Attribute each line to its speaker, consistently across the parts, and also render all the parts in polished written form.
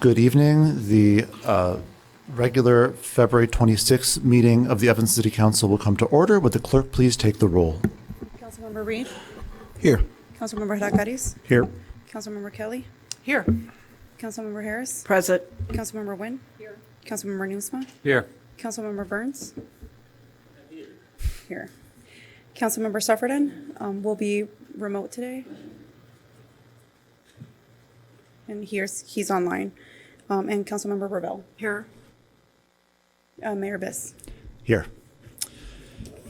Speaker 1: Good evening. The regular February 26th meeting of the Evanston City Council will come to order. Would the clerk please take the roll?
Speaker 2: Councilmember Reid.
Speaker 1: Here.
Speaker 2: Councilmember Hadakaris.
Speaker 1: Here.
Speaker 2: Councilmember Kelly.
Speaker 3: Here.
Speaker 2: Councilmember Harris.
Speaker 3: Present.
Speaker 2: Councilmember Nguyen. Here. Councilmember Newsma.
Speaker 4: Here.
Speaker 2: Councilmember Burns. Here. Councilmember Suffredin will be remote today. And he's online. And Councilmember Ravel.
Speaker 3: Here.
Speaker 2: Mayor Biss.
Speaker 1: Here.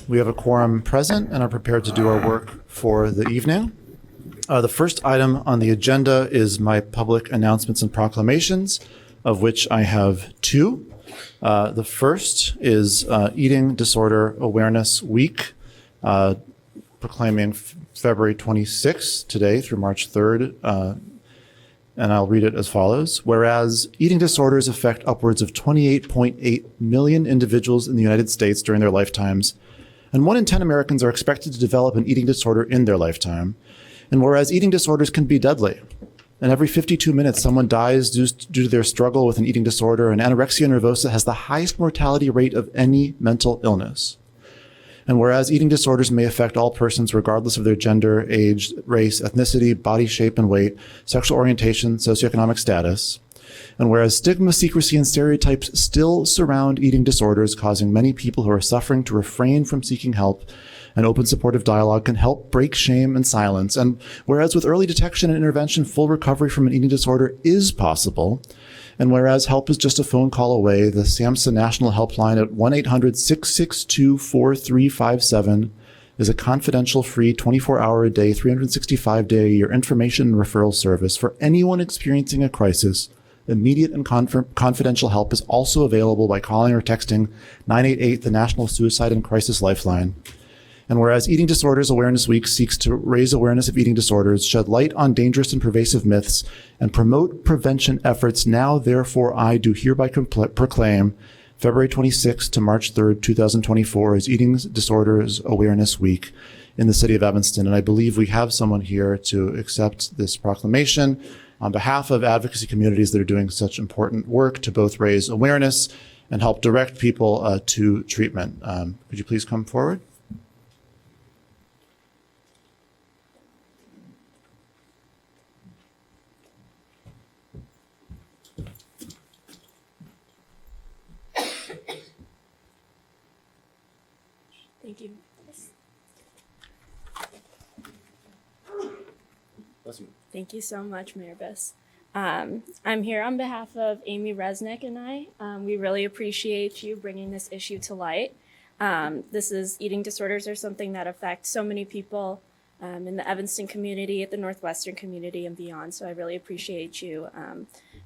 Speaker 1: We have a quorum present and are prepared to do our work for the evening. The first item on the agenda is my public announcements and proclamations, of which I have two. The first is Eating Disorder Awareness Week, proclaiming February 26th today through March 3rd. And I'll read it as follows. Whereas eating disorders affect upwards of 28.8 million individuals in the United States during their lifetimes, and 1 in 10 Americans are expected to develop an eating disorder in their lifetime. And whereas eating disorders can be deadly, and every 52 minutes someone dies due to their struggle with an eating disorder, and anorexia nervosa has the highest mortality rate of any mental illness. And whereas eating disorders may affect all persons regardless of their gender, age, race, ethnicity, body shape and weight, sexual orientation, socioeconomic status. And whereas stigma, secrecy, and stereotypes still surround eating disorders, causing many people who are suffering to refrain from seeking help, an open supportive dialogue can help break shame and silence. And whereas with early detection and intervention, full recovery from an eating disorder is possible. And whereas help is just a phone call away, the SAMHSA National Helpline at 1-800-662-4357 is a confidential, free, 24-hour-a-day, 365-day-a-year information and referral service for anyone experiencing a crisis. Immediate and confidential help is also available by calling or texting 988, the National Suicide and Crisis Lifeline. And whereas Eating Disorders Awareness Week seeks to raise awareness of eating disorders, shed light on dangerous and pervasive myths, and promote prevention efforts, now therefore I do hereby proclaim February 26th to March 3rd, 2024 as Eating Disorders Awareness Week in the city of Evanston. And I believe we have someone here to accept this proclamation on behalf of advocacy communities that are doing such important work to both raise awareness and help direct people to treatment. Could you please come forward?
Speaker 5: Thank you. Thank you so much, Mayor Biss. I'm here on behalf of Amy Resnick and I. We really appreciate you bringing this issue to light. Eating disorders are something that affect so many people in the Evanston community, at the Northwestern community, and beyond. So I really appreciate you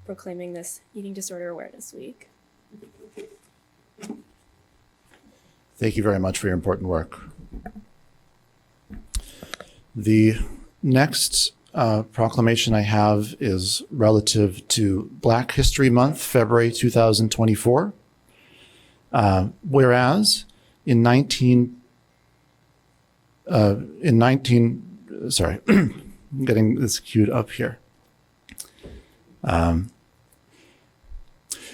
Speaker 5: proclaiming this Eating Disorder Awareness Week.
Speaker 1: Thank you very much for your important work. The next proclamation I have is relative to Black History Month, February 2024. Whereas in 19, sorry, I'm getting this queued up here.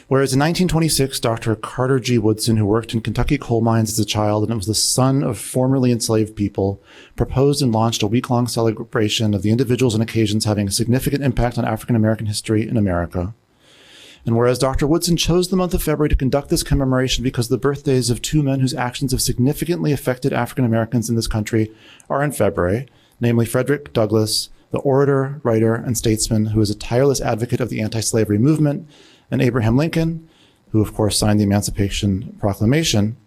Speaker 1: Whereas in 1926, Dr. Carter G. Woodson, who worked in Kentucky coal mines as a child and was the son of formerly enslaved people, proposed and launched a week-long celebration of the individuals and occasions having a significant impact on African-American history in America. And whereas Dr. Woodson chose the month of February to conduct this commemoration because the birthdays of two men whose actions have significantly affected African-Americans in this country are in February, namely Frederick Douglass, the orator, writer, and statesman who is a tireless advocate of the anti-slavery movement, and Abraham Lincoln, who of course signed the Emancipation Proclamation.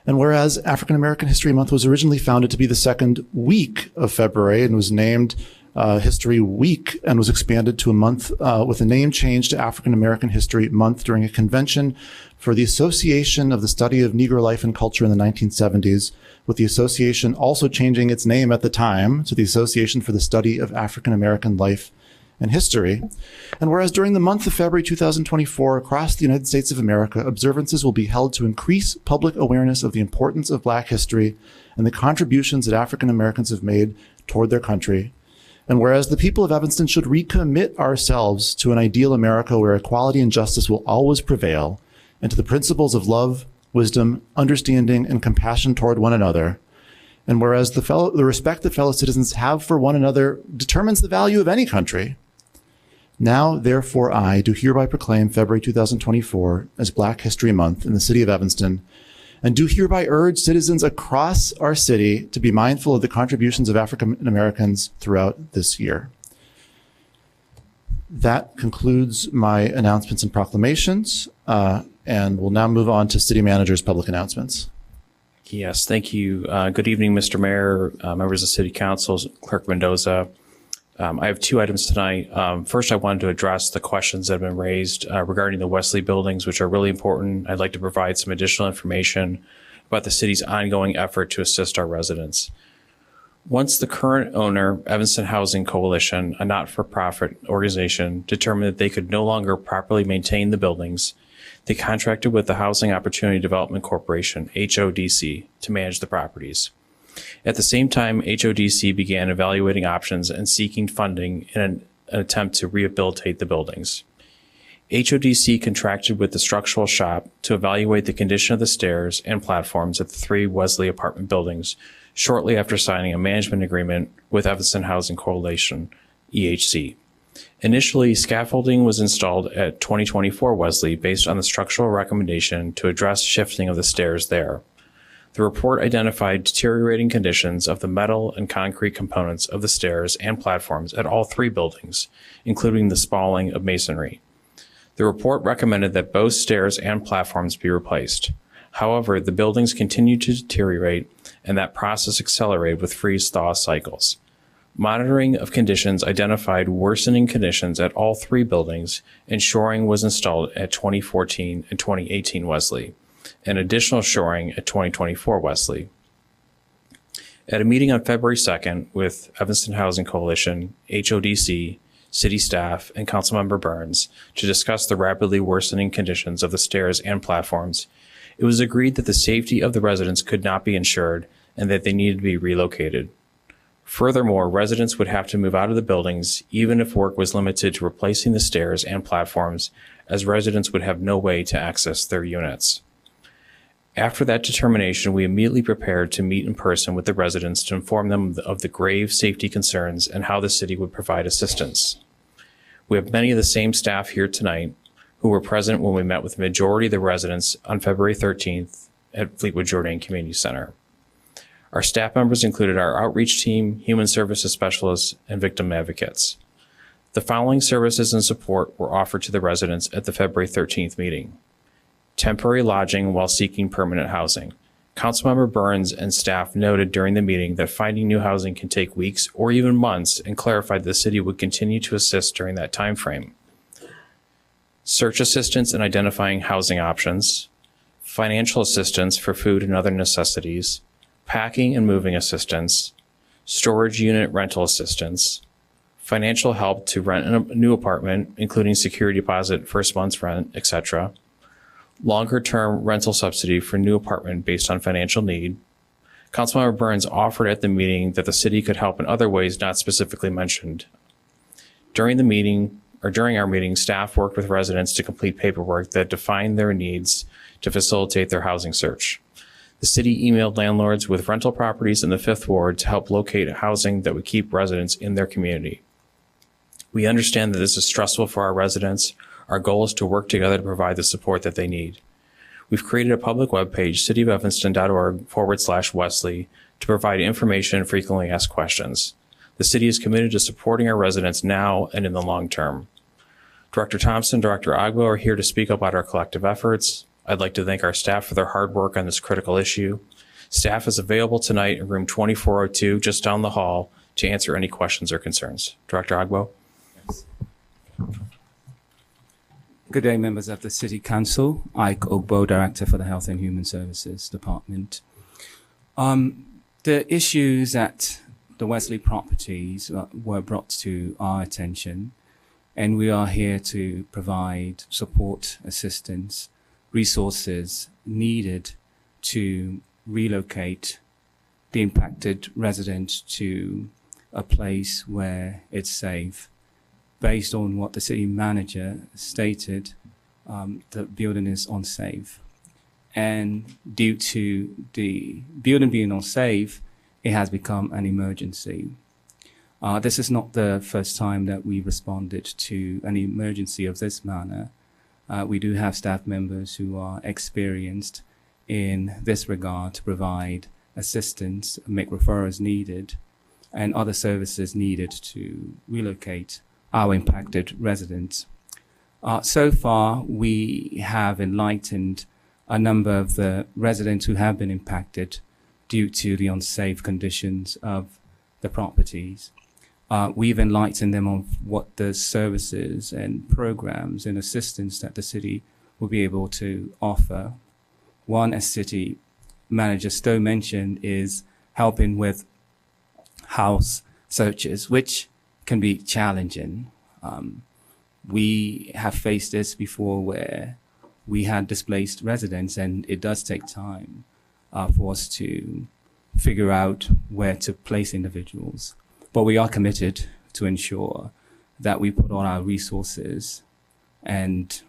Speaker 1: And whereas African American History Month was originally founded to be the second week of February and was named History Week and was expanded to a month with a name change to African American History Month during a convention for the Association of the Study of Negro Life and Culture in the 1970s, with the association also changing its name at the time to the Association for the Study of African American Life and History. And whereas during the month of February 2024, across the United States of America, observances will be held to increase public awareness of the importance of Black history and the contributions that African Americans have made toward their country. And whereas the people of Evanston should recommit ourselves to an ideal America where equality and justice will always prevail, and to the principles of love, wisdom, understanding, and compassion toward one another. And whereas the respect that fellow citizens have for one another determines the value of any country. Now, therefore, I do hereby proclaim February 2024 as Black History Month in the city of Evanston, and do hereby urge citizens across our city to be mindful of the contributions of African Americans throughout this year. That concludes my announcements and proclamations, and we'll now move on to City Manager's public announcements.
Speaker 3: Yes, thank you. Good evening, Mr. Mayor, members of City Council, Clerk Mendoza. I have two items tonight. First, I wanted to address the questions that have been raised regarding the Wesley buildings, which are really important. I'd like to provide some additional information about the city's ongoing effort to assist our residents. Once the current owner, Evanston Housing Coalition, a not-for-profit organization, determined that they could no longer properly maintain the buildings, they contracted with the Housing Opportunity Development Corporation, HODC, to manage the properties. At the same time, HODC began evaluating options and seeking funding in an attempt to rehabilitate the buildings. HODC contracted with the structural shop to evaluate the condition of the stairs and platforms at the 3 Wesley apartment buildings shortly after signing a management agreement with Evanston Housing Coalition, EHC. Initially, scaffolding was installed at 2024 Wesley based on the structural recommendation to address shifting of the stairs there. The report identified deteriorating conditions of the metal and concrete components of the stairs and platforms at all 3 buildings, including the spalling of masonry. The report recommended that both stairs and platforms be replaced. However, the buildings continued to deteriorate, and that process accelerated with freeze-thaw cycles. Monitoring of conditions identified worsening conditions at all 3 buildings, and shoring was installed at 2014 and 2018 Wesley, and additional shoring at 2024 Wesley. At a meeting on February 2nd with Evanston Housing Coalition, HODC, city staff, and Councilmember Burns to discuss the rapidly worsening conditions of the stairs and platforms, it was agreed that the safety of the residents could not be ensured and that they needed to be relocated. Furthermore, residents would have to move out of the buildings even if work was limited to replacing the stairs and platforms, as residents would have no way to access their units. After that determination, we immediately prepared to meet in person with the residents to inform them of the grave safety concerns and how the city would provide assistance. We have many of the same staff here tonight who were present when we met with the majority of the residents on February 13th at Fleetwood Jourdain Community Center. Our staff members included our outreach team, human services specialists, and victim advocates. The following services and support were offered to the residents at the February 13th meeting. Temporary lodging while seeking permanent housing. Councilmember Burns and staff noted during the meeting that finding new housing can take weeks or even months, and clarified the city would continue to assist during that time frame. Search assistance in identifying housing options, financial assistance for food and other necessities, packing and moving assistance, storage unit rental assistance, financial help to rent a new apartment, including security deposit, first month's rent, etc., longer-term rental subsidy for new apartment based on financial need. Councilmember Burns offered at the meeting that the city could help in other ways not specifically mentioned. During our meeting, staff worked with residents to complete paperwork that defined their needs to facilitate their housing search. The city emailed landlords with rental properties in the 5th Ward to help locate housing that would keep residents in their community. We understand that this is stressful for our residents. Our goal is to work together to provide the support that they need. We've created a public webpage, cityofevanston.org/Wesley, to provide information and frequently asked questions. The city is committed to supporting our residents now and in the long term. Director Thompson, Director Agbo are here to speak about our collective efforts. I'd like to thank our staff for their hard work on this critical issue. Staff is available tonight in room 2402, just down the hall, to answer any questions or concerns. Director Agbo.
Speaker 4: Yes. Good day, members of the City Council. Ike Ogbo, Director for the Health and Human Services Department. The issues at the Wesley properties were brought to our attention, and we are here to provide support, assistance, resources needed to relocate the impacted residents to a place where it's safe. Based on what the city manager stated, the building is unsafe. And due to the building being unsafe, it has become an emergency. This is not the first time that we responded to an emergency of this manner. We do have staff members who are experienced in this regard to provide assistance, make referrals needed, and other services needed to relocate our impacted residents. So far, we have enlightened a number of the residents who have been impacted due to the unsafe conditions of the properties. We've enlightened them on what the services and programs and assistance that the city will be able to offer. One, as City Manager Stowe mentioned, is helping with house searches, which can be challenging. We have faced this before where we had displaced residents, and it does take time for us to figure out where to place individuals. But we are committed to ensure that we put all our resources and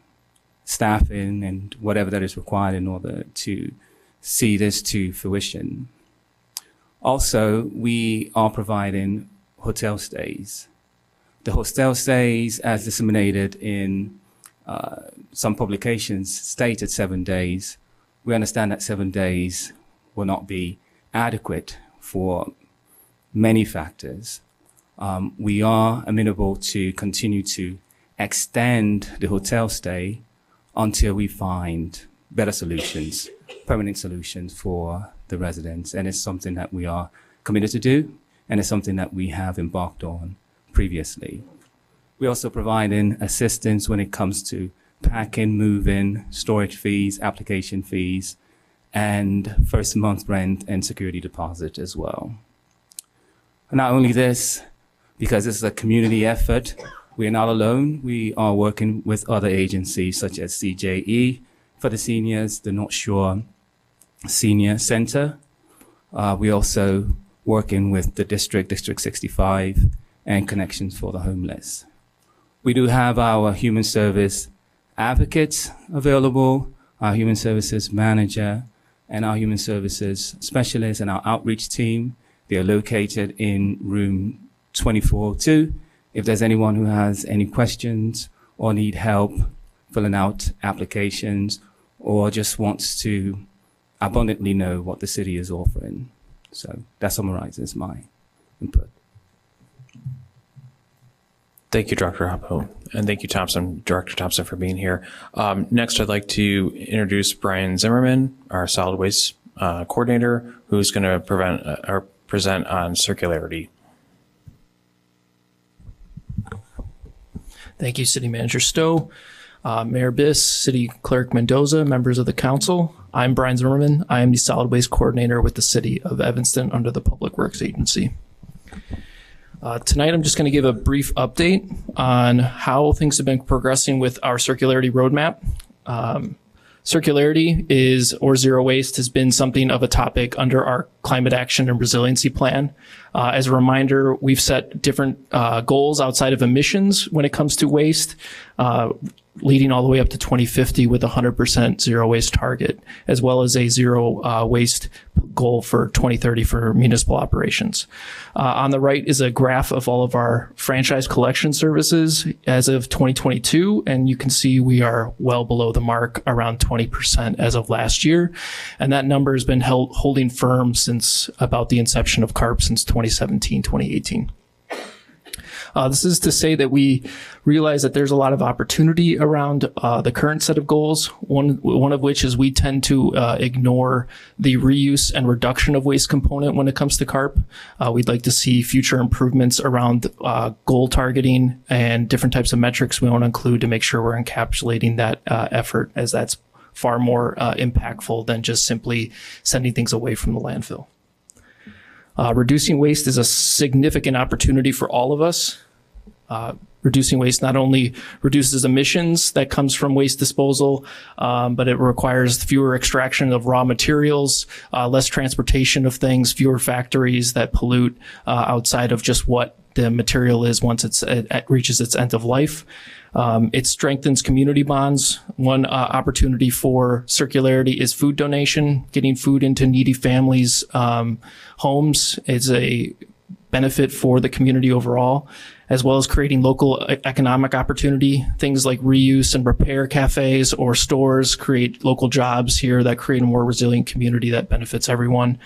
Speaker 4: staffing and whatever that is required in order to see this to fruition. Also, we are providing hotel stays. The hotel stays, as disseminated in some publications, stated 7 days. We understand that 7 days will not be adequate for many factors. We are amenable to continue to extend the hotel stay until we find better solutions, permanent solutions for the residents. And it's something that we are committed to do, and it's something that we have embarked on previously. We also provide assistance when it comes to packing, moving, storage fees, application fees, and first month rent and security deposit as well. Not only this, because this is a community effort, we are not alone. We are working with other agencies such as CJE for the seniors, the North Shore Senior Center. We also working with the District 65, and Connections for the Homeless. We do have our human service advocates available, our human services manager, and our human services specialist and our outreach team. They are located in room 2402. If there's anyone who has any questions or need help filling out applications or just wants to abundantly know what the city is offering. So that summarizes my input.
Speaker 3: Thank you, Dr. Hoppo, and thank you, Director Thompson, for being here. Next, I'd like to introduce Brian Zimmerman, our solid waste coordinator, who's going to present on circularity.
Speaker 6: Thank you, City Manager Stowe, Mayor Biss, City Clerk Mendoza, members of the council. I'm Brian Zimmerman. I am the solid waste coordinator with the City of Evanston under the Public Works Agency. Tonight, I'm just going to give a brief update on how things have been progressing with our circularity roadmap. Circularity or zero waste has been something of a topic under our climate action and resiliency plan. As a reminder, we've set different goals outside of emissions when it comes to waste, leading all the way up to 2050 with a 100% zero waste target, as well as a zero waste goal for 2030 for municipal operations. On the right is a graph of all of our franchise collection services as of 2022, and you can see we are well below the mark, around 20% as of last year. And that number has been holding firm since about the inception of CARP since 2017, 2018. This is to say that we realize that there's a lot of opportunity around the current set of goals, one of which is we tend to ignore the reuse and reduction of waste component when it comes to CARP. We'd like to see future improvements around goal targeting and different types of metrics we want to include to make sure we're encapsulating that effort, as that's far more impactful than just simply sending things away from the landfill. Reducing waste is a significant opportunity for all of us. Reducing waste not only reduces emissions that comes from waste disposal, but it requires fewer extraction of raw materials, less transportation of things, fewer factories that pollute outside of just what the material is once it reaches its end of life. It strengthens community bonds. One opportunity for circularity is food donation. Getting food into needy families' homes is a benefit for the community overall, as well as creating local economic opportunity. Things like reuse and repair cafes or stores create local jobs here that create a more resilient community that benefits everyone,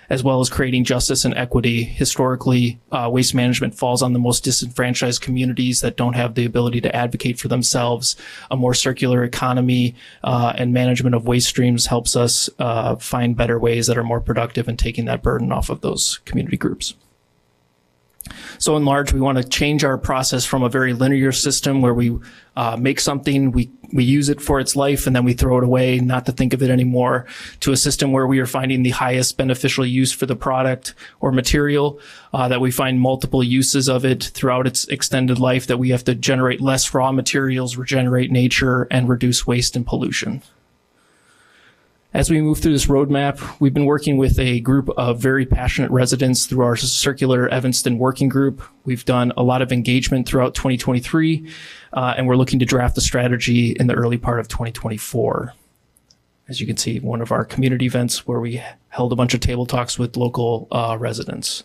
Speaker 6: as well as creating justice and equity. Historically, waste management falls on the most disenfranchised communities that don't have the ability to advocate for themselves. A more circular economy and management of waste streams helps us find better ways that are more productive in taking that burden off of those community groups. So in large, we want to change our process from a very linear system where we make something, we use it for its life, and then we throw it away, not to think of it anymore, to a system where we are finding the highest beneficial use for the product or material, that we find multiple uses of it throughout its extended life, that we have to generate less raw materials, regenerate nature, and reduce waste and pollution. As we move through this roadmap, we've been working with a group of very passionate residents through our Circular Evanston working group. We've done a lot of engagement throughout 2023, and we're looking to draft a strategy in the early part of 2024. As you can see, one of our community events where we held a bunch of table talks with local residents.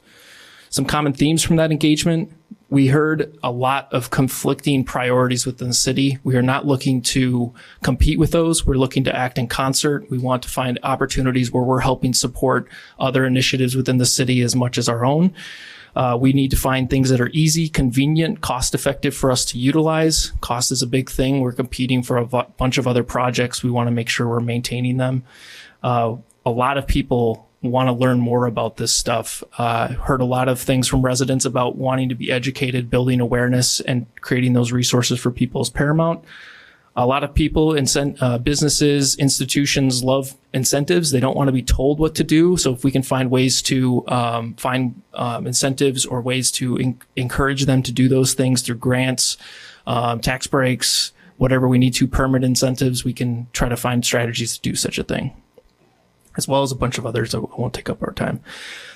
Speaker 6: Some common themes from that engagement: we heard a lot of conflicting priorities within the city. We are not looking to compete with those. We're looking to act in concert. We want to find opportunities where we're helping support other initiatives within the city as much as our own. We need to find things that are easy, convenient, cost-effective for us to utilize. Cost is a big thing. We're competing for a bunch of other projects. We want to make sure we're maintaining them. A lot of people want to learn more about this stuff. Heard a lot of things from residents about wanting to be educated, building awareness, and creating those resources for people is paramount. A lot of people, businesses, institutions love incentives. They don't want to be told what to do. So if we can find ways to find incentives or ways to encourage them to do those things through grants, tax breaks, whatever we need to, permit incentives, we can try to find strategies to do such a thing, as well as a bunch of others that won't take up our time.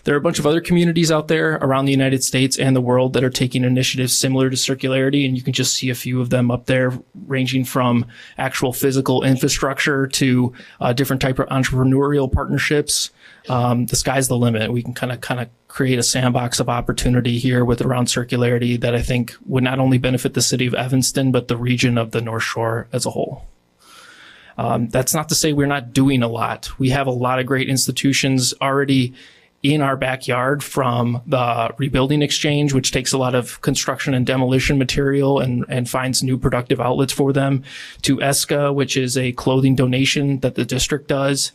Speaker 6: There are a bunch of other communities out there around the United States and the world that are taking initiatives similar to circularity, and you can just see a few of them up there, ranging from actual physical infrastructure to different type of entrepreneurial partnerships. The sky's the limit. We can kind of create a sandbox of opportunity here with around circularity that I think would not only benefit the city of Evanston, but the region of the North Shore as a whole. That's not to say we're not doing a lot. We have a lot of great institutions already in our backyard, from the Rebuilding Exchange, which takes a lot of construction and demolition material and finds new productive outlets for them, to ESCA, which is a clothing donation that the district does.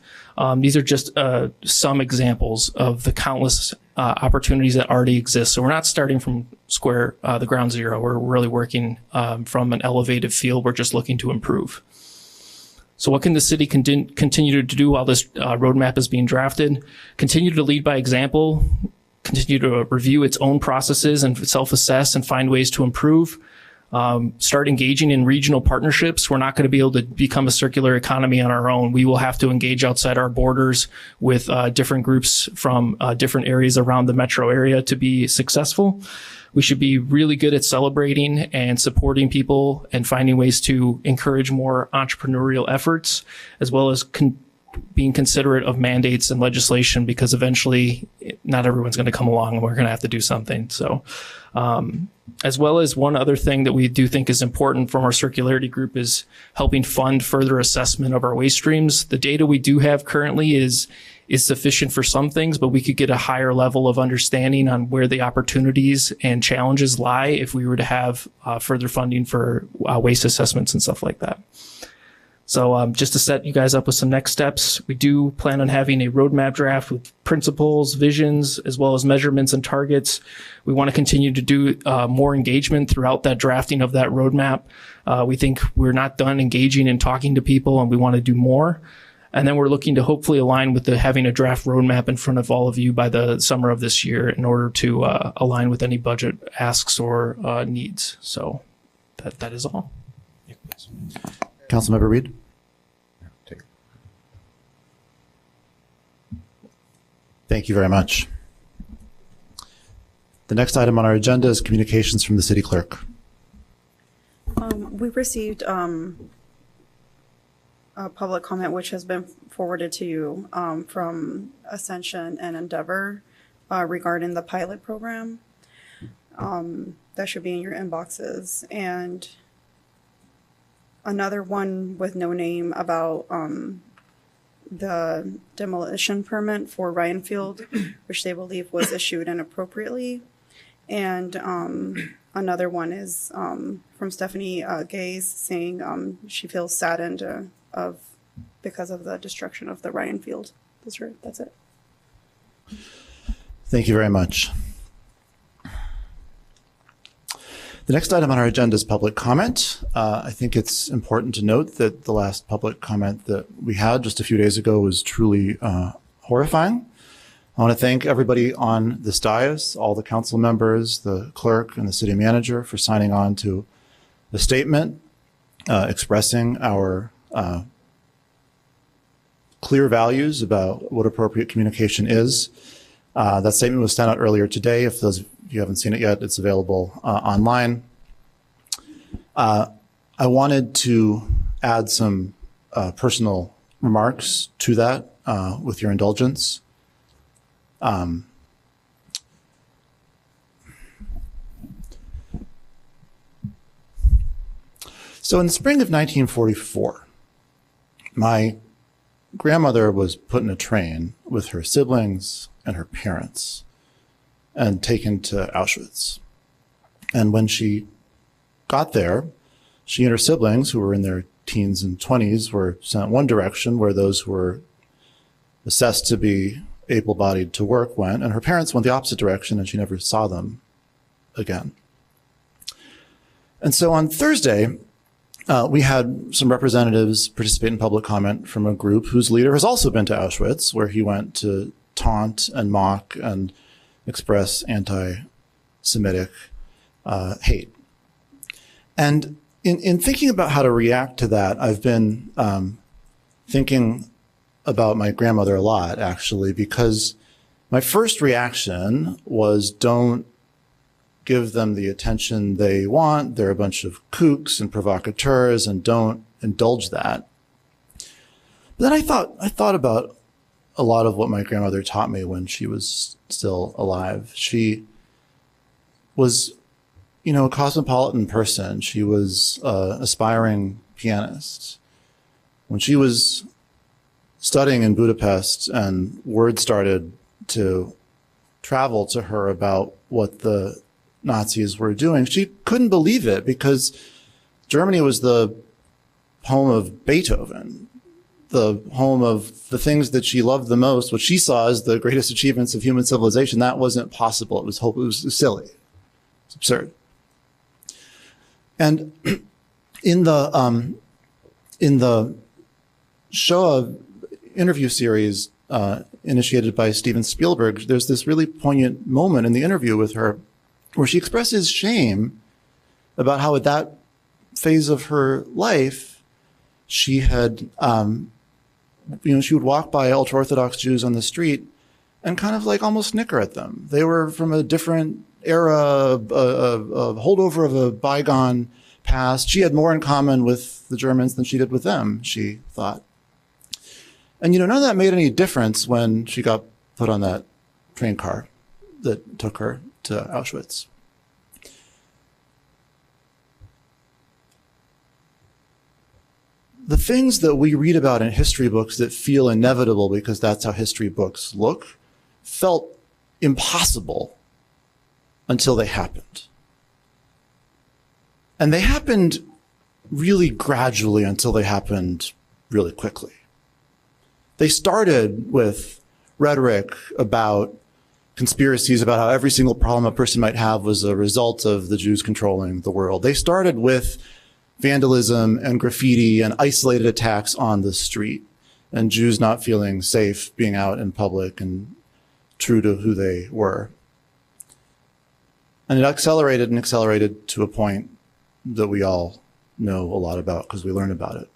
Speaker 6: These are just some examples of the countless opportunities that already exist. So we're not starting from the ground zero. We're really working from an elevated field. We're just looking to improve. So what can the city continue to do while this roadmap is being drafted? Continue to lead by example, continue to review its own processes and self-assess and find ways to improve. Start engaging in regional partnerships. We're not going to be able to become a circular economy on our own. We will have to engage outside our borders with different groups from different areas around the metro area to be successful. We should be really good at celebrating and supporting people and finding ways to encourage more entrepreneurial efforts, as well as being considerate of mandates and legislation, because eventually not everyone's going to come along and we're going to have to do something. So, as well as one other thing that we do think is important from our circularity group is helping fund further assessment of our waste streams. The data we do have currently is sufficient for some things, but we could get a higher level of understanding on where the opportunities and challenges lie if we were to have further funding for waste assessments and stuff like that. So just to set you guys up with some next steps, we do plan on having a roadmap draft with principles, visions, as well as measurements and targets. We want to continue to do more engagement throughout that drafting of that roadmap. We think we're not done engaging and talking to people, and we want to do more. And then we're looking to hopefully align with having a draft roadmap in front of all of you by the summer of this year in order to align with any budget asks or needs. So that is all.
Speaker 1: Councilmember Reid. Thank you very much. The next item on our agenda is communications from the city clerk.
Speaker 2: We received a public comment which has been forwarded to you from Ascension and Endeavor regarding the pilot program. That should be in your inboxes. And another one with no name about the demolition permit for Ryan Field, which they believe was issued inappropriately. And another one is from Stephanie Gaze saying she feels saddened because of the destruction of the Ryan Field. That's it.
Speaker 1: Thank you very much. The next item on our agenda is public comment. I think it's important to note that the last public comment that we had just a few days ago was truly horrifying. I want to thank everybody on this dais, all the council members, the clerk, and the city manager for signing on to the statement expressing our clear values about what appropriate communication is. That statement was sent out earlier today. If those of you haven't seen it yet, it's available online. I wanted to add some personal remarks to that with your indulgence. So in the spring of 1944, my grandmother was put in a train with her siblings and her parents and taken to Auschwitz. And when she got there, she and her siblings, who were in their teens and 20s, were sent one direction where those who were assessed to be able-bodied to work went, and her parents went the opposite direction, and she never saw them again. And so on Thursday, we had some representatives participate in public comment from a group whose leader has also been to Auschwitz, where he went to taunt and mock and express anti-Semitic hate. And in thinking about how to react to that, I've been thinking about my grandmother a lot, actually, because my first reaction was, don't give them the attention they want. They're a bunch of kooks and provocateurs, and don't indulge that. But then I thought about a lot of what my grandmother taught me when she was still alive. She was, a cosmopolitan person. She was an aspiring pianist. When she was studying in Budapest and word started to travel to her about what the Nazis were doing, she couldn't believe it, because Germany was the home of Beethoven, the home of the things that she loved the most, what she saw as the greatest achievements of human civilization. That wasn't possible. It was silly. It's absurd. And in the Shoah interview series initiated by Steven Spielberg, there's this really poignant moment in the interview with her where she expresses shame about how at that phase of her life, she had, she would walk by ultra-Orthodox Jews on the street and kind of like almost snicker at them. They were from a different era, a holdover of a bygone past. She had more in common with the Germans than she did with them, she thought. And, none of that made any difference when she got put on that train car that took her to Auschwitz. The things that we read about in history books that feel inevitable because that's how history books look, felt impossible until they happened. And they happened really gradually until they happened really quickly. They started with rhetoric about conspiracies about how every single problem a person might have was a result of the Jews controlling the world. They started with vandalism and graffiti and isolated attacks on the street. and Jews not feeling safe being out in public and true to who they were. And it accelerated to a point that we all know a lot about because we learn about it.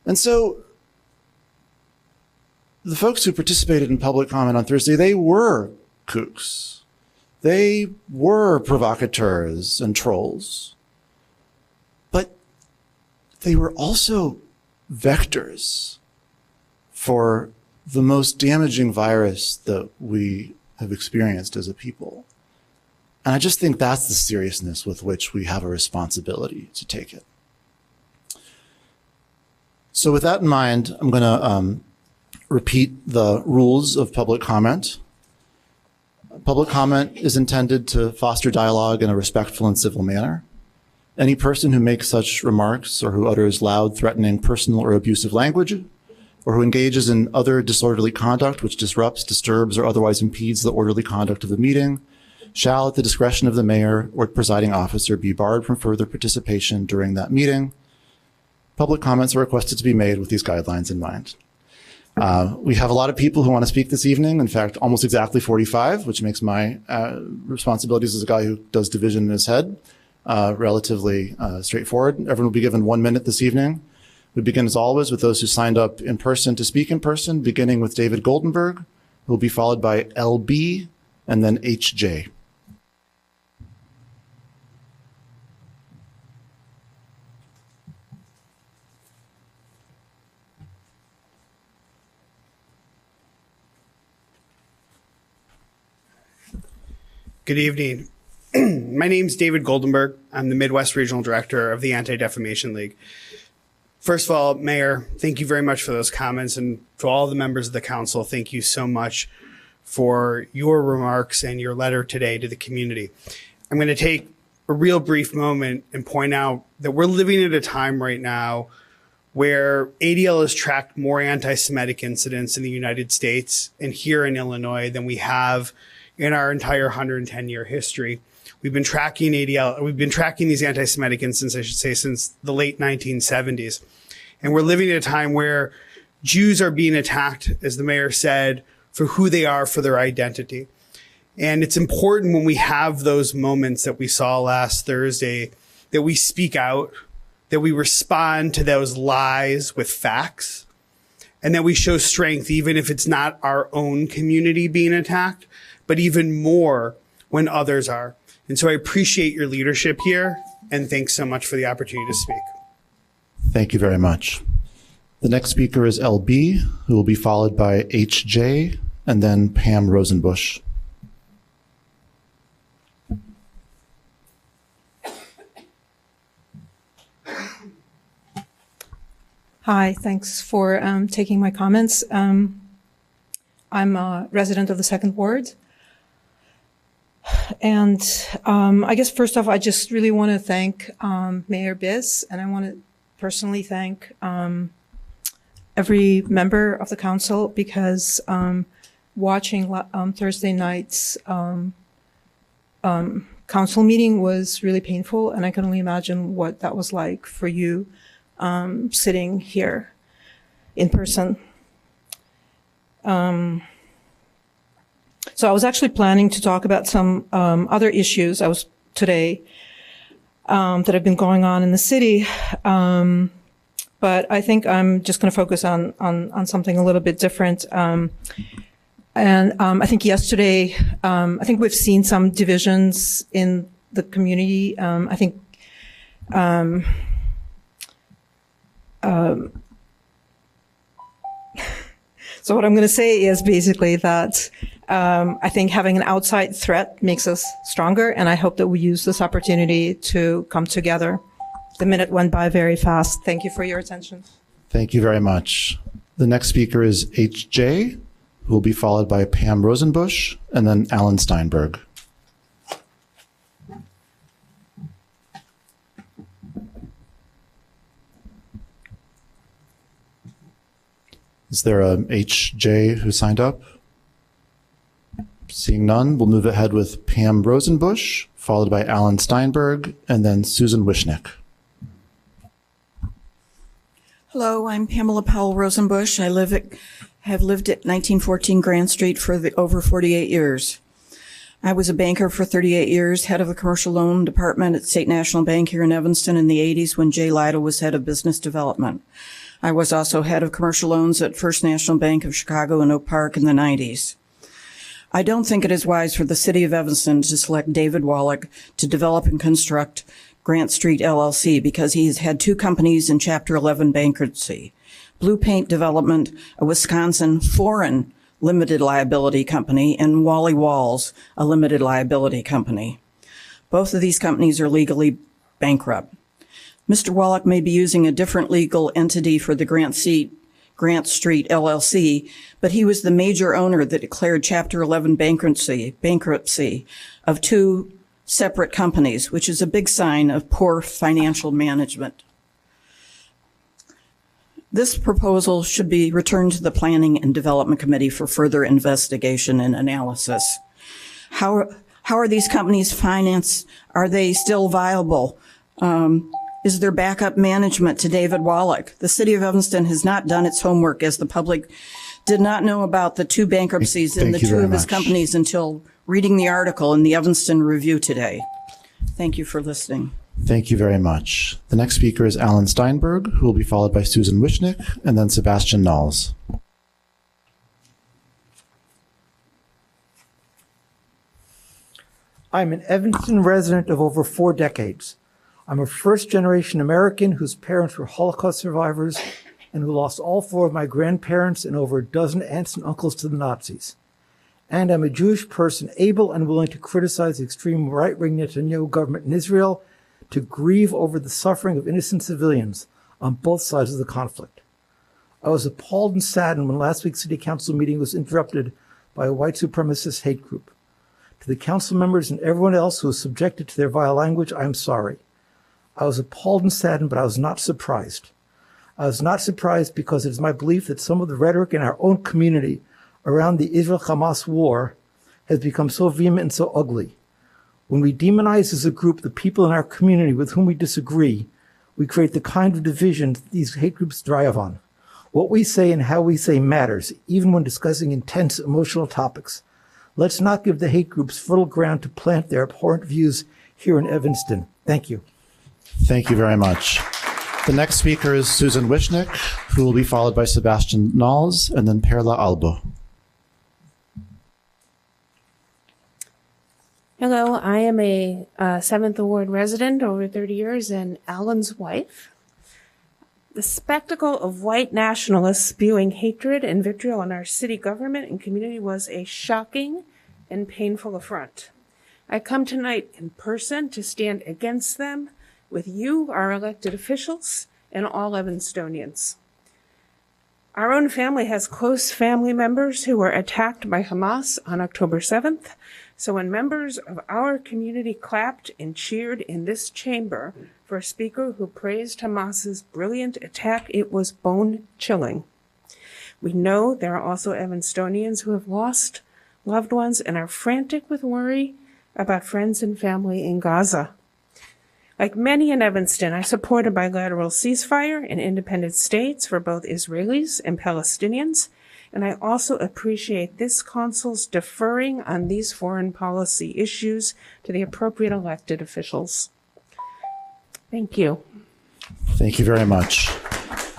Speaker 1: And so the folks who participated in public comment on Thursday, they were kooks. They were provocateurs and trolls. But they were also vectors for the most damaging virus that we have experienced as a people. And I just think that's the seriousness with which we have a responsibility to take it. So with that in mind, I'm going to repeat the rules of public comment. Public comment is intended to foster dialogue in a respectful and civil manner. Any person who makes such remarks or who utters loud, threatening, personal, or abusive language, or who engages in other disorderly conduct which disrupts, disturbs, or otherwise impedes the orderly conduct of the meeting, shall, at the discretion of the mayor or presiding officer, be barred from further participation during that meeting. Public comments are requested to be made with these guidelines in mind. We have a lot of people who want to speak this evening. In fact, almost exactly 45, which makes my responsibilities as a guy who does division in his head relatively straightforward. Everyone will be given 1 minute this evening. We begin, as always, with those who signed up in person to speak in person, beginning with David Goldenberg, who will be followed by LB and then HJ.
Speaker 7: Good evening. My name's David Goldenberg. I'm the Midwest Regional Director of the Anti-Defamation League. First of all, Mayor, thank you very much for those comments, and to all the members of the council, thank you so much for your remarks and your letter today to the community. I'm going to take a real brief moment and point out that we're living at a time right now where ADL has tracked more anti-Semitic incidents in the United States and here in Illinois than we have in our entire 110-year history. We've been tracking these anti-Semitic incidents, I should say, since the late 1970s. And we're living at a time where Jews are being attacked, as the mayor said, for who they are, for their identity. And it's important when we have those moments that we saw last Thursday that we speak out, that we respond to those lies with facts, and that we show strength even if it's not our own community being attacked, but even more when others are. And so I appreciate your leadership here, and thanks so much for the opportunity to speak.
Speaker 1: Thank you very much. The next speaker is LB, who will be followed by HJ and then Pam Rosenbush.
Speaker 8: Hi, thanks for taking my comments. I'm a resident of the Second Ward. And I guess first off, I just really want to thank Mayor Biss, and I want to personally thank every member of the council, because watching Thursday night's council meeting was really painful, and I can only imagine what that was like for you sitting here in person. So I was actually planning to talk about some other issues today that have been going on in the city, but I think I'm just going to focus on something a little bit different. And I think yesterday, I think we've seen some divisions in the community. I think so what I'm going to say is basically that I think having an outside threat makes us stronger, and I hope that we use this opportunity to come together. The minute went by very fast. Thank you for your attention.
Speaker 1: Thank you very much. The next speaker is HJ, who will be followed by Pam Rosenbush and then Alan Steinberg. Is there a HJ who signed up? Seeing none, we'll move ahead with Pam Rosenbush, followed by Alan Steinberg, and then Susan Wishnick.
Speaker 9: Hello, I'm Pamela Rosenbush. I have lived at 1914 Grand Street for over 48 years. I was a banker for 38 years, head of the commercial loan department at State National Bank here in Evanston in the 80s when Jay Lytle was head of business development. I was also head of commercial loans at First National Bank of Chicago in Oak Park in the 90s. I don't think it is wise for the city of Evanston to select David Wallock to develop and construct Grant Street LLC because he has had two companies in Chapter 11 bankruptcy. Blue Paint Development, a Wisconsin foreign limited liability company, and Wally Walls, a limited liability company. Both of these companies are legally bankrupt. Mr. Wallock may be using a different legal entity for the Grant Street LLC, but he was the major owner that declared Chapter 11 bankruptcy of two separate companies, which is a big sign of poor financial management. This proposal should be returned to the Planning and Development Committee for further investigation and analysis. How are these companies financed? Are they still viable? Is there backup management to David Wallock? The city of Evanston has not done its homework, as the public did not know about the two bankruptcies in the two of his companies until reading the article in the Evanston Review today. Thank you for listening.
Speaker 1: Thank you very much. The next speaker is Alan Steinberg, who will be followed by Susan Wishnick and then Sebastian Knowles.
Speaker 10: I'm an Evanston resident of over 4 decades. I'm a first-generation American whose parents were Holocaust survivors and who lost all 4 of my grandparents and over a dozen aunts and uncles to the Nazis. And I'm a Jewish person able and willing to criticize the extreme right-wing Netanyahu government in Israel, to grieve over the suffering of innocent civilians on both sides of the conflict. I was appalled and saddened when last week's city council meeting was interrupted by a white supremacist hate group. To the council members and everyone else who was subjected to their vile language, I am sorry. I was appalled and saddened, but I was not surprised. I was not surprised because it is my belief that some of the rhetoric in our own community around the Israel-Hamas war has become so vehement and so ugly. When we demonize as a group the people in our community with whom we disagree, we create the kind of division these hate groups thrive on. What we say and how we say matters, even when discussing intense emotional topics. Let's not give the hate groups fertile ground to plant their abhorrent views here in Evanston. Thank you.
Speaker 1: Thank you very much. The next speaker is Susan Wishnick, who will be followed by Sebastian Knowles and then Perla Albo.
Speaker 11: Hello, I am a 7th Ward resident over 30 years and Alan's wife. The spectacle of white nationalists spewing hatred and vitriol on our city government and community was a shocking and painful affront. I come tonight in person to stand against them with you, our elected officials, and all Evanstonians. Our own family has close family members who were attacked by Hamas on October 7th. So when members of our community clapped and cheered in this chamber for a speaker who praised Hamas's brilliant attack, it was bone-chilling. We know there are also Evanstonians who have lost loved ones and are frantic with worry about friends and family in Gaza. Like many in Evanston, I support a bilateral ceasefire in independent states for both Israelis and Palestinians, and I also appreciate this council's deferring on these foreign policy issues to the appropriate elected officials. Thank you.
Speaker 1: Thank you very much.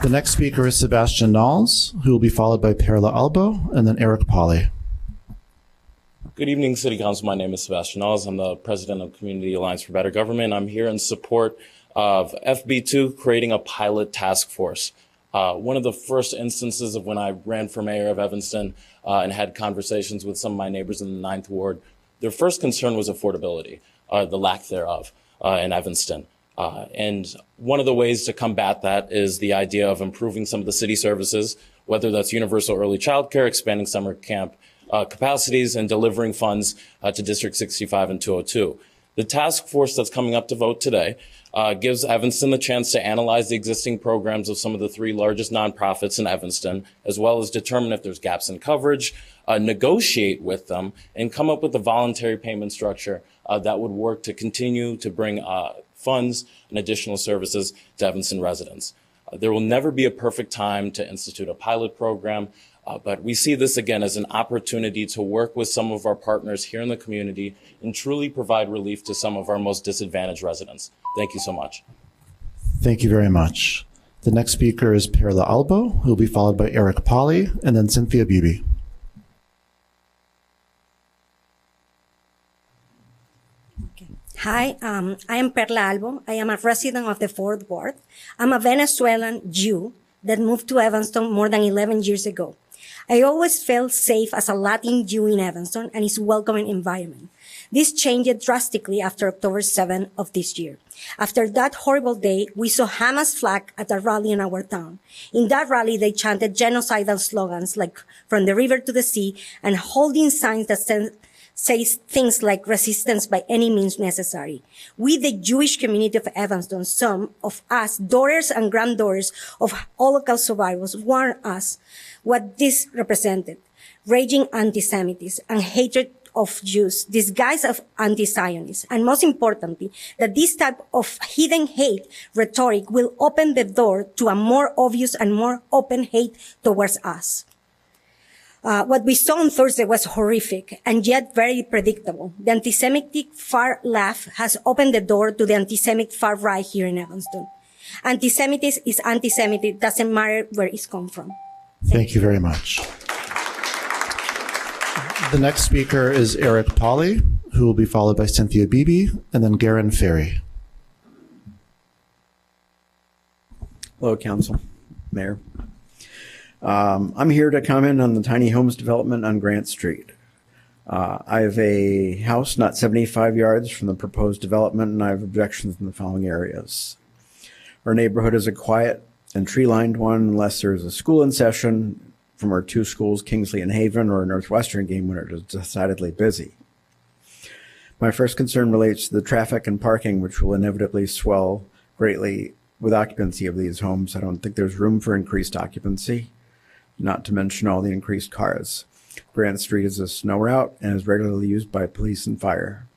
Speaker 1: The next speaker is Sebastian Knowles, who will be followed by Perla Albo and then Eric Polly.
Speaker 12: Good evening, City Council. My name is Sebastian Knowles. I'm the president of Community Alliance for Better Government. I'm here in support of FB2 creating a pilot task force. One of the first instances of when I ran for mayor of Evanston and had conversations with some of my neighbors in the 9th Ward, their first concern was affordability, the lack thereof in Evanston. And one of the ways to combat that is the idea of improving some of the city services, whether that's universal early childcare, expanding summer camp capacities, and delivering funds to District 65 and 202. The task force that's coming up to vote today gives Evanston the chance to analyze the existing programs of some of the 3 largest nonprofits in Evanston, as well as determine if there's gaps in coverage, negotiate with them, and come up with a voluntary payment structure that would work to continue to bring funds and additional services to Evanston residents. There will never be a perfect time to institute a pilot program, but we see this again as an opportunity to work with some of our partners here in the community and truly provide relief to some of our most disadvantaged residents. Thank you so much.
Speaker 1: Thank you very much. The next speaker is Perla Albo, who will be followed by Eric Polly, and then Cynthia Bibe.
Speaker 13: Hi, I am Perla Albo. I am a resident of the 4th Ward. I'm a Venezuelan Jew that moved to Evanston more than 11 years ago. I always felt safe as a Latin Jew in Evanston and its welcoming environment. This changed drastically after October 7th of this year. After that horrible day, we saw Hamas flag at a rally in our town. In that rally, they chanted genocidal slogans like "From the river to the sea" and holding signs that says things like "resistance by any means necessary." We, the Jewish community of Evanston, some of us, daughters and granddaughters of Holocaust survivors, warned us what this represented: raging anti-Semitism and hatred of Jews, disguised as anti-Zionists, and most importantly, that this type of hidden hate rhetoric will open the door to a more obvious and more open hate towards us. What we saw on Thursday was horrific and yet very predictable. The anti-Semitic far left has opened the door to the anti-Semitic far right here in Evanston. Anti-Semitism is anti-Semitic, doesn't matter where it's come from.
Speaker 1: Thank you very much. The next speaker is Eric Polly, who will be followed by Cynthia Bibe, and then Garen Ferry.
Speaker 14: Hello, Council, Mayor. I'm here to comment on the tiny homes development on Grant Street. I have a house not 75 yards from the proposed development, and I have objections in the following areas. Our neighborhood is a quiet and tree-lined one unless there's a school in session from our two schools, Kingsley and Haven, or a Northwestern game when it is decidedly busy. My first concern relates to the traffic and parking, which will inevitably swell greatly with occupancy of these homes. I don't think there's room for increased occupancy, not to mention all the increased cars. Grant Street is a snow route and is regularly used by police and fire.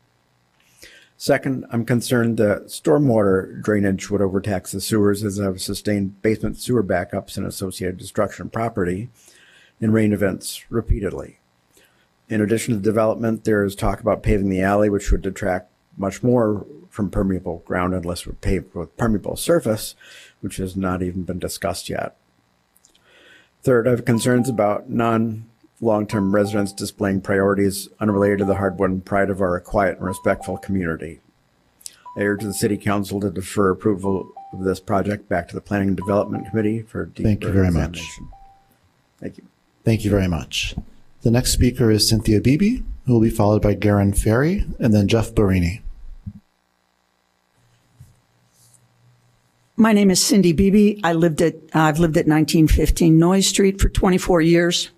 Speaker 14: Second, I'm concerned that stormwater drainage would overtax the sewers, as I've sustained basement sewer backups and associated destruction of property in rain events repeatedly. In addition to the development, there is talk about paving the alley, which would detract much more from permeable ground unless we're paved with permeable surface, which has not even been discussed yet. Third, I have concerns about non-long-term residents displaying priorities unrelated to the hard-won pride of our quiet and respectful community. I urge the City Council to defer approval of this project back to the Planning and Development Committee for deeper
Speaker 1: Thank you very
Speaker 14: examination.
Speaker 1: much.
Speaker 14: Thank you.
Speaker 1: Thank you very much. The next speaker is Cynthia Bibe, who will be followed by Garen Ferry, and then Jeff Borini.
Speaker 15: My name is Cindy Bibe. I've lived at 1915 Noyes Street for 24 years.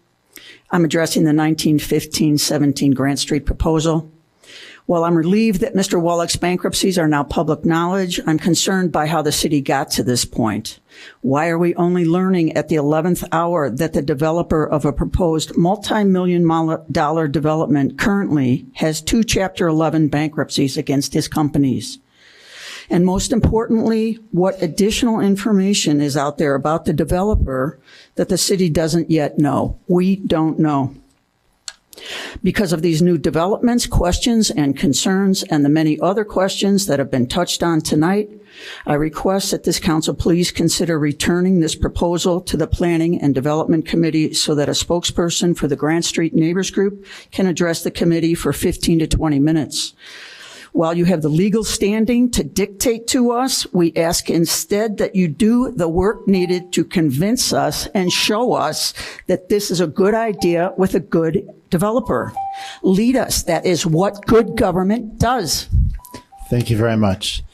Speaker 15: I'm addressing the 1915-17 Grant Street proposal. While I'm relieved that Mr. Wallock's bankruptcies are now public knowledge, I'm concerned by how the city got to this point. Why are we only learning at the 11th hour that the developer of a proposed multi-million-dollar development currently has 2 Chapter 11 bankruptcies against his companies? And most importantly, what additional information is out there about the developer that the city doesn't yet know? We don't know. Because of these new developments, questions, and concerns, and the many other questions that have been touched on tonight, I request that this council please consider returning this proposal to the Planning and Development Committee so that a spokesperson for the Grant Street Neighbors Group can address the committee for 15 to 20 minutes. While you have the legal standing to dictate to us, we ask instead that you do the work needed to convince us and show us that this is a good idea with a good developer. Lead us. That is what good government does.
Speaker 1: Thank you very much.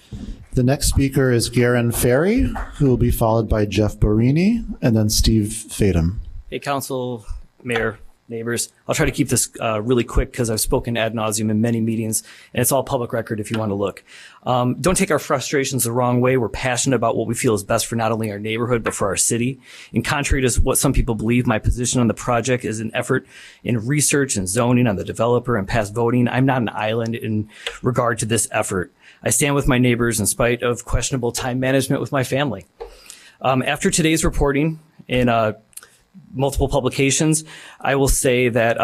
Speaker 1: The next speaker is Garen Ferry, who will be followed by Jeff Borini, and then Steve Fatum.
Speaker 16: Hey, Council, Mayor, neighbors. I'll try to keep this really quick because I've spoken AdNauseum in many meetings, and it's all public record if you want to look. Don't take our frustrations the wrong way. We're passionate about what we feel is best for not only our neighborhood, but for our city. And contrary to what some people believe, my position on the project is an effort in research and zoning on the developer and past voting. I'm not an island in regard to this effort. I stand with my neighbors in spite of questionable time management with my family. After today's reporting in multiple publications, I will say that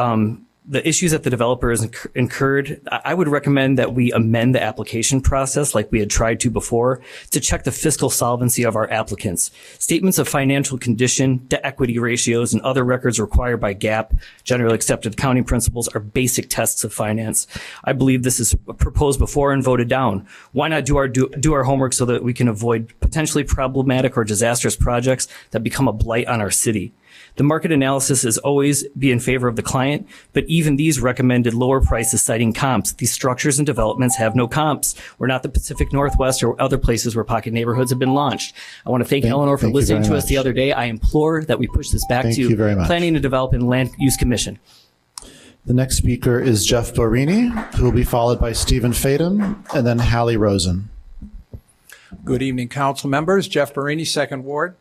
Speaker 16: the issues that the developer has incurred, I would recommend that we amend the application process like we had tried to before to check the fiscal solvency of our applicants. Statements of financial condition, debt equity ratios, and other records required by GAAP, generally accepted accounting principles, are basic tests of finance. I believe this is proposed before and voted down. Why not do our homework so that we can avoid potentially problematic or disastrous projects that become a blight on our city? The market analysis is always be in favor of the client, but even these recommended lower prices citing comps. These structures and developments have no comps. We're not the Pacific Northwest or other places where pocket neighborhoods have been launched. I want to thank Eleanor for listening to us the other day. I implore that we push this back to Planning and Development and Land Use Commission.
Speaker 1: The next speaker is Jeff Borini, who will be followed by Stephen Fatum and then Hal Rosen.
Speaker 17: Good evening, council members. Jeff Borini, 2nd Ward.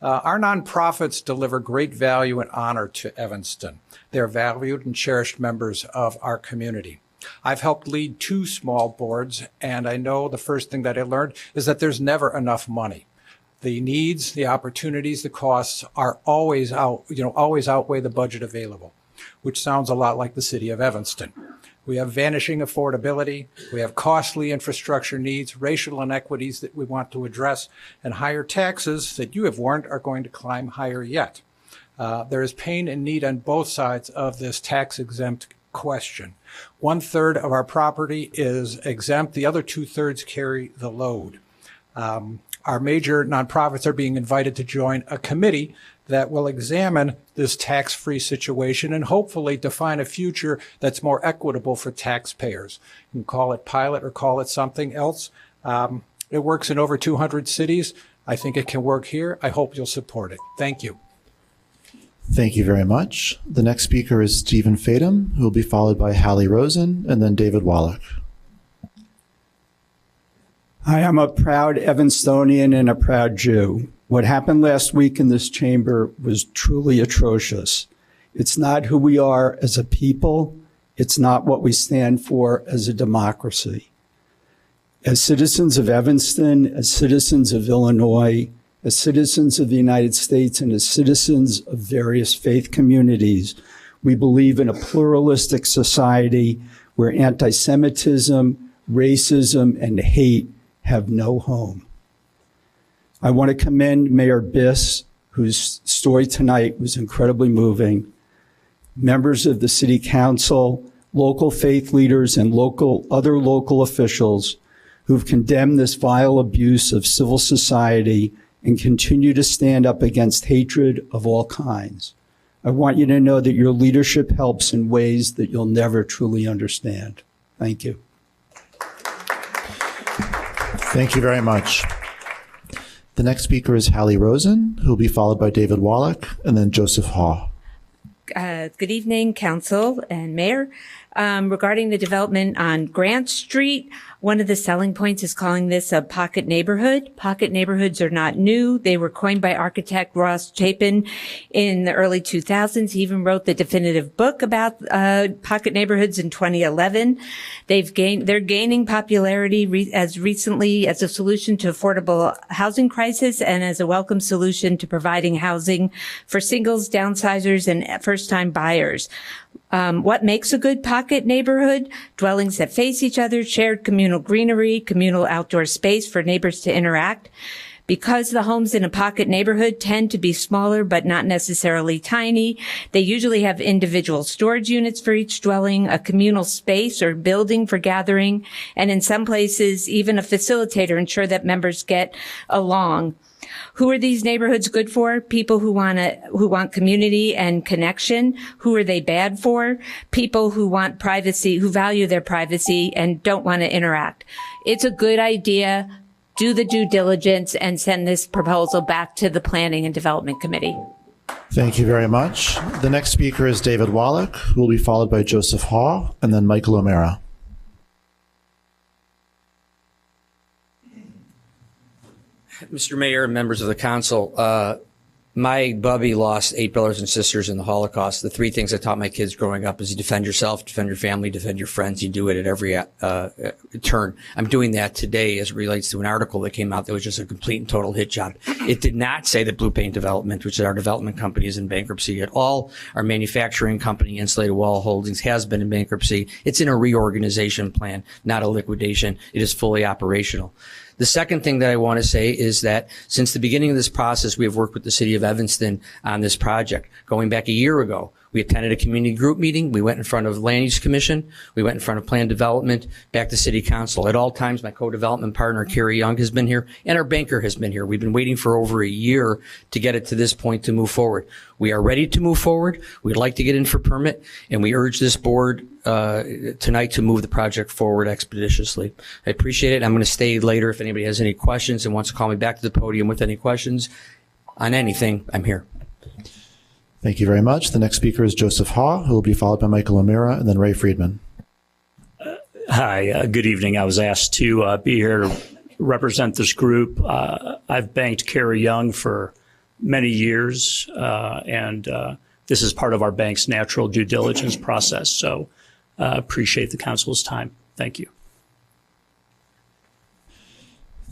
Speaker 17: Our nonprofits deliver great value and honor to Evanston. They're valued and cherished members of our community. I've helped lead 2 small boards, and I know the first thing that I learned is that there's never enough money. The needs, the opportunities, the costs are always outweigh the budget available, which sounds a lot like the city of Evanston. We have vanishing affordability, we have costly infrastructure needs, racial inequities that we want to address, and higher taxes that you have warned are going to climb higher yet. There is pain and need on both sides of this tax-exempt question. 1/3 of our property is exempt, the other 2/3 carry the load. Our major nonprofits are being invited to join a committee that will examine this tax-free situation and hopefully define a future that's more equitable for taxpayers. You can call it pilot or call it something else. It works in over 200 cities. I think it can work here. I hope you'll support it. Thank you.
Speaker 1: Thank you very much. The next speaker is Stephen Fatum, who will be followed by Hal Rosen and then David Wallock.
Speaker 18: I am a proud Evanstonian and a proud Jew. What happened last week in this chamber was truly atrocious. It's not who we are as a people. It's not what we stand for as a democracy. As citizens of Evanston, as citizens of Illinois, as citizens of the United States, and as citizens of various faith communities, we believe in a pluralistic society where anti-Semitism, racism, and hate have no home. I want to commend Mayor Biss, whose story tonight was incredibly moving, members of the City Council, local faith leaders, and other local officials who've condemned this vile abuse of civil society and continue to stand up against hatred of all kinds. I want you to know that your leadership helps in ways that you'll never truly understand. Thank you.
Speaker 1: Thank you very much. The next speaker is Hal Rosen, who will be followed by David Wallock and then Joseph Haw.
Speaker 19: Good evening, Council and Mayor. Regarding the development on Grant Street, one of the selling points is calling this a pocket neighborhood. Pocket neighborhoods are not new. They were coined by architect Ross Chapin in the early 2000s. He even wrote the definitive book about pocket neighborhoods in 2011. They're gaining popularity as recently as a solution to affordable housing crisis and as a welcome solution to providing housing for singles, downsizers, and first-time buyers. What makes a good pocket neighborhood? Dwellings that face each other, shared communal greenery, communal outdoor space for neighbors to interact. Because the homes in a pocket neighborhood tend to be smaller but not necessarily tiny, they usually have individual storage units for each dwelling, a communal space or building for gathering, and in some places, even a facilitator ensure that members get along. Who are these neighborhoods good for? People who want community and connection. Who are they bad for? People who want privacy, who value their privacy and don't want to interact. It's a good idea. Do the due diligence and send this proposal back to the Planning and Development Committee.
Speaker 1: Thank you very much. The next speaker is David Wallock, who will be followed by Joseph Haw and then Michael O'Mara.
Speaker 20: Mr. Mayor and members of the council, My bubby lost 8 brothers and sisters in the Holocaust. The 3 things I taught my kids growing up is you defend yourself, defend your family, defend your friends. You do it at every turn. I'm doing that today as it relates to an article that came out that was just a complete and total hit job. It did not say that Blue Paint Development, which is our development company, is in bankruptcy at all. Our manufacturing company, Insulated Wall Holdings, has been in bankruptcy. It's in a reorganization plan, not a liquidation. It is fully operational. The second thing that I want to say is that since the beginning of this process, we have worked with the city of Evanston on this project. Going back a year ago, we attended a community group meeting. We went in front of the Land Use Commission. We went in front of Plan Development, back to City Council. At all times, my co-development partner, Carrie Young, has been here, and our banker has been here. We've been waiting for over a year to get it to this point to move forward. We are ready to move forward. We'd like to get in for permit, and we urge this board tonight to move the project forward expeditiously. I appreciate it. I'm going to stay later if anybody has any questions and wants to call me back to the podium with any questions on anything. I'm here.
Speaker 1: Thank you very much. The next speaker is Joseph Haw, who will be followed by Michael O'Meara and then Ray Friedman.
Speaker 21: Hi, good evening. I was asked to be here to represent this group. I've banked Carrie Young for many years, and this is part of our bank's natural due diligence process. So appreciate the council's time. Thank you.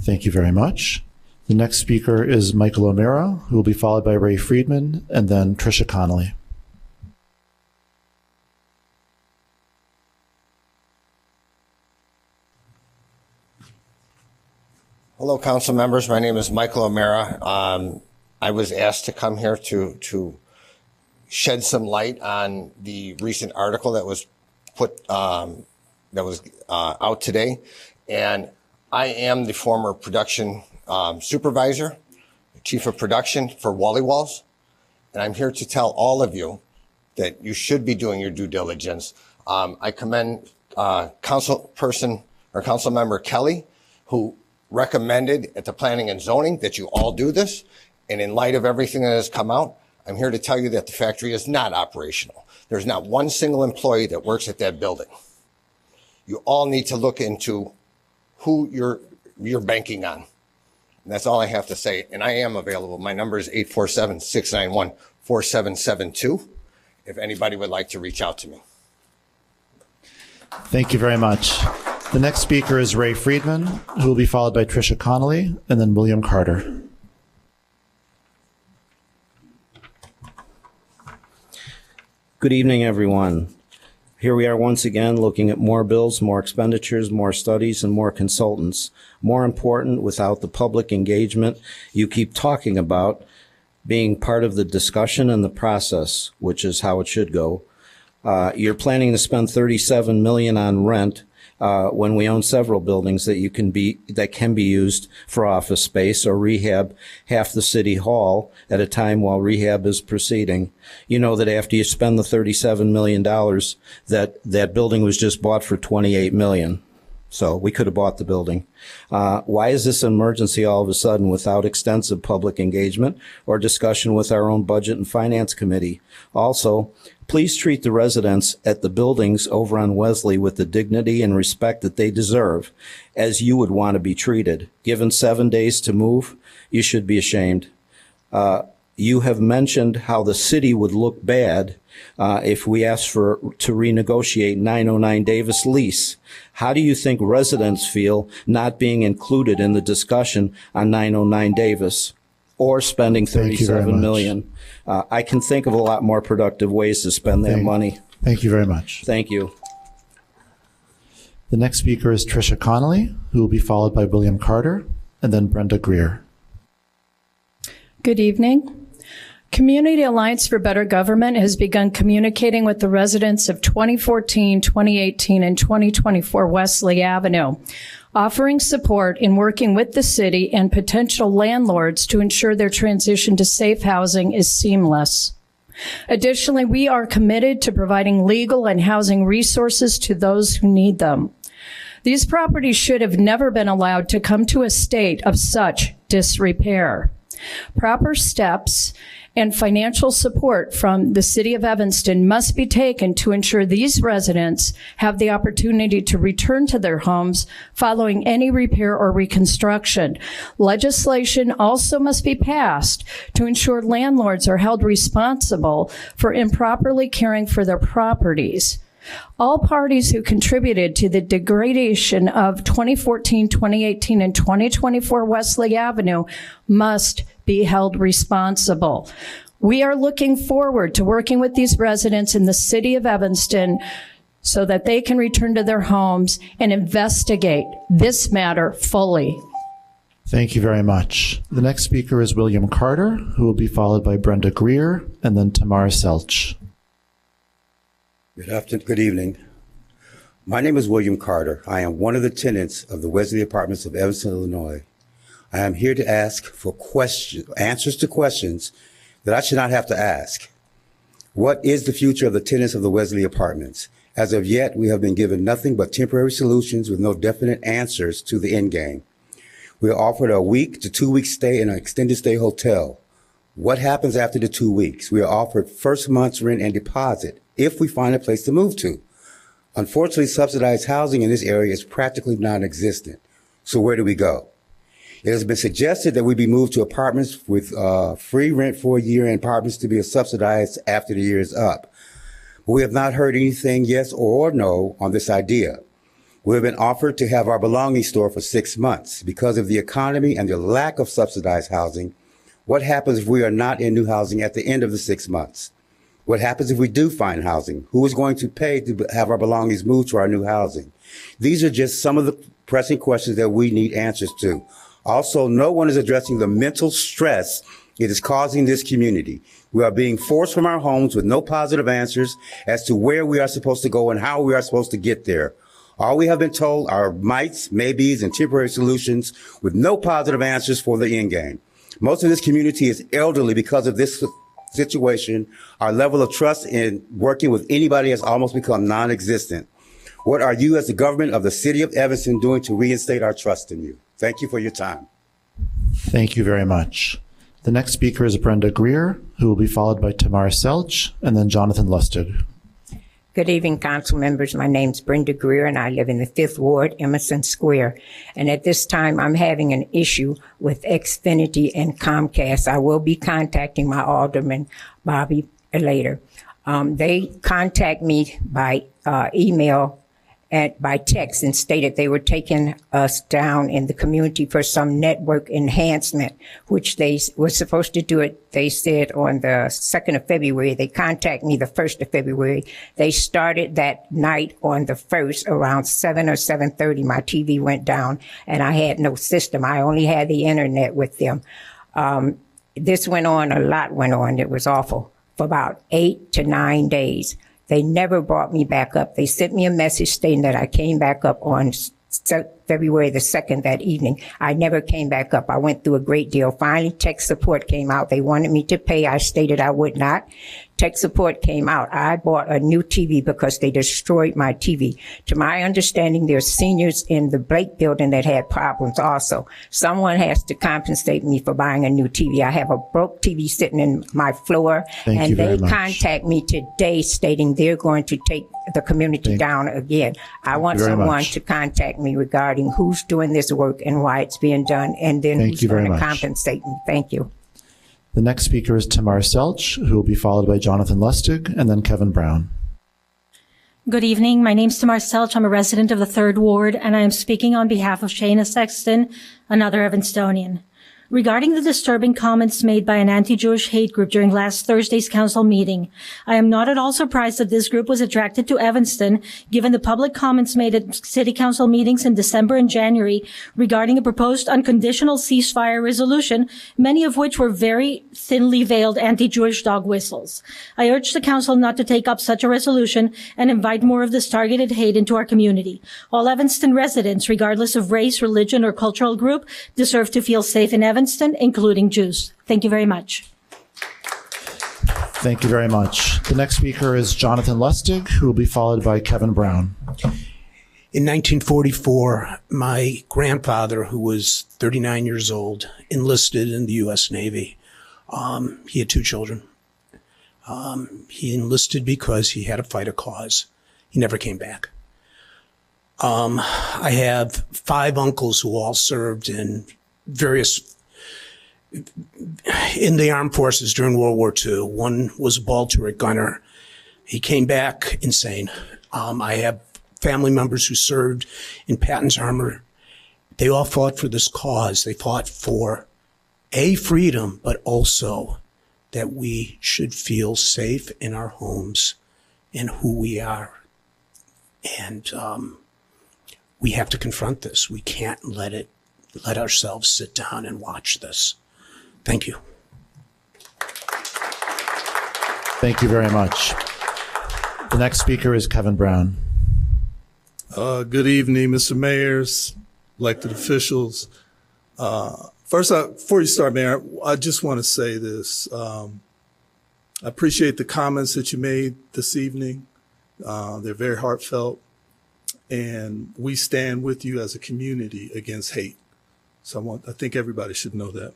Speaker 1: Thank you very much. The next speaker is Michael O'Meara, who will be followed by Ray Friedman and then Trisha Connelly.
Speaker 22: Hello, council members. My name is Michael O'Meara. I was asked to come here to shed some light on the recent article that was out today. And I am the former production supervisor, chief of production for Wally Walls. And I'm here to tell all of you that you should be doing your due diligence. I commend Councilmember Kelly, who recommended at the Planning and Zoning that you all do this. And in light of everything that has come out, I'm here to tell you that the factory is not operational. There's not one single employee that works at that building. You all need to look into who you're banking on. And that's all I have to say. And I am available. My number is 847-691-4772 if anybody would like to reach out to me.
Speaker 1: Thank you very much. The next speaker is Ray Friedman, who will be followed by Trisha Connelly and then William Carter.
Speaker 23: Good evening, everyone. Here we are once again looking at more bills, more expenditures, more studies, and more consultants. More important, without the public engagement you keep talking about being part of the discussion and the process, which is how it should go. You're planning to spend $37 million on rent when we own several buildings that can be used for office space or rehab half the city hall at a time while rehab is proceeding. You know that after you spend the $37 million, that building was just bought for $28 million. So we could have bought the building. Why is this an emergency all of a sudden without extensive public engagement or discussion with our own budget and finance committee? Also, please treat the residents at the buildings over on Wesley with the dignity and respect that they deserve, as you would want to be treated. Given 7 days to move, you should be ashamed. You have mentioned how the city would look bad if we asked to renegotiate 909 Davis lease. How do you think residents feel not being included in the discussion on 909 Davis or spending $37 million? I can think of a lot more productive ways to spend that money.
Speaker 1: Thank you very much.
Speaker 23: Thank you.
Speaker 1: The next speaker is Trisha Connelly, who will be followed by William Carter and then Brenda Greer.
Speaker 24: Good evening. Community Alliance for Better Government has begun communicating with the residents of 2014, 2018, and 2024 Wesley Avenue, offering support in working with the city and potential landlords to ensure their transition to safe housing is seamless. Additionally, we are committed to providing legal and housing resources to those who need them. These properties should have never been allowed to come to a state of such disrepair. Proper steps and financial support from the City of Evanston must be taken to ensure these residents have the opportunity to return to their homes following any repair or reconstruction. Legislation also must be passed to ensure landlords are held responsible for improperly caring for their properties. All parties who contributed to the degradation of 2014, 2018, and 2024 Wesley Avenue must be held responsible. We are looking forward to working with these residents in the City of Evanston so that they can return to their homes and investigate this matter fully.
Speaker 1: Thank you very much. The next speaker is William Carter, who will be followed by Brenda Greer and then Tomar Chych.
Speaker 3: Good evening. My name is William Carter. I am one of the tenants of the Wesley Apartments of Evanston, Illinois. I am here to ask for answers to questions that I should not have to ask. What is the future of the tenants of the Wesley Apartments? As of yet, we have been given nothing but temporary solutions with no definite answers to the end game. We are offered a 1 to 2 week stay in an extended stay hotel. What happens after the 2 weeks? We are offered first month's rent and deposit if we find a place to move to. Unfortunately, subsidized housing in this area is practically non-existent. So where do we go? It has been suggested that we be moved to apartments with free rent for a year and apartments to be subsidized after the year is up. But we have not heard anything yes or no on this idea. We have been offered to have our belongings stored for 6 months. Because of the economy and the lack of subsidized housing, what happens if we are not in new housing at the end of the 6 months? What happens if we do find housing? Who is going to pay to have our belongings moved to our new housing? These are just some of the pressing questions that we need answers to. Also, no one is addressing the mental stress it is causing this community. We are being forced from our homes with no positive answers as to where we are supposed to go and how we are supposed to get there. All we have been told are mights, maybes, and temporary solutions with no positive answers for the end game. Most of this community is elderly because of this situation. Our level of trust in working with anybody has almost become non-existent. What are you as the government of the City of Evanston doing to reinstate our trust in you? Thank you for your time.
Speaker 1: Thank you very much. The next speaker is Brenda Greer, who will be followed by Tomar Chych and then Jonathan Lustig.
Speaker 4: Good evening, council members. My name's Brenda Greer, and I live in the 5th Ward, Emerson Square. And at this time, I'm having an issue with Xfinity and Comcast. I will be contacting my alderman, Bibe, later. They contact me by email and by text and stated they were taking us down in the community for some network enhancement, which they were supposed to do it, they said, on the 2nd of February. They contacted me the 1st of February. They started that night on the 1st around 7 or 7:30. My TV went down and I had no system. I only had the internet with them. This went on, a lot went on. It was awful for about 8 to 9 days. They never brought me back up. They sent me a message stating that I came back up on February the 2nd that evening. I never came back up. I went through a great deal. Finally, tech support came out. They wanted me to pay. I stated I would not. Tech support came out. I bought a new TV because they destroyed my TV. To my understanding, there's seniors in the Blake building that had problems also. Someone has to compensate me for buying a new TV. I have a broke TV sitting in my floor, and they contact me today stating they're going to take the community down again. I want someone to contact me regarding who's doing this work and why it's being done, and then who's going to compensate me. Thank you.
Speaker 1: The next speaker is Tomar Chych, who will be followed by Jonathan Lustig and then Kevin Brown.
Speaker 5: Good evening. My name's Tomar Chych. I'm a resident of the 3rd Ward, and I am speaking on behalf of Shayna Sexton, another Evanstonian. Regarding the disturbing comments made by an anti-Jewish hate group during last Thursday's council meeting, I am not at all surprised that this group was attracted to Evanston, given the public comments made at city council meetings in December and January regarding a proposed unconditional ceasefire resolution, many of which were very thinly veiled anti-Jewish dog whistles. I urge the council not to take up such a resolution and invite more of this targeted hate into our community. All Evanston residents, regardless of race, religion, or cultural group, deserve to feel safe in Evanston, including Jews. Thank you very much.
Speaker 1: Thank you very much. The next speaker is Jonathan Lustig, who will be followed by Kevin Brown.
Speaker 6: In 1944, my grandfather, who was 39 years old, enlisted in the U.S. Navy. He had 2 children. He enlisted because he had to fight a cause. He never came back. I have 5 uncles who all served in the armed forces during World War II. One was a ball turret gunner. He came back insane. I have family members who served in Patton's armor. They all fought for this cause. They fought for freedom, but also that we should feel safe in our homes and who we are. And we have to confront this. We can't let ourselves sit down and watch this. Thank you.
Speaker 1: Thank you very much. The next speaker is Kevin Brown.
Speaker 2: Good evening, Mr. Mayors, elected officials. First, before you start, Mayor, I just want to say this. I appreciate the comments that you made this evening. They're very heartfelt, and we stand with you as a community against hate. So I think everybody should know that.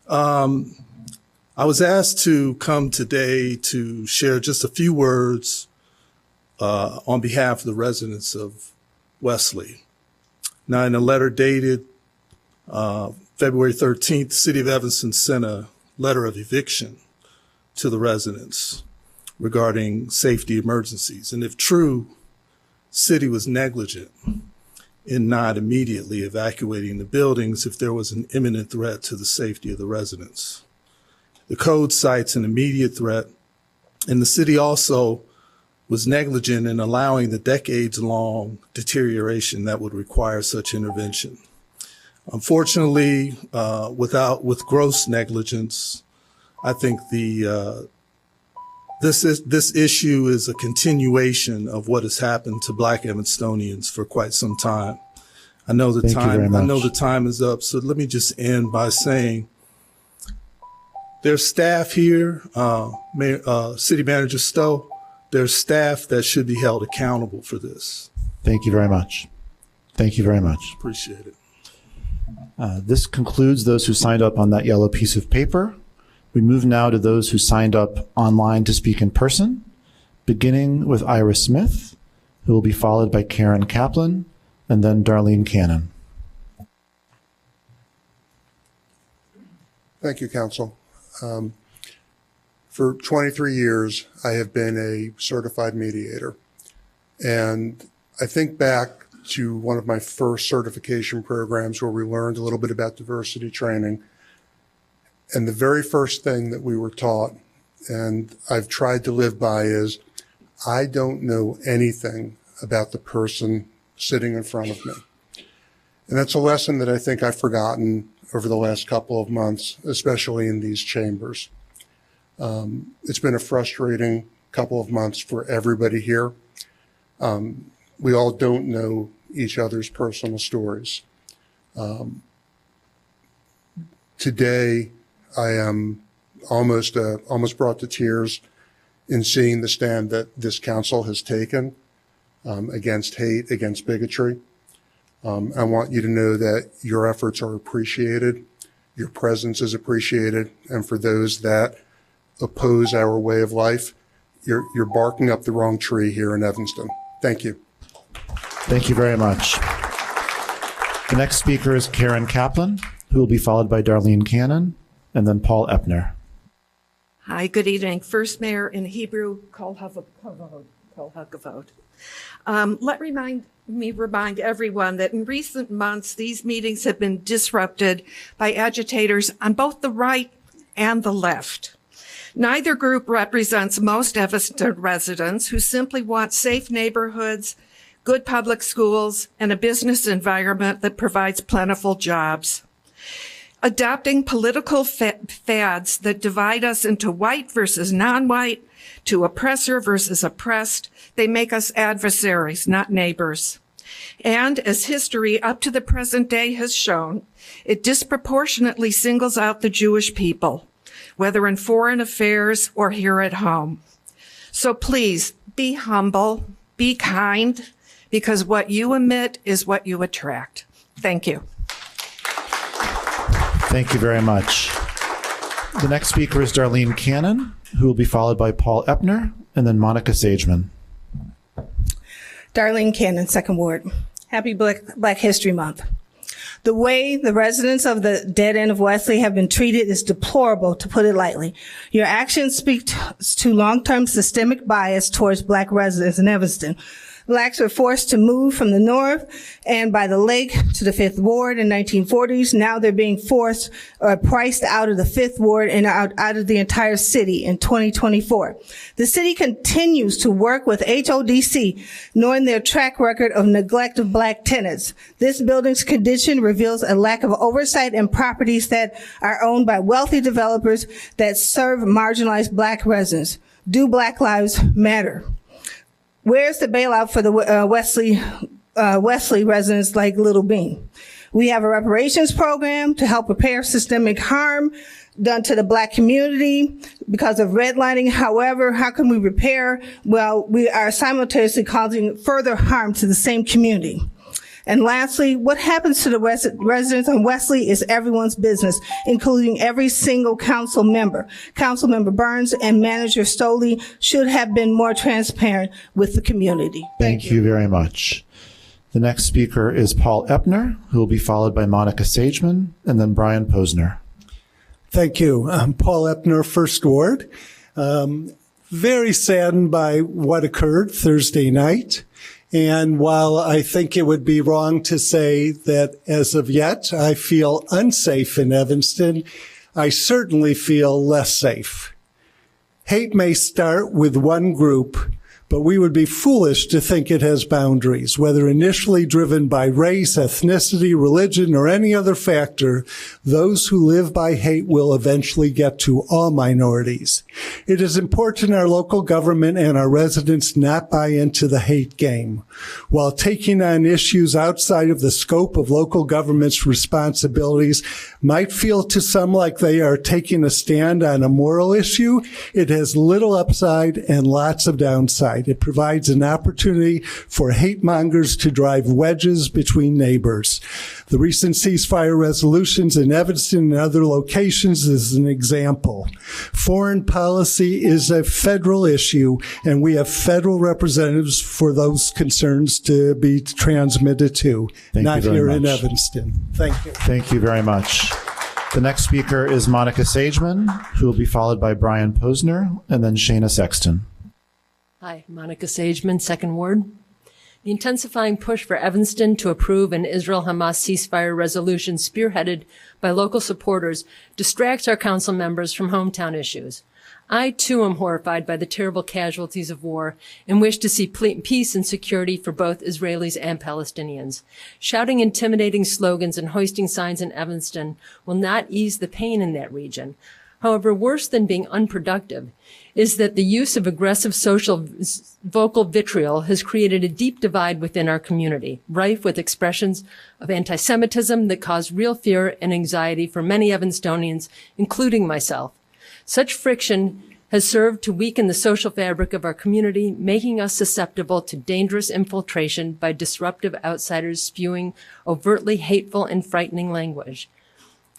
Speaker 2: I was asked to come today to share just a few words on behalf of the residents of Wesley. Now, in a letter dated February 13th, the City of Evanston sent a letter of eviction to the residents regarding safety emergencies. And if true, city was negligent in not immediately evacuating the buildings if there was an imminent threat to the safety of the residents. The code cites an immediate threat, and the city also was negligent in allowing the decades-long deterioration that would require such intervention. Unfortunately, with gross negligence, I think this issue is a continuation of what has happened to Black Evanstonians for quite some time. I know the time is up, so let me just end by saying there's staff here, City Manager Stowe. There's staff that should be held accountable for this.
Speaker 1: Thank you very much. Thank you very much.
Speaker 2: Appreciate it.
Speaker 1: This concludes those who signed up on that yellow piece of paper. We move now to those who signed up online to speak in person, beginning with Ira Smith, who will be followed by Karen Kaplan, and then Darlene Cannon.
Speaker 7: Thank you, Council. For 23 years, I have been a certified mediator. And I think back to one of my first certification programs where we learned a little bit about diversity training. And the very first thing that we were taught, and I've tried to live by, is I don't know anything about the person sitting in front of me. And that's a lesson that I think I've forgotten over the last couple of months, especially in these chambers. It's been a frustrating couple of months for everybody here. We all don't know each other's personal stories. Today, I am almost brought to tears in seeing the stand that this council has taken against hate, against bigotry. I want you to know that your efforts are appreciated, your presence is appreciated, and for those that oppose our way of life, you're barking up the wrong tree here in Evanston. Thank you.
Speaker 1: Thank you very much. The next speaker is Karen Kaplan, who will be followed by Darlene Cannon, and then Paul Epner.
Speaker 8: Hi, good evening. First Mayor in Hebrew, Kol Hakavod. Let me remind everyone that in recent months, these meetings have been disrupted by agitators on both the right and the left. Neither group represents most Evanston residents who simply want safe neighborhoods, good public schools, and a business environment that provides plentiful jobs. Adopting political fads that divide us into white versus non-white, to oppressor versus oppressed, they make us adversaries, not neighbors. And as history up to the present day has shown, it disproportionately singles out the Jewish people, whether in foreign affairs or here at home. So please be humble, be kind, because what you emit is what you attract. Thank you.
Speaker 1: Thank you very much. The next speaker is Darlene Cannon, who will be followed by Paul Epner and then Monica Sageman.
Speaker 9: Darlene Cannon, Second Ward. Happy Black History Month. The way the residents of the dead end of Wesley have been treated is deplorable, to put it lightly. Your actions speak to long-term systemic bias towards Black residents in Evanston. Blacks were forced to move from the north and by the lake to the Fifth Ward in 1940s. Now they're being forced or priced out of the Fifth Ward and out of the entire city in 2024. The city continues to work with HODC, knowing their track record of neglect of Black tenants. This building's condition reveals a lack of oversight in properties that are owned by wealthy developers that serve marginalized Black residents. Do Black lives matter? Where's the bailout for the Wesley residents like Little Bean? We have a reparations program to help repair systemic harm done to the Black community because of redlining. However, how can we repair? Well, we are simultaneously causing further harm to the same community. And lastly, what happens to the residents on Wesley is everyone's business, including every single council member. Councilmember Burns and Manager Stoley should have been more transparent with the community.
Speaker 1: Thank you very much. The next speaker is Paul Epner, who will be followed by Monica Sageman and then Brian Posner.
Speaker 10: Thank you. I'm Paul Epner, First Ward. Very saddened by what occurred Thursday night. And while I think it would be wrong to say that as of yet I feel unsafe in Evanston, I certainly feel less safe. Hate may start with one group, but we would be foolish to think it has boundaries, whether initially driven by race, ethnicity, religion, or any other factor. Those who live by hate will eventually get to all minorities. It is important our local government and our residents not buy into the hate game. While taking on issues outside of the scope of local government's responsibilities might feel to some like they are taking a stand on a moral issue, it has little upside and lots of downside. It provides an opportunity for hate mongers to drive wedges between neighbors. The recent ceasefire resolutions in Evanston and other locations is an example. Foreign policy is a federal issue, and we have federal representatives for those concerns to be transmitted to, not here in Evanston. Thank you.
Speaker 1: Thank you very much. The next speaker is Monica Sageman, who will be followed by Brian Posner and then Shayna Sexton.
Speaker 11: Hi, Monica Sageman, Second Ward. The intensifying push for Evanston to approve an Israel-Hamas ceasefire resolution spearheaded by local supporters distracts our council members from hometown issues. I, too, am horrified by the terrible casualties of war and wish to see peace and security for both Israelis and Palestinians. Shouting intimidating slogans and hoisting signs in Evanston will not ease the pain in that region. However, worse than being unproductive is that the use of aggressive social vocal vitriol has created a deep divide within our community, rife with expressions of anti-Semitism that cause real fear and anxiety for many Evanstonians, including myself. Such friction has served to weaken the social fabric of our community, making us susceptible to dangerous infiltration by disruptive outsiders spewing overtly hateful and frightening language.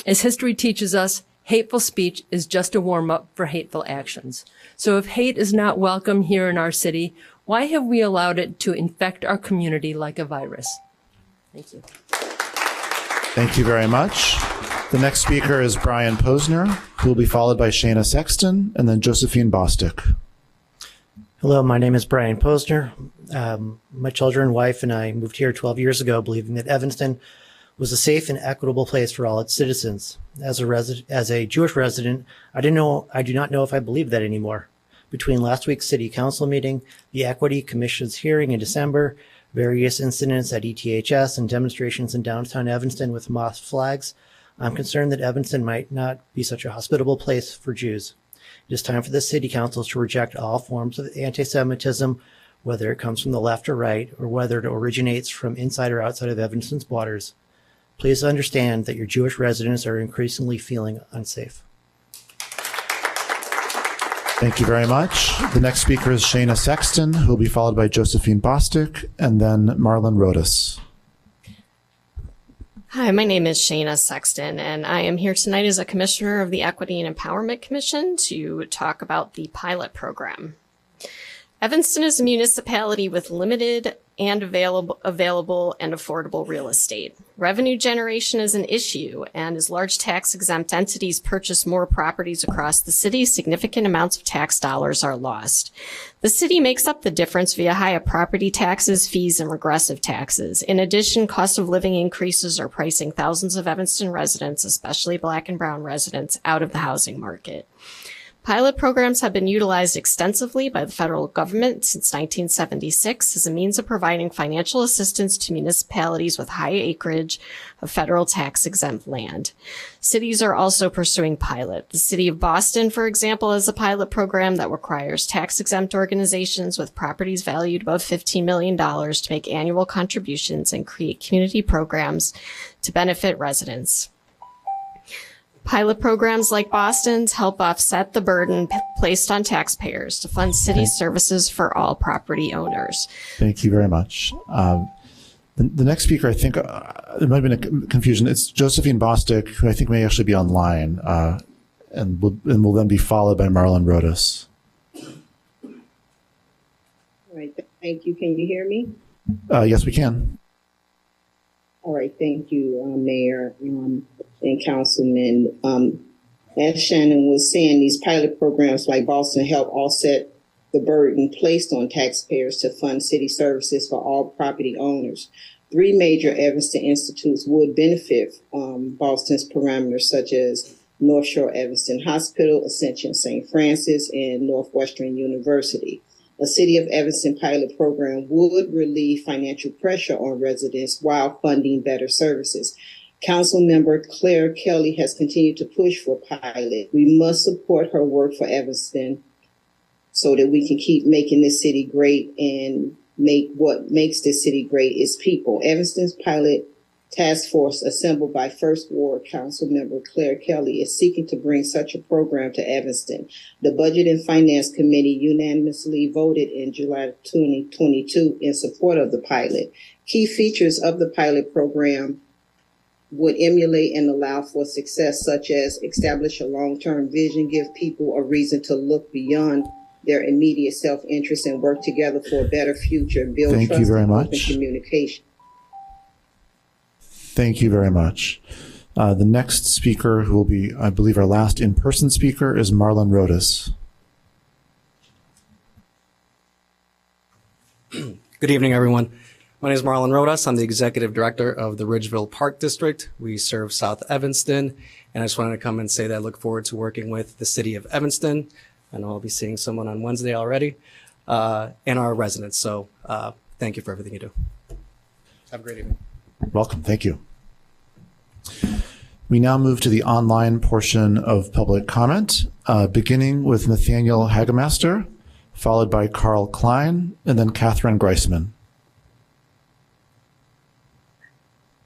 Speaker 11: As history teaches us, hateful speech is just a warm-up for hateful actions. So if hate is not welcome here in our city, why have we allowed it to infect our community like a virus? Thank you.
Speaker 1: Thank you very much. The next speaker is Brian Posner, who will be followed by Shayna Sexton and then Josephine Bostick.
Speaker 12: Hello, my name is Brian Posner. My children, wife, and I moved here 12 years ago, believing that Evanston was a safe and equitable place for all its citizens. As a Jewish resident, I do not know if I believe that anymore. Between last week's city council meeting, the Equity Commission's hearing in December, various incidents at ETHS, and demonstrations in downtown Evanston with Hamas flags, I'm concerned that Evanston might not be such a hospitable place for Jews. It is time for the city council to reject all forms of anti-Semitism, whether it comes from the left or right, or whether it originates from inside or outside of Evanston's borders. Please understand that your Jewish residents are increasingly feeling unsafe.
Speaker 1: Thank you very much. The next speaker is Shayna Sexton, who will be followed by Josephine Bostick and then Marlon Rodas.
Speaker 13: Hi, my name is Shayna Sexton, and I am here tonight as a commissioner of the Equity and Empowerment Commission to talk about the pilot program. Evanston is a municipality with limited and available and affordable real estate. Revenue generation is an issue, and as large tax-exempt entities purchase more properties across the city, significant amounts of tax dollars are lost. The city makes up the difference via higher property taxes, fees, and regressive taxes. In addition, cost of living increases are pricing thousands of Evanston residents, especially Black and Brown residents, out of the housing market. Pilot programs have been utilized extensively by the federal government since 1976 as a means of providing financial assistance to municipalities with high acreage of federal tax-exempt land. Cities are also pursuing pilot. The city of Boston, for example, has a pilot program that requires tax-exempt organizations with properties valued above $15 million to make annual contributions and create community programs to benefit residents. Pilot programs like Boston's help offset the burden placed on taxpayers to fund city services for all property owners.
Speaker 1: Thank you very much. The next speaker, I think, there might have been a confusion. It's Josephine Bostic, who I think may actually be online, and will then be followed by Marlon Rodas.
Speaker 14: All right, thank you. Can you hear me?
Speaker 1: Yes, we can.
Speaker 14: All right, thank you, Mayor and Councilman. As Shannon was saying, these pilot programs like Boston help offset the burden placed on taxpayers to fund city services for all property owners. 3 major Evanston institutes would benefit Boston's parameters, such as North Shore Evanston Hospital, Ascension St. Francis, and Northwestern University. A City of Evanston pilot program would relieve financial pressure on residents while funding better services. Councilmember Claire Kelly has continued to push for pilot. We must support her work for Evanston so that we can keep making this city great, and make what makes this city great is people. Evanston's pilot task force, assembled by First Ward Councilmember Claire Kelly, is seeking to bring such a program to Evanston. The Budget and Finance Committee unanimously voted in July 2022 in support of the pilot. Key features of the pilot program would emulate and allow for success, such as establish a long-term vision, give people a reason to look beyond their immediate self-interest and work together for a better future, build
Speaker 1: Thank
Speaker 14: trust
Speaker 1: you very
Speaker 14: and
Speaker 1: much.
Speaker 14: open communication.
Speaker 1: Thank you very much. The next speaker, who will be, I believe, our last in-person speaker, is Marlon Rodas.
Speaker 15: Good evening, everyone. My name is Marlon Rodas. I'm the Executive Director of the Ridgeville Park District. We serve South Evanston, and I just wanted to come and say that I look forward to working with the City of Evanston. I know I'll be seeing someone on Wednesday already, and our residents. So thank you for everything you do. Have a great evening.
Speaker 1: Welcome. Thank you. We now move to the online portion of public comment, beginning with Nathaniel Hagemaster, followed by Carl Klein, and then Catherine Greisman.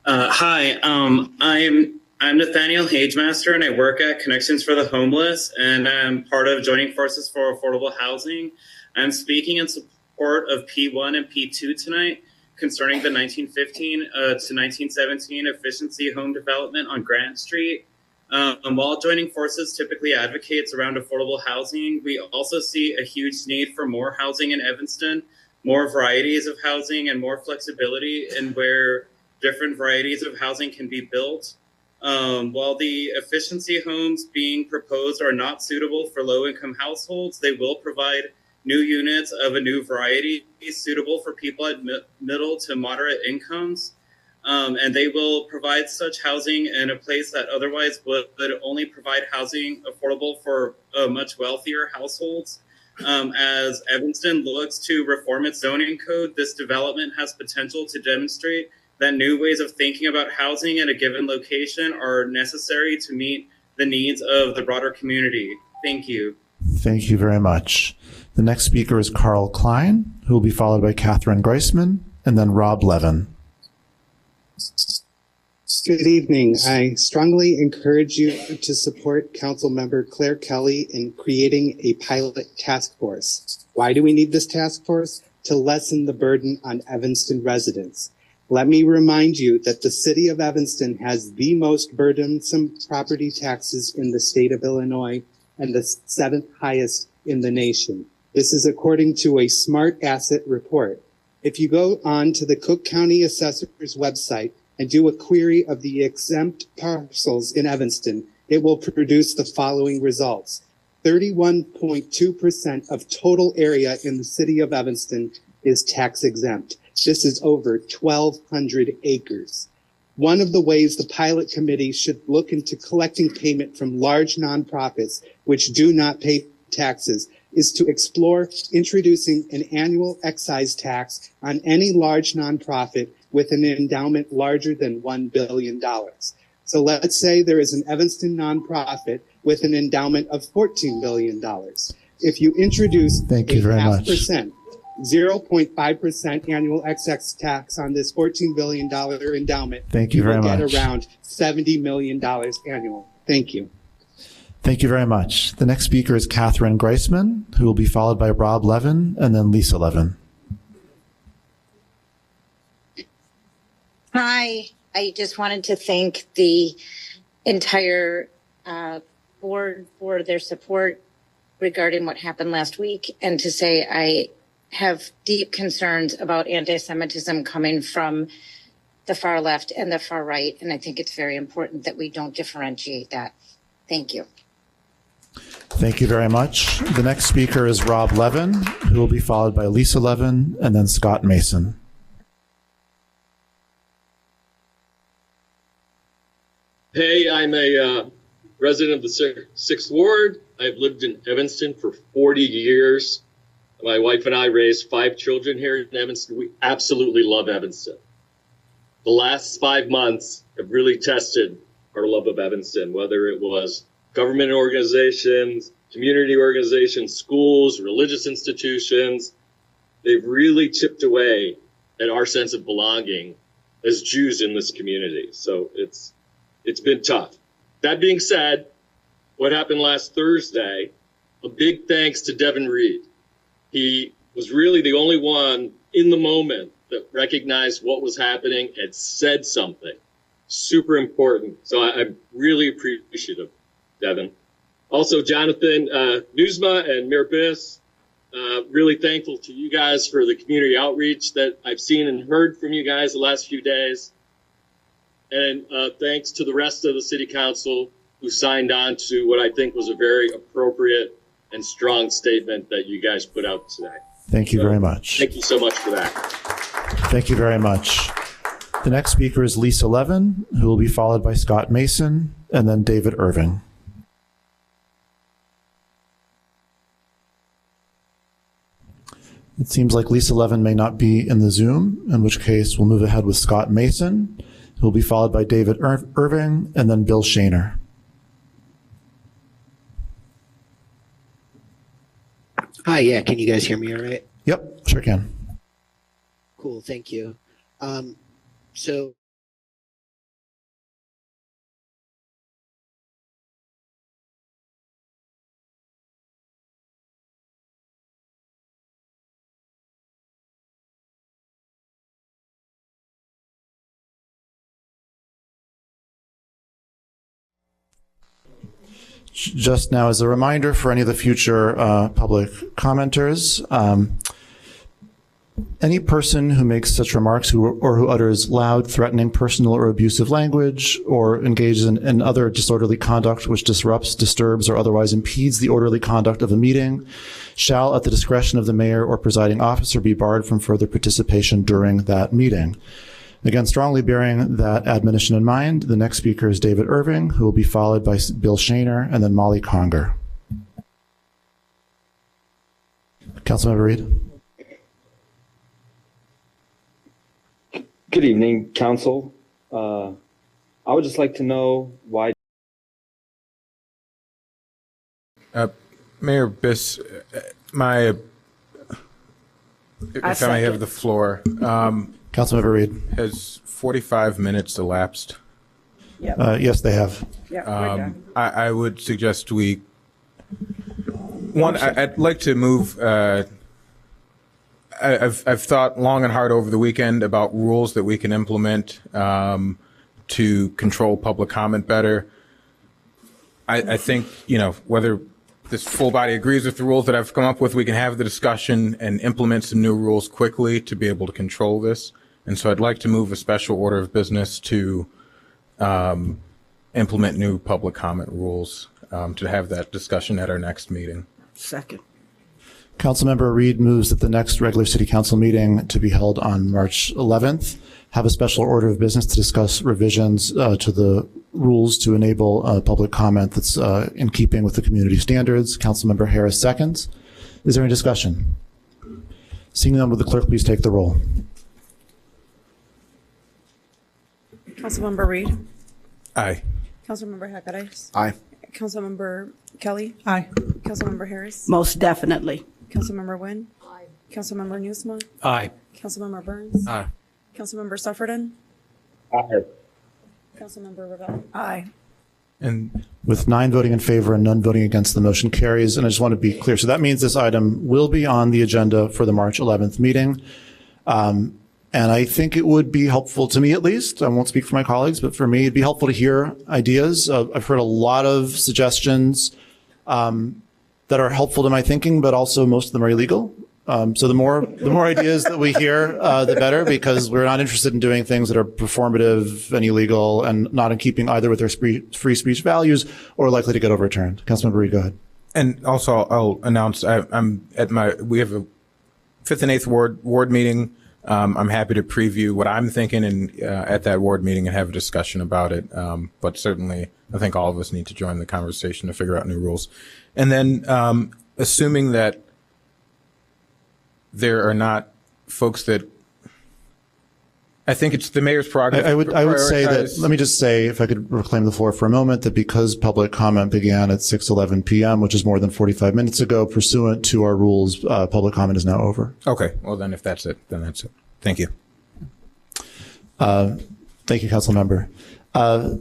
Speaker 16: Hi, I'm Nathaniel Hagemaster, and I work at Connections for the Homeless, and I'm part of Joining Forces for Affordable Housing. I'm speaking in support of P1 and P2 tonight concerning the 1915 to 1917 efficiency home development on Grant Street. While Joining Forces typically advocates around affordable housing, we also see a huge need for more housing in Evanston, more varieties of housing, and more flexibility in where different varieties of housing can be built. While the efficiency homes being proposed are not suitable for low-income households, they will provide new units of a new variety suitable for people at middle to moderate incomes. And they will provide such housing in a place that otherwise would only provide housing affordable for much wealthier households. As Evanston looks to reform its zoning code, this development has potential to demonstrate that new ways of thinking about housing at a given location are necessary to meet the needs of the broader community. Thank you.
Speaker 1: Thank you very much. The next speaker is Carl Klein, who will be followed by Catherine Greisman, and then Rob Levin.
Speaker 25: Good evening. I strongly encourage you to support Councilmember Claire Kelly in creating a pilot task force. Why do we need this task force? To lessen the burden on Evanston residents. Let me remind you that the city of Evanston has the most burdensome property taxes in the state of Illinois and the seventh highest in the nation. This is according to a Smart Asset report. If you go on to the Cook County Assessor's website and do a query of the exempt parcels in Evanston, it will produce the following results. 31.2% of total area in the city of Evanston is tax exempt. This is over 1,200 acres. One of the ways the pilot committee should look into collecting payment from large nonprofits which do not pay taxes is to explore introducing an annual excise tax on any large nonprofit with an endowment larger than $1 billion. So let's say there is an Evanston nonprofit with an endowment of $14 billion. If you introduce
Speaker 1: Thank you very much.
Speaker 25: 0.5% annual excise tax on this $14 billion endowment,
Speaker 1: Thank you very
Speaker 25: will get
Speaker 1: much.
Speaker 25: around $70 million annual. Thank you.
Speaker 1: Thank you very much. The next speaker is Catherine Greisman, who will be followed by Rob Levin and then Lisa Levin.
Speaker 17: Hi, I just wanted to thank the entire board for their support regarding what happened last week, and to say I have deep concerns about anti-Semitism coming from the far left and the far right, and I think it's very important that we don't differentiate that. Thank you.
Speaker 1: Thank you very much. The next speaker is Rob Levin, who will be followed by Lisa Levin and then Scott Mason.
Speaker 18: Hey, I'm a resident of the 6th Ward. I've lived in Evanston for 40 years. My wife and I raised 5 children here in Evanston. We absolutely love Evanston. The last 5 months have really tested our love of Evanston, whether it was government organizations, community organizations, schools, religious institutions. They've really chipped away at our sense of belonging as Jews in this community. So it's been tough. That being said, what happened last Thursday, a big thanks to Devin Reid. He was really the only one in the moment that recognized what was happening and said something super important. So I'm really appreciative, Devin. Also, Jonathan Newsma and Mayor Biss, really thankful to you guys for the community outreach that I've seen and heard from you guys the last few days. And thanks to the rest of the city council who signed on to what I think was a very appropriate and strong statement that you guys put out today.
Speaker 1: Thank you very much.
Speaker 18: Thank you so much for that.
Speaker 1: Thank you very much. The next speaker is Lisa Levin, who will be followed by Scott Mason and then David Irving. It seems like Lisa Levin may not be in the Zoom, in which case we'll move ahead with Scott Mason, who will be followed by David Irving and then Bill Shaner.
Speaker 19: Hi, yeah, can you guys hear me all right?
Speaker 1: Yep, sure can.
Speaker 19: Cool, thank you. So
Speaker 1: Just now, as a reminder for any of the future public commenters, any person who makes such remarks or who utters loud, threatening, personal, or abusive language or engages in other disorderly conduct which disrupts, disturbs, or otherwise impedes the orderly conduct of a meeting shall, at the discretion of the mayor or presiding officer, be barred from further participation during that meeting. Again, strongly bearing that admonition in mind, the next speaker is David Irving, who will be followed by Bill Shaner and then Molly Conger. Councilmember Reid.
Speaker 20: Good evening, Council. I would just like to know why.
Speaker 21: Mayor Biss, if I may have the floor.
Speaker 1: Councilmember Reid.
Speaker 21: Has 45 minutes elapsed?
Speaker 1: Yes, they have.
Speaker 21: I would suggest I'd like to move, I've thought long and hard over the weekend about rules that we can implement to control public comment better. I think, whether this full body agrees with the rules that I've come up with, we can have the discussion and implement some new rules quickly to be able to control this. And so I'd like to move a special order of business to implement new public comment rules to have that discussion at our next meeting.
Speaker 3: Second.
Speaker 1: Councilmember Reid moves that the next regular city council meeting to be held on March 11th have a special order of business to discuss revisions to the rules to enable public comment that's in keeping with the community standards. Councilmember Harris seconds. Is there any discussion? Seeing none, would the clerk please take the roll?
Speaker 4: Councilmember Reid.
Speaker 21: Aye.
Speaker 4: Councilmember Hakarais.
Speaker 1: Aye.
Speaker 4: Councilmember Kelly.
Speaker 3: Aye.
Speaker 4: Councilmember Harris.
Speaker 3: Most definitely.
Speaker 4: Councilmember Nguyen. Aye. Councilmember Newsma.
Speaker 15: Aye.
Speaker 4: Councilmember Burns.
Speaker 15: Aye.
Speaker 4: Councilmember Sufferton.
Speaker 20: Aye.
Speaker 4: Councilmember Ravel.
Speaker 3: Aye.
Speaker 21: And
Speaker 1: with 9 voting in favor and none voting against, the motion carries. And I just want to be clear. So that means this item will be on the agenda for the March 11th meeting. And I think it would be helpful to me, at least. I won't speak for my colleagues, but for me, it'd be helpful to hear ideas. I've heard a lot of suggestions that are helpful to my thinking, but also most of them are illegal. So the more ideas that we hear, the better, because we're not interested in doing things that are performative and illegal and not in keeping either with our free speech values or likely to get overturned. Councilmember Reid, go ahead.
Speaker 21: And also, I'll announce I'm at we have a 5th and 8th ward meeting. I'm happy to preview what I'm thinking at that ward meeting and have a discussion about it. But certainly, I think all of us need to join the conversation to figure out new rules. And then, assuming that there are not folks that I think it's the mayor's prerogative.
Speaker 1: I would say that, let me just say, if I could reclaim the floor for a moment, that because public comment began at 6:11 p.m., which is more than 45 minutes ago, pursuant to our rules, public comment is now over.
Speaker 21: Okay. Well, then if that's it, then that's it. Thank you.
Speaker 1: Thank you, council member. So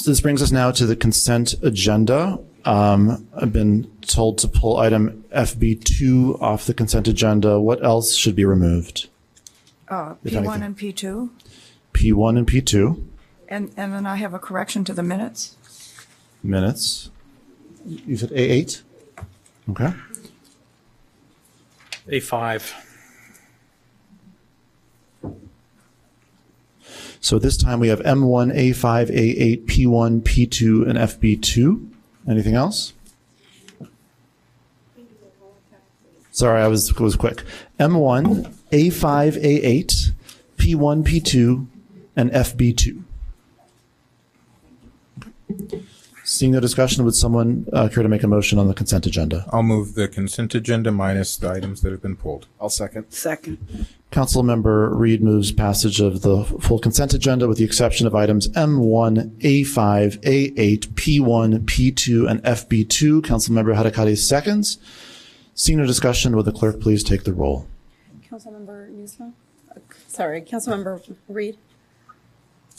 Speaker 1: this brings us now to the consent agenda. I've been told to pull item FB2 off the consent agenda. What else should be removed?
Speaker 3: P1 and P2.
Speaker 1: P1 and P2.
Speaker 3: And then I have a correction to the minutes.
Speaker 1: Minutes. You said A8? Okay.
Speaker 15: A5.
Speaker 1: So this time we have M1, A5, A8, P1, P2, and FB2. Anything else? Sorry, I was quick. M1, A5, A8, P1, P2, and FB2. Seeing no discussion, would someone care to make a motion on the consent agenda?
Speaker 21: I'll move the consent agenda minus the items that have been pulled.
Speaker 1: I'll second.
Speaker 3: Second.
Speaker 1: Councilmember Reid moves passage of the full consent agenda with the exception of items M1, A5, A8, P1, P2, and FB2. Councilmember Hadakadi seconds. Seeing no discussion, would the clerk please take the roll?
Speaker 4: Councilmember Newsma. Councilmember Reid.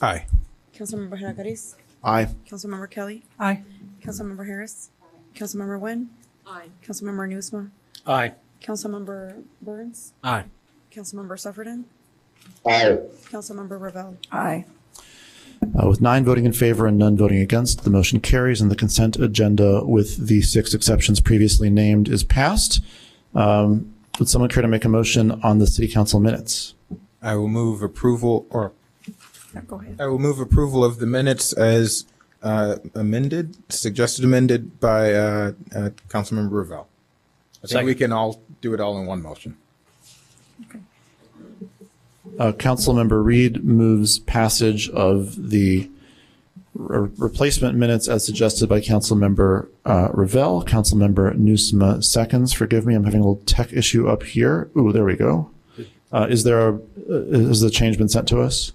Speaker 21: Aye.
Speaker 4: Councilmember Hakarais.
Speaker 1: Aye.
Speaker 4: Councilmember Kelly.
Speaker 3: Aye.
Speaker 4: Councilmember Harris. Councilmember Nguyen.
Speaker 11: Aye.
Speaker 4: Councilmember Newsma.
Speaker 15: Aye.
Speaker 4: Councilmember Burns.
Speaker 15: Aye.
Speaker 4: Councilmember Sufferton.
Speaker 20: Aye.
Speaker 4: Councilmember Ravel.
Speaker 3: Aye.
Speaker 1: With 9 voting in favor and none voting against, the motion carries and the consent agenda with the 6 exceptions previously named is passed. Would someone care to make a motion on the city council minutes?
Speaker 21: I will move approval
Speaker 3: Go ahead.
Speaker 21: I will move approval of the minutes as suggested amended by Councilmember Ravel. I think we can all do it all in one motion.
Speaker 1: Councilmember Reid moves passage of the replacement minutes as suggested by Councilmember Ravel. Councilmember Newsma seconds. Forgive me, I'm having a little tech issue up here. Ooh, there we go. Has the change been sent to us?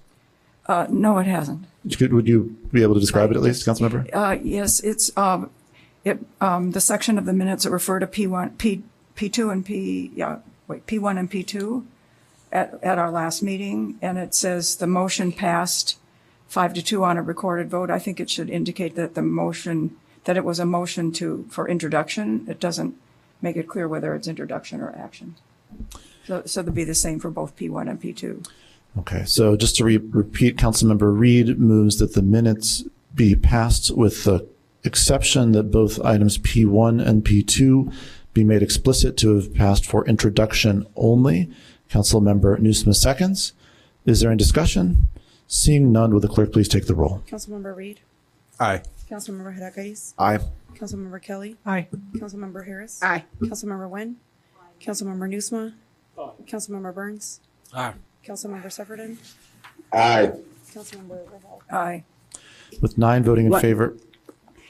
Speaker 3: No, it hasn't.
Speaker 1: Would you be able to describe it at least, Councilmember?
Speaker 3: Yes, it's the section of the minutes that refer to P1, P2 and P1 and P2 at our last meeting, and it says the motion passed 5-2 on a recorded vote. I think it should indicate that it was a motion for introduction. It doesn't make it clear whether it's introduction or action. So they'll be the same for both P1 and P2.
Speaker 1: Okay, so just to repeat, Councilmember Reid moves that the minutes be passed with the exception that both items P1 and P2 be made explicit to have passed for introduction only. Councilmember Newsma seconds. Is there any discussion? Seeing none, will the clerk please take the roll?
Speaker 4: Councilmember Reid.
Speaker 21: Aye.
Speaker 4: Councilmember Hadakis.
Speaker 1: Aye.
Speaker 4: Councilmember Kelly.
Speaker 3: Aye.
Speaker 4: Councilmember Harris.
Speaker 3: Aye.
Speaker 4: Councilmember Nguyen. Councilmember Newsma. Councilmember Burns.
Speaker 21: Aye.
Speaker 4: Councilmember Sufferton.
Speaker 20: Aye.
Speaker 4: Councilmember Revel.
Speaker 3: Aye.
Speaker 1: With 9 voting in
Speaker 5: What?
Speaker 1: favor.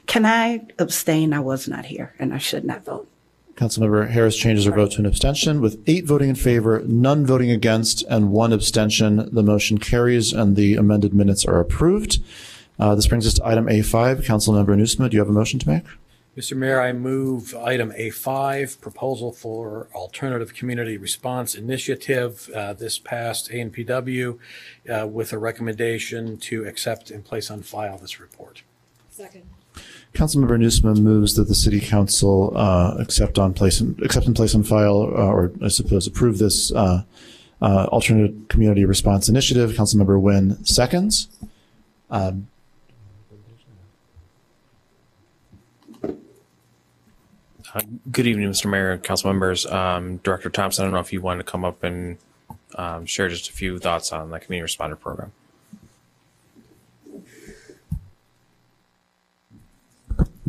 Speaker 5: Can I abstain? I was not here and I should not vote.
Speaker 1: Councilmember Harris changes her vote to an abstention. With 8 voting in favor, none voting against, and 1 abstention, the motion carries and the amended minutes are approved. This brings us to item A5. Councilmember Newsma, do you have a motion to make?
Speaker 6: Mr. Mayor, I move item A5, proposal for alternative community response initiative, this passed ANPW, with a recommendation to accept and place on file this report.
Speaker 4: Second.
Speaker 1: Councilmember Newsma moves that the City Council accept and place on file, or I suppose approve this alternate community response initiative. Councilmember Nguyen seconds.
Speaker 22: Good evening, Mr. Mayor and council members. Director Thompson, I don't know if you want to come up and share just a few thoughts on the community responder program.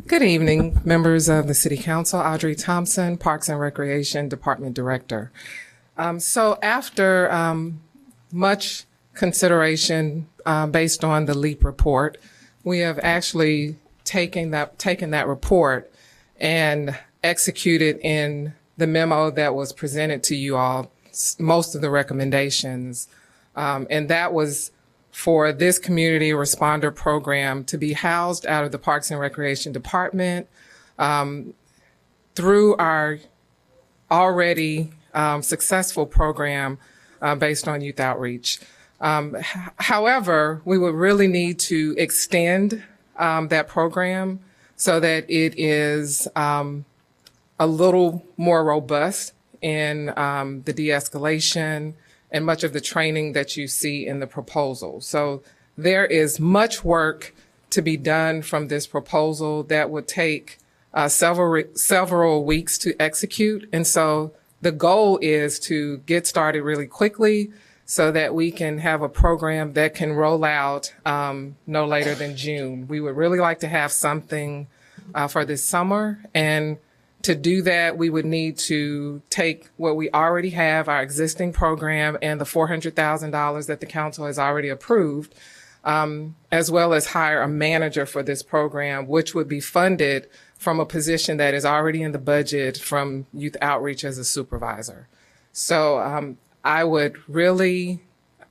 Speaker 23: Good evening, members of the City Council. Audrey Thompson, Parks and Recreation Department Director. So after much consideration based on the LEAP report, we have actually taken that report and executed in the memo that was presented to you all most of the recommendations. And that was for this community responder program to be housed out of the Parks and Recreation Department through our already successful program based on youth outreach. However, we would really need to extend that program so that it is a little more robust in the de-escalation and much of the training that you see in the proposal. So there is much to be done from this proposal that would take several weeks to execute. And so the goal is to get started really quickly so that we can have a program that can roll out no later than June. We would really like to have something for this summer. And to do that, we would need to take what we already have, our existing program, and the $400,000 that the council has already approved, as well as hire a manager for this program, which would be funded from a position that is already in the budget from youth outreach as a supervisor. So I would really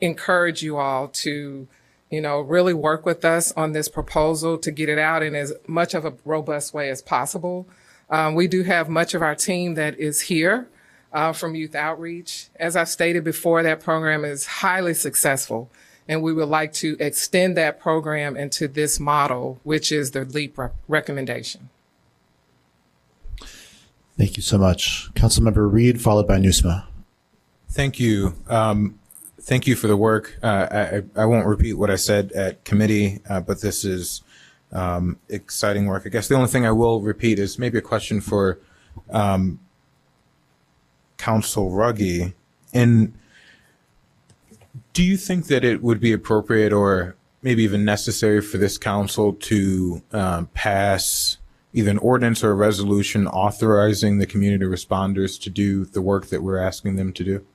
Speaker 23: encourage you all to, really work with us on this proposal to get it out in as much of a robust way as possible. We do have much of our team that is here from youth outreach. As I've stated before, that program is highly successful, and we would like to extend that program into this model, which is the LEAP recommendation.
Speaker 1: Thank you so much. Councilmember Reid, followed by Newsma.
Speaker 21: Thank you. Thank you for the work. I won't repeat what I said at committee, but this is exciting work. I guess the only thing I will repeat is maybe a question for Council Ruggie. And do you think that it would be appropriate or maybe even necessary for this council to pass either an ordinance or a resolution authorizing the community responders to do the work that we're asking them to do?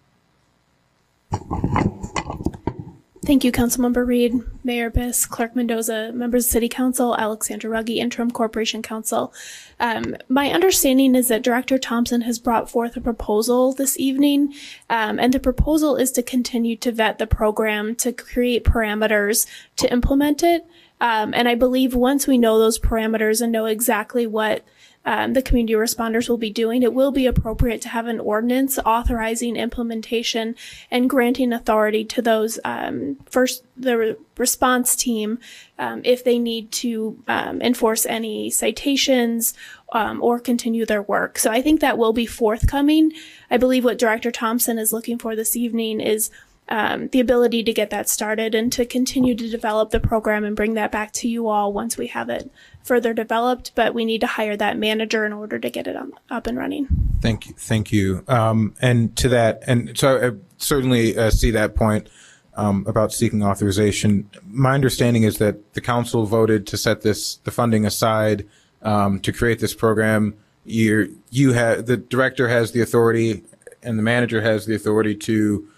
Speaker 24: Thank you, Councilmember Reid, Mayor Biss, Clerk Mendoza, members of City Council, Alexandra Ruggie, Interim Corporation Counsel. My understanding is that Director Thompson has brought forth a proposal this evening, and the proposal is to continue to vet the program, to create parameters to implement it. And I believe once we know those parameters and know exactly what the community responders will be doing, it will be appropriate to have an ordinance authorizing implementation and granting authority to those the response team if they need to enforce any citations or continue their work. So I think that will be forthcoming. I believe what Director Thompson is looking for this evening is the ability to get that started and to continue to develop the program and bring that back to you all once we have it further developed. But we need to hire that manager in order to get it up and running.
Speaker 21: Thank you. And to that, and so I certainly see that point about seeking authorization. My understanding is that the council voted to set the funding aside to create this program. The director has the authority and the manager has the authority to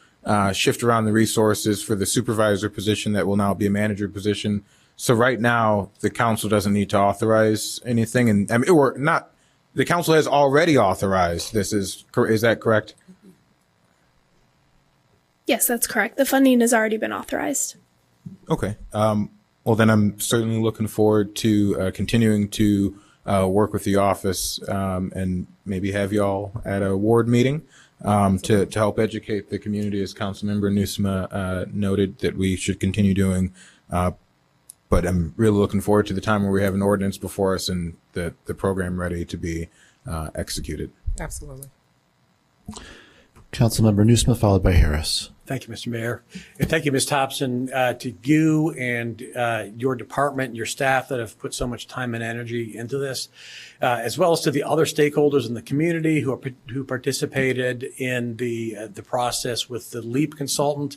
Speaker 21: shift around the resources for the supervisor position that will now be a manager position. So right now, the council doesn't need to authorize anything, and I mean, or not. The council has already authorized this. Is that correct?
Speaker 24: Yes, that's correct. The funding has already been authorized.
Speaker 21: Okay. Well, then I'm certainly looking forward to continuing to work with the office and maybe have y'all at a ward meeting to help educate the community, as Councilmember Nusma noted that we should continue doing. But I'm really looking forward to the time where we have an ordinance before us and the program ready to be executed.
Speaker 23: Absolutely.
Speaker 1: Councilmember Nusma, followed by Harris.
Speaker 6: Thank you, Mr. Mayor. And thank you, Ms. Thompson, to you and your department and your staff that have put so much time and energy into this, as well as to the other stakeholders in the community who participated in the process with the LEAP consultant.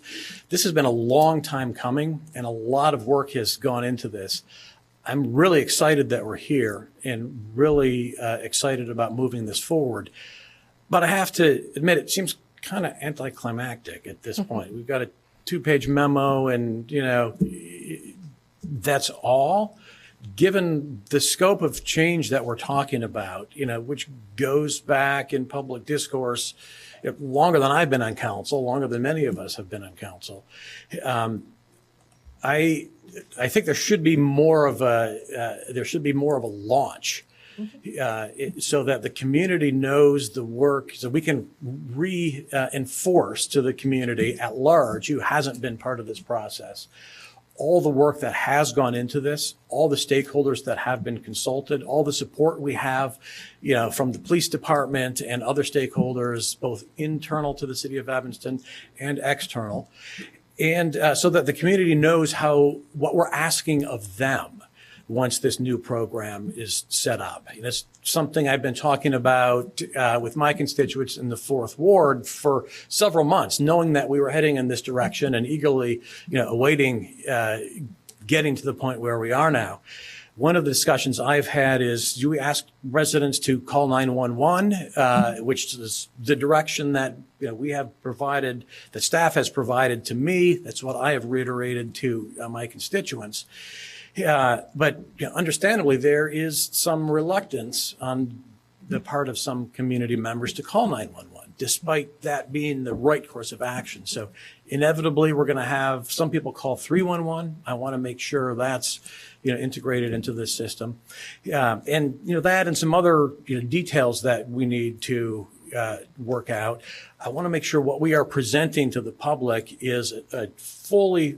Speaker 6: This has been a long time coming, and a lot of work has gone into this. I'm really excited that we're here and really excited about moving this forward. But I have to admit, it seems kind of anticlimactic at this point. We've got a 2-page memo and, that's all. Given the scope of change that we're talking about, which goes back in public discourse longer than I've been on council, longer than many of us have been on council. I think there should be more of a launch. So that the community knows the work, so we can reinforce to the community at large who hasn't been part of this process all the work that has gone into this, all the stakeholders that have been consulted, all the support we have, from the police department and other stakeholders, both internal to the city of Evanston and external, and so that the community knows what we're asking of them once this new program is set up. It's something I've been talking about with my constituents in the 4th Ward for several months, knowing that we were heading in this direction and eagerly, awaiting getting to the point where we are now. One of the discussions I've had is, do we ask residents to call 911, which is the direction that we have provided, the staff has provided to me. That's what I have reiterated to my constituents. But understandably, there is some reluctance on the part of some community members to call 911, despite that being the right course of action. So inevitably, we're going to have some people call 311. I want to make sure that's integrated into this system, and that and some other details that we need to work out. I want to make sure what we are presenting to the public is a fully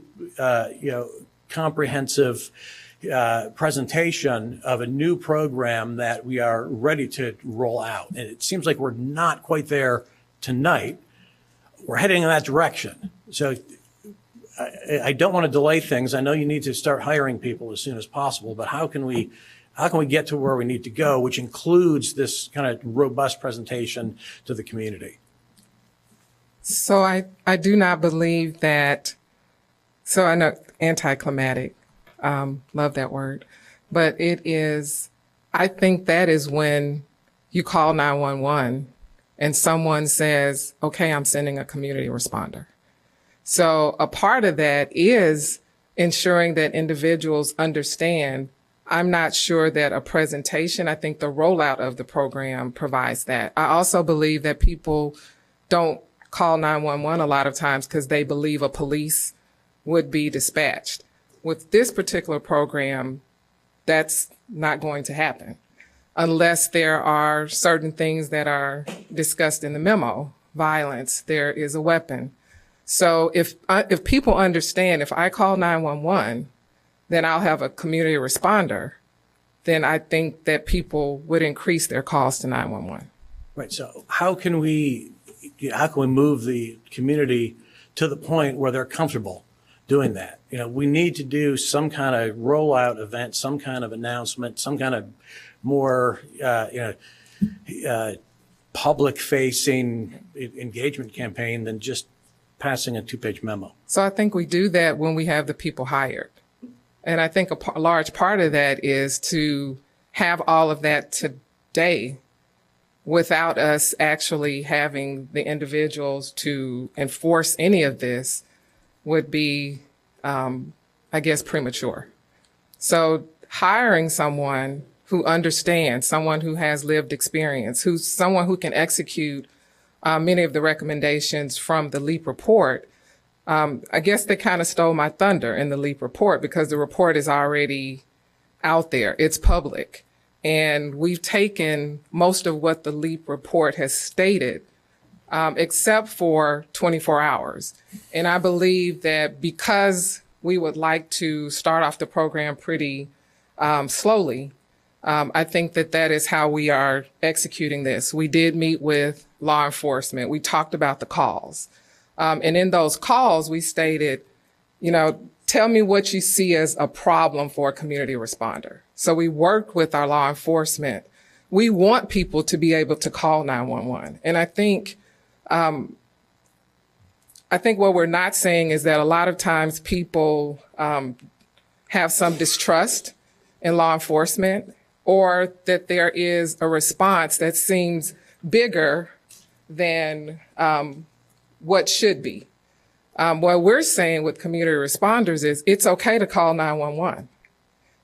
Speaker 6: comprehensive presentation of a new program that we are ready to roll out. And it seems like we're not quite there tonight. We're heading in that direction. So I don't want to delay things. I know you need to start hiring people as soon as possible, but how can we get to where we need to go, which includes this kind of robust presentation to the community?
Speaker 23: So I do not believe that, so I know anticlimactic, love that word, but I think that is when you call 911 and someone says, okay, I'm sending a community responder. So a part of that is ensuring that individuals understand. I'm not sure that a presentation, I think the rollout of the program provides that. I also believe that people don't call 911 a lot of times because they believe a police would be dispatched. with this particular program, that's not going to happen unless there are certain things that are discussed in the memo. Violence, there is a weapon. So if people understand, if I call 911, then I'll have a community responder, then I think that people would increase their calls to 911.
Speaker 6: Right. So how can we move the community to the point where they're comfortable doing that? You know, we need to do some kind of rollout event, some kind of announcement, some kind of more, public-facing engagement campaign than just passing a 2-page memo.
Speaker 23: So I think we do that when we have the people hired. And I think a large part of that is to have all of that today without us actually having the individuals to enforce any of this would be, I guess, premature. So hiring someone who understands, someone who has lived experience, who's someone who can execute many of the recommendations from the LEAP report. I guess they kind of stole my thunder in the LEAP report because the report is already out there. It's public. And we've taken most of what the LEAP report has stated, except for 24 hours. And I believe that because we would like to start off the program pretty slowly, I think that that is how we are executing this. We did meet with law enforcement. We talked about the calls. And in those calls, we stated, tell me what you see as a problem for a community responder. So we worked with our law enforcement. We want people to be able to call 911. And I think what we're not saying is that a lot of times people have some distrust in law enforcement, or that there is a response that seems bigger than what should be. What we're saying with community responders is it's okay to call 911.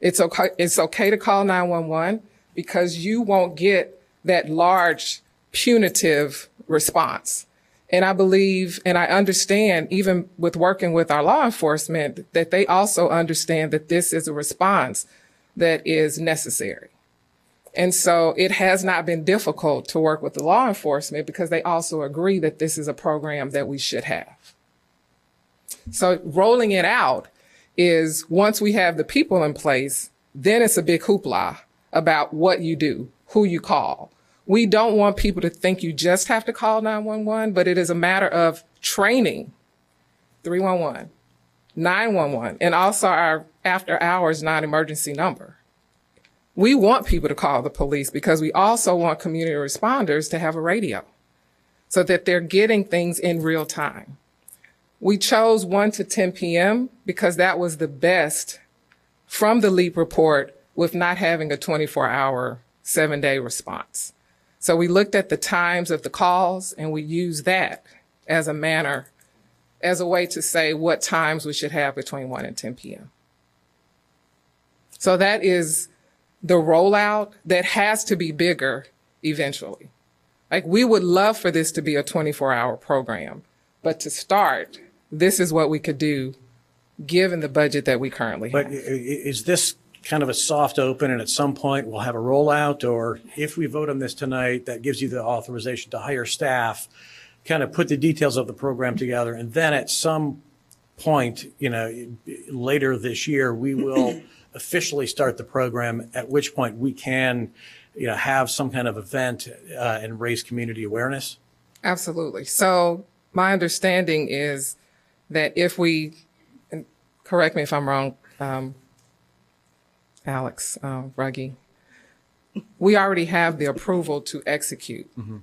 Speaker 23: It's okay to call 911 because you won't get that large punitive response. And I believe, and I understand, even with working with our law enforcement, that they also understand that this is a response that is necessary. And so it has not been difficult to work with the law enforcement because they also agree that this is a program that we should have. So rolling it out is once we have the people in place, then it's a big hoopla about what you do, who you call. We don't want people to think you just have to call 911, but it is a matter of training 311, 911, and also our after hours non-emergency number. We want people to call the police because we also want community responders to have a radio so that they're getting things in real time. We chose 1 to 10 p.m. because that was the best from the LEAP report with not having a 24-hour, 7-day response. So we looked at the times of the calls and we used that as a way to say what times we should have between 1 and 10 p.m. So that is the rollout that has to be bigger eventually. Like, we would love for this to be a 24-hour program, but to start, this is what we could do given the budget that we currently have.
Speaker 6: But is this kind of a soft open and at some point we'll have a rollout, or if we vote on this tonight, that gives you the authorization to hire staff, kind of put the details of the program together, and then at some point, later this year, we will officially start the program, at which point we can, have some kind of event and raise community awareness? Absolutely.
Speaker 23: So my understanding is that if we, and correct me if I'm wrong, Alex, Ruggie, we already have the approval to execute. Mm-hmm.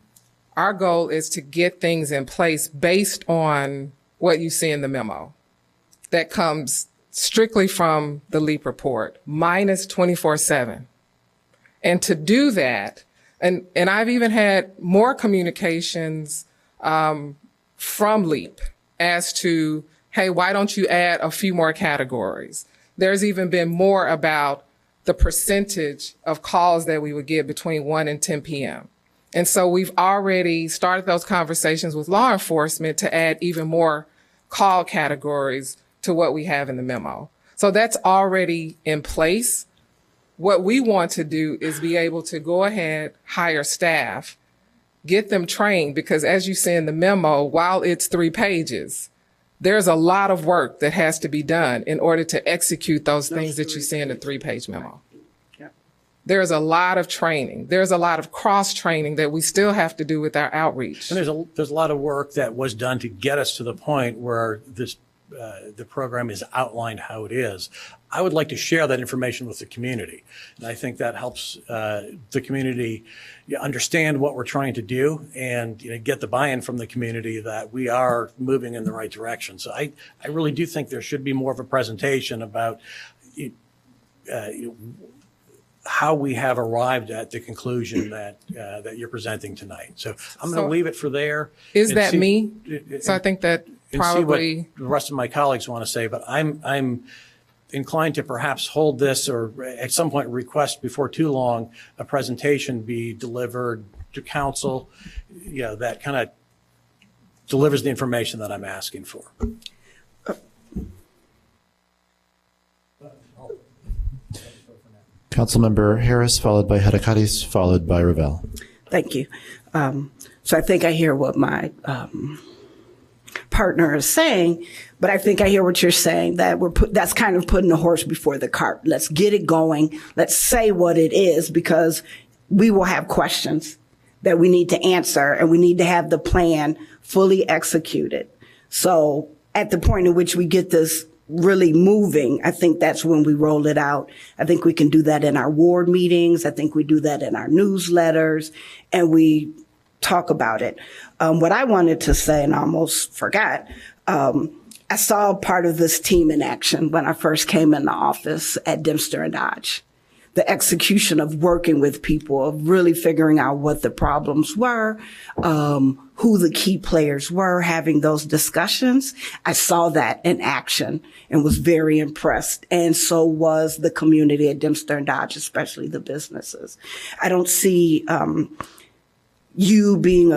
Speaker 23: Our goal is to get things in place based on what you see in the memo that comes strictly from the LEAP report, minus 24/7. And to do that, and I've even had more communications from LEAP as to, hey, why don't you add a few more categories? There's even been more about the percentage of calls that we would get between 1 and 10 p.m. And so we've already started those conversations with law enforcement to add even more call categories to what we have in the memo. So that's already in place. What we want to do is be able to go ahead, hire staff, get them trained, because as you say in the memo, while it's 3 pages, there's a lot of work that has to be done in order to execute those things that you see in the 3-page memo. There's a lot of training. There's a lot of cross training that we still have to do with our outreach.
Speaker 6: And there's a lot of work that was done to get us to the point where this the program is outlined how it is. I would like to share that information with the community, and I think that helps the community understand what we're trying to do and get the buy-in from the community that we are moving in the right direction. So I really do think there should be more of a presentation about how we have arrived at the conclusion that you're presenting tonight. So I'm going to leave it for there.
Speaker 23: Is that me? So I think that probably
Speaker 6: see what the rest of my colleagues want to say, but I'm inclined to perhaps hold this, or at some point request before too long a presentation be delivered to council, that kind of delivers the information that I'm asking for.
Speaker 1: Councilmember Harris, followed by Hedekadis, followed by Ravel.
Speaker 5: Thank you. So I think I hear what my partner is saying, but I think I hear what you're saying, that that's kind of putting the horse before the cart. Let's get it going. Let's say what it is, because we will have questions that we need to answer, and we need to have the plan fully executed. So at the point in which we get this really moving, I think that's when we roll it out. I think we can do that in our ward meetings. I think we do that in our newsletters, and we talk about it. What I wanted to say, and I almost forgot, I saw part of this team in action when I first came in the office at Dempster and Dodge. The execution of working with people, of really figuring out what the problems were, who the key players were, having those discussions. I saw that in action and was very impressed. And so was the community at Dempster and Dodge, especially the businesses. I don't see you being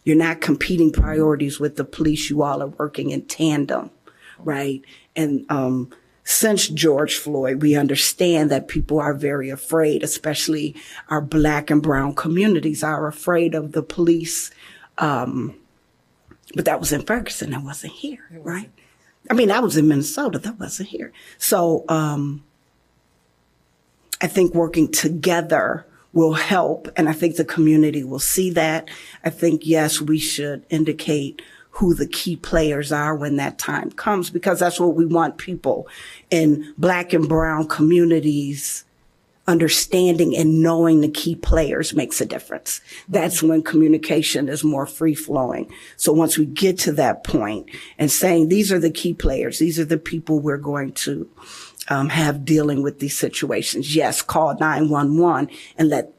Speaker 5: you're not competing priorities with the police. You all are working in tandem, right? And since George Floyd, we understand that people are very afraid, especially our Black and brown communities are afraid of the police. But that was in Ferguson. That wasn't here, right? I mean, I was in Minnesota. That wasn't here. So I think working together will help, and I think the community will see that. I think, yes, we should indicate who the key players are when that time comes, because that's what we want people in Black and brown communities understanding, and knowing the key players makes a difference. That's when communication is more free flowing. So once we get to that point and saying, these are the key players, these are the people we're going to have dealing with these situations. Yes, call 911 and let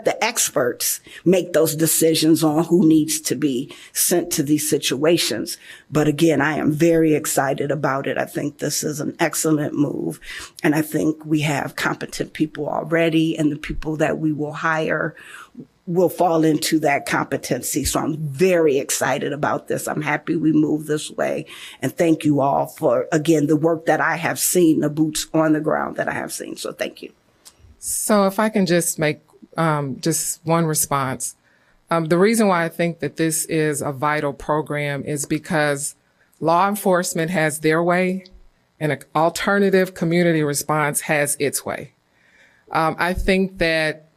Speaker 5: the experts make those decisions on who needs to be sent to these situations. But again, I am very excited about it. I think this is an excellent move. And I think we have competent people already, and the people that we will hire will fall into that competency. So I'm very excited about this. I'm happy we moved this way. And thank you all for, again, the work that I have seen, the boots on the ground that I have seen. So thank you.
Speaker 23: So if I can just make just one response. The reason why I think that this is a vital program is because law enforcement has their way, and an alternative community response has its way. I think that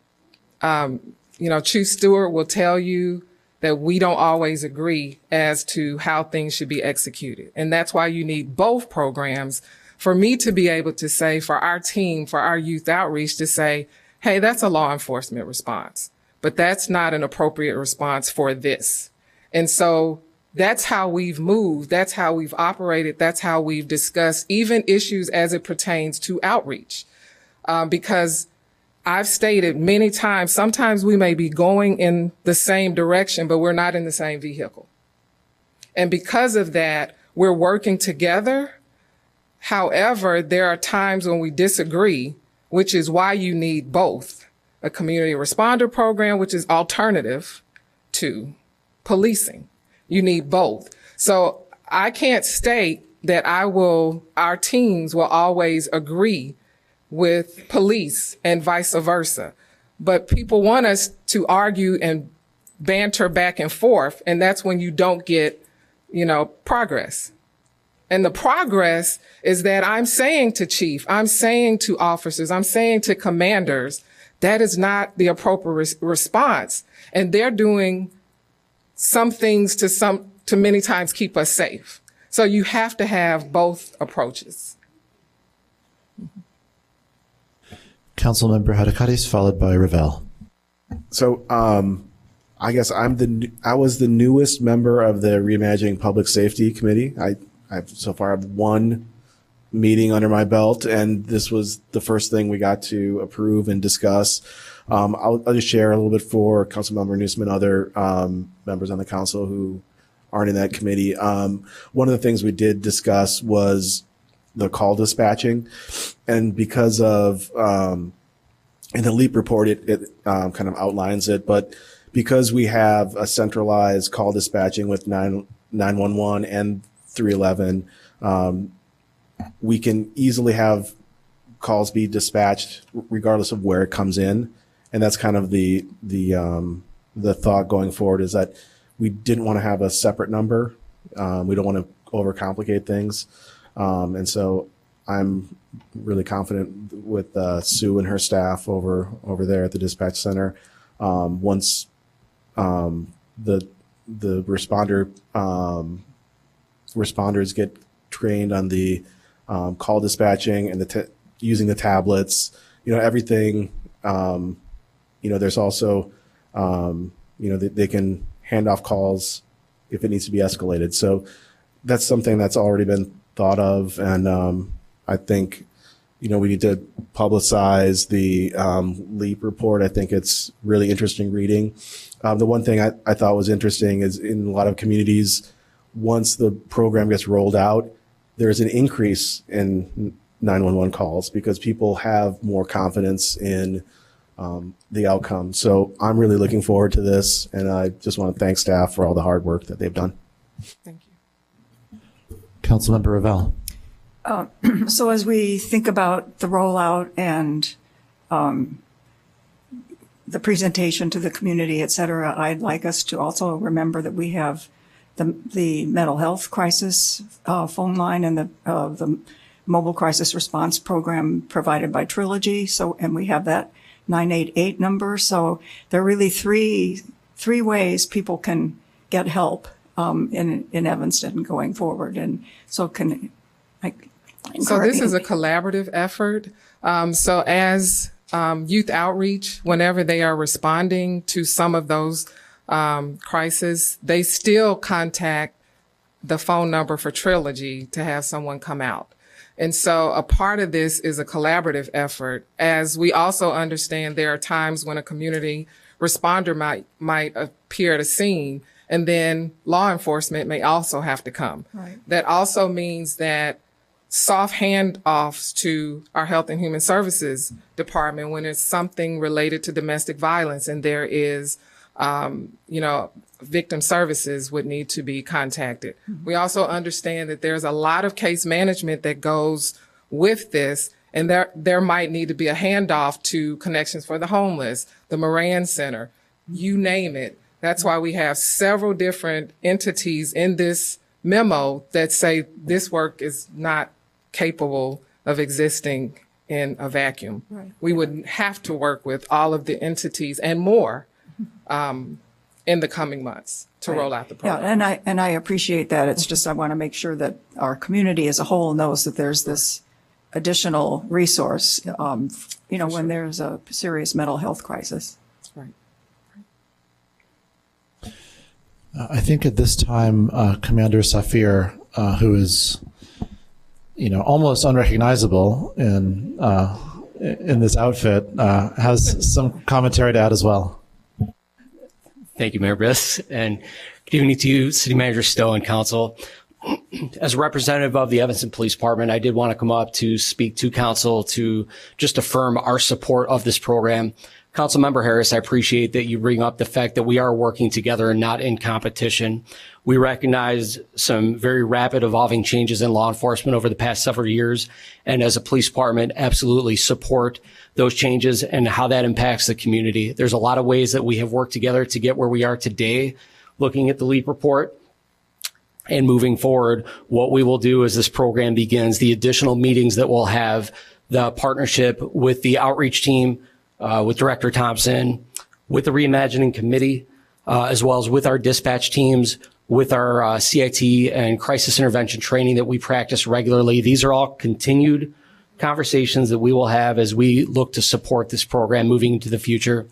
Speaker 23: Chief Stewart will tell you that we don't always agree as to how things should be executed. And that's why you need both programs for me to be able to say, for our team, for our youth outreach, to say, hey, that's a law enforcement response, but that's not an appropriate response for this. And so that's how we've moved. That's how we've operated. That's how we've discussed even issues as it pertains to outreach. Because I've stated many times, sometimes we may be going in the same direction, but we're not in the same vehicle. And because of that, we're working together. However, there are times when we disagree, which is why you need both a community responder program, which is alternative to policing. You need both. So I can't state that our teams will always agree with police and vice versa. But people want us to argue and banter back and forth, and that's when you don't get, progress. And the progress is that I'm saying to chief, I'm saying to officers, I'm saying to commanders, that is not the appropriate response. And they're doing some things to many times keep us safe. So you have to have both approaches.
Speaker 1: Councilmember Hadakatis, followed by Ravel.
Speaker 2: So, I guess I was the newest member of the Reimagining Public Safety Committee. I've so far have one meeting under my belt, and this was the first thing we got to approve and discuss. I'll just share a little bit for Councilmember Newsom and other members on the council who aren't in that committee. One of the things we did discuss was the call dispatching, and because of in the LEAP report, it kind of outlines it, but because we have a centralized call dispatching with 911 and 311, we can easily have calls be dispatched regardless of where it comes in. And that's kind of the thought going forward, is that we didn't want to have a separate number. We don't want to overcomplicate things. And so I'm really confident with Sue and her staff over there at the dispatch center. Once the responders get trained on the call dispatching and using the tablets, everything. There's also, they can hand off calls if it needs to be escalated. So that's something that's already been thought of. And I think, we need to publicize the LEAP report. I think it's really interesting reading. The one thing I thought was interesting is in a lot of communities, once the program gets rolled out, there's an increase in 911 calls because people have more confidence in the outcome. So I'm really looking forward to this, and I just want to thank staff for all the hard work that they've done.
Speaker 23: Thank you.
Speaker 1: Councilmember Ravel.
Speaker 3: So as we think about the rollout and the presentation to the community, et cetera, I'd like us to also remember that we have the mental health crisis phone line and the mobile crisis response program provided by Trilogy. So, and we have that 988 number. So there are really three ways people can get help in Evanston going forward. And so
Speaker 23: So this is a collaborative effort. So as youth outreach, whenever they are responding to some of those crises, they still contact the phone number for Trilogy to have someone come out. And so a part of this is a collaborative effort, as we also understand there are times when a community responder might appear at a scene, and then law enforcement may also have to come.
Speaker 3: Right.
Speaker 23: That also means that soft handoffs to our Health and Human Services Department when it's something related to domestic violence and there is, victim services would need to be contacted. Mm-hmm. We also understand that there's a lot of case management that goes with this, and there might need to be a handoff to Connections for the Homeless, the Moran Center, you name it. That's why we have several different entities in this memo that say this work is not capable of existing in a vacuum.
Speaker 3: Right.
Speaker 23: We would have to work with all of the entities and more in the coming months to roll out the program.
Speaker 3: Yeah, and I appreciate that. It's just I want to make sure that our community as a whole knows that there's this additional resource, when there's a serious mental health crisis.
Speaker 23: Right.
Speaker 1: I think at this time, Commander Safir, who is, almost unrecognizable in this outfit, has some commentary to add as well.
Speaker 7: Thank you, Mayor Biss, and good evening to you, City Manager Stowe and Council. As a representative of the Evanston Police Department, I did want to come up to speak to Council to just affirm our support of this program. Councilmember Harris, I appreciate that you bring up the fact that we are working together and not in competition. We recognize some very rapid evolving changes in law enforcement over the past several years, and as a police department, absolutely support those changes and how that impacts the community. There's a lot of ways that we have worked together to get where we are today, looking at the LEAP report. And moving forward, what we will do as this program begins, the additional meetings that we'll have, the partnership with the outreach team, with Director Thompson, with the Reimagining Committee, as well as with our dispatch teams, with our CIT and crisis intervention training that we practice regularly. These are all continued conversations that we will have as we look to support this program moving into the future.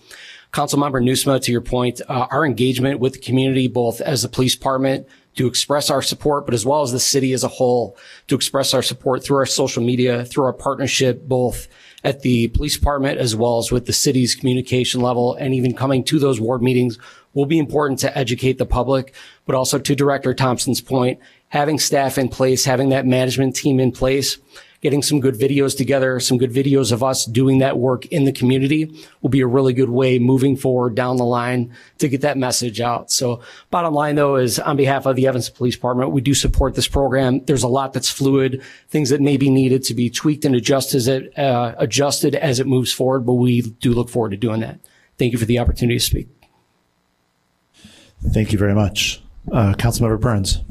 Speaker 7: Councilmember Nusma, to your point, our engagement with the community, both as the police department, to express our support, but as well as the city as a whole, to express our support through our social media, through our partnership, both at the police department as well as with the city's communication level, and even coming to those ward meetings will be important to educate the public, but also to Director Thompson's point, having staff in place, having that management team in place, getting some good videos together, some good videos of us doing that work in the community will be a really good way moving forward down the line to get that message out. So bottom line, though, is on behalf of the Evanston Police Department, we do support this program. There's a lot that's fluid, things that may be needed to be tweaked and adjusted as it moves forward, but we do look forward to doing that. Thank you for the opportunity to speak.
Speaker 1: Thank you very much. Councilmember Burns.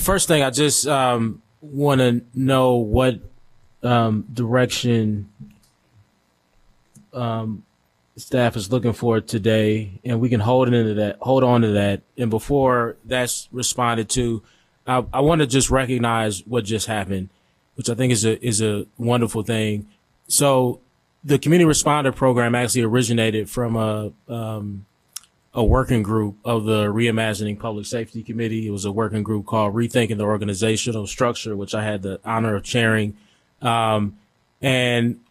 Speaker 8: First thing, I just want to know what direction staff is looking for today, and we can hold on to that. And before that's responded to, I want to just recognize what just happened, which I think is a wonderful thing. So the community responder program actually originated from a working group of the Reimagining Public Safety Committee. It was a working group called Rethinking the Organizational Structure, which I had the honor of chairing. And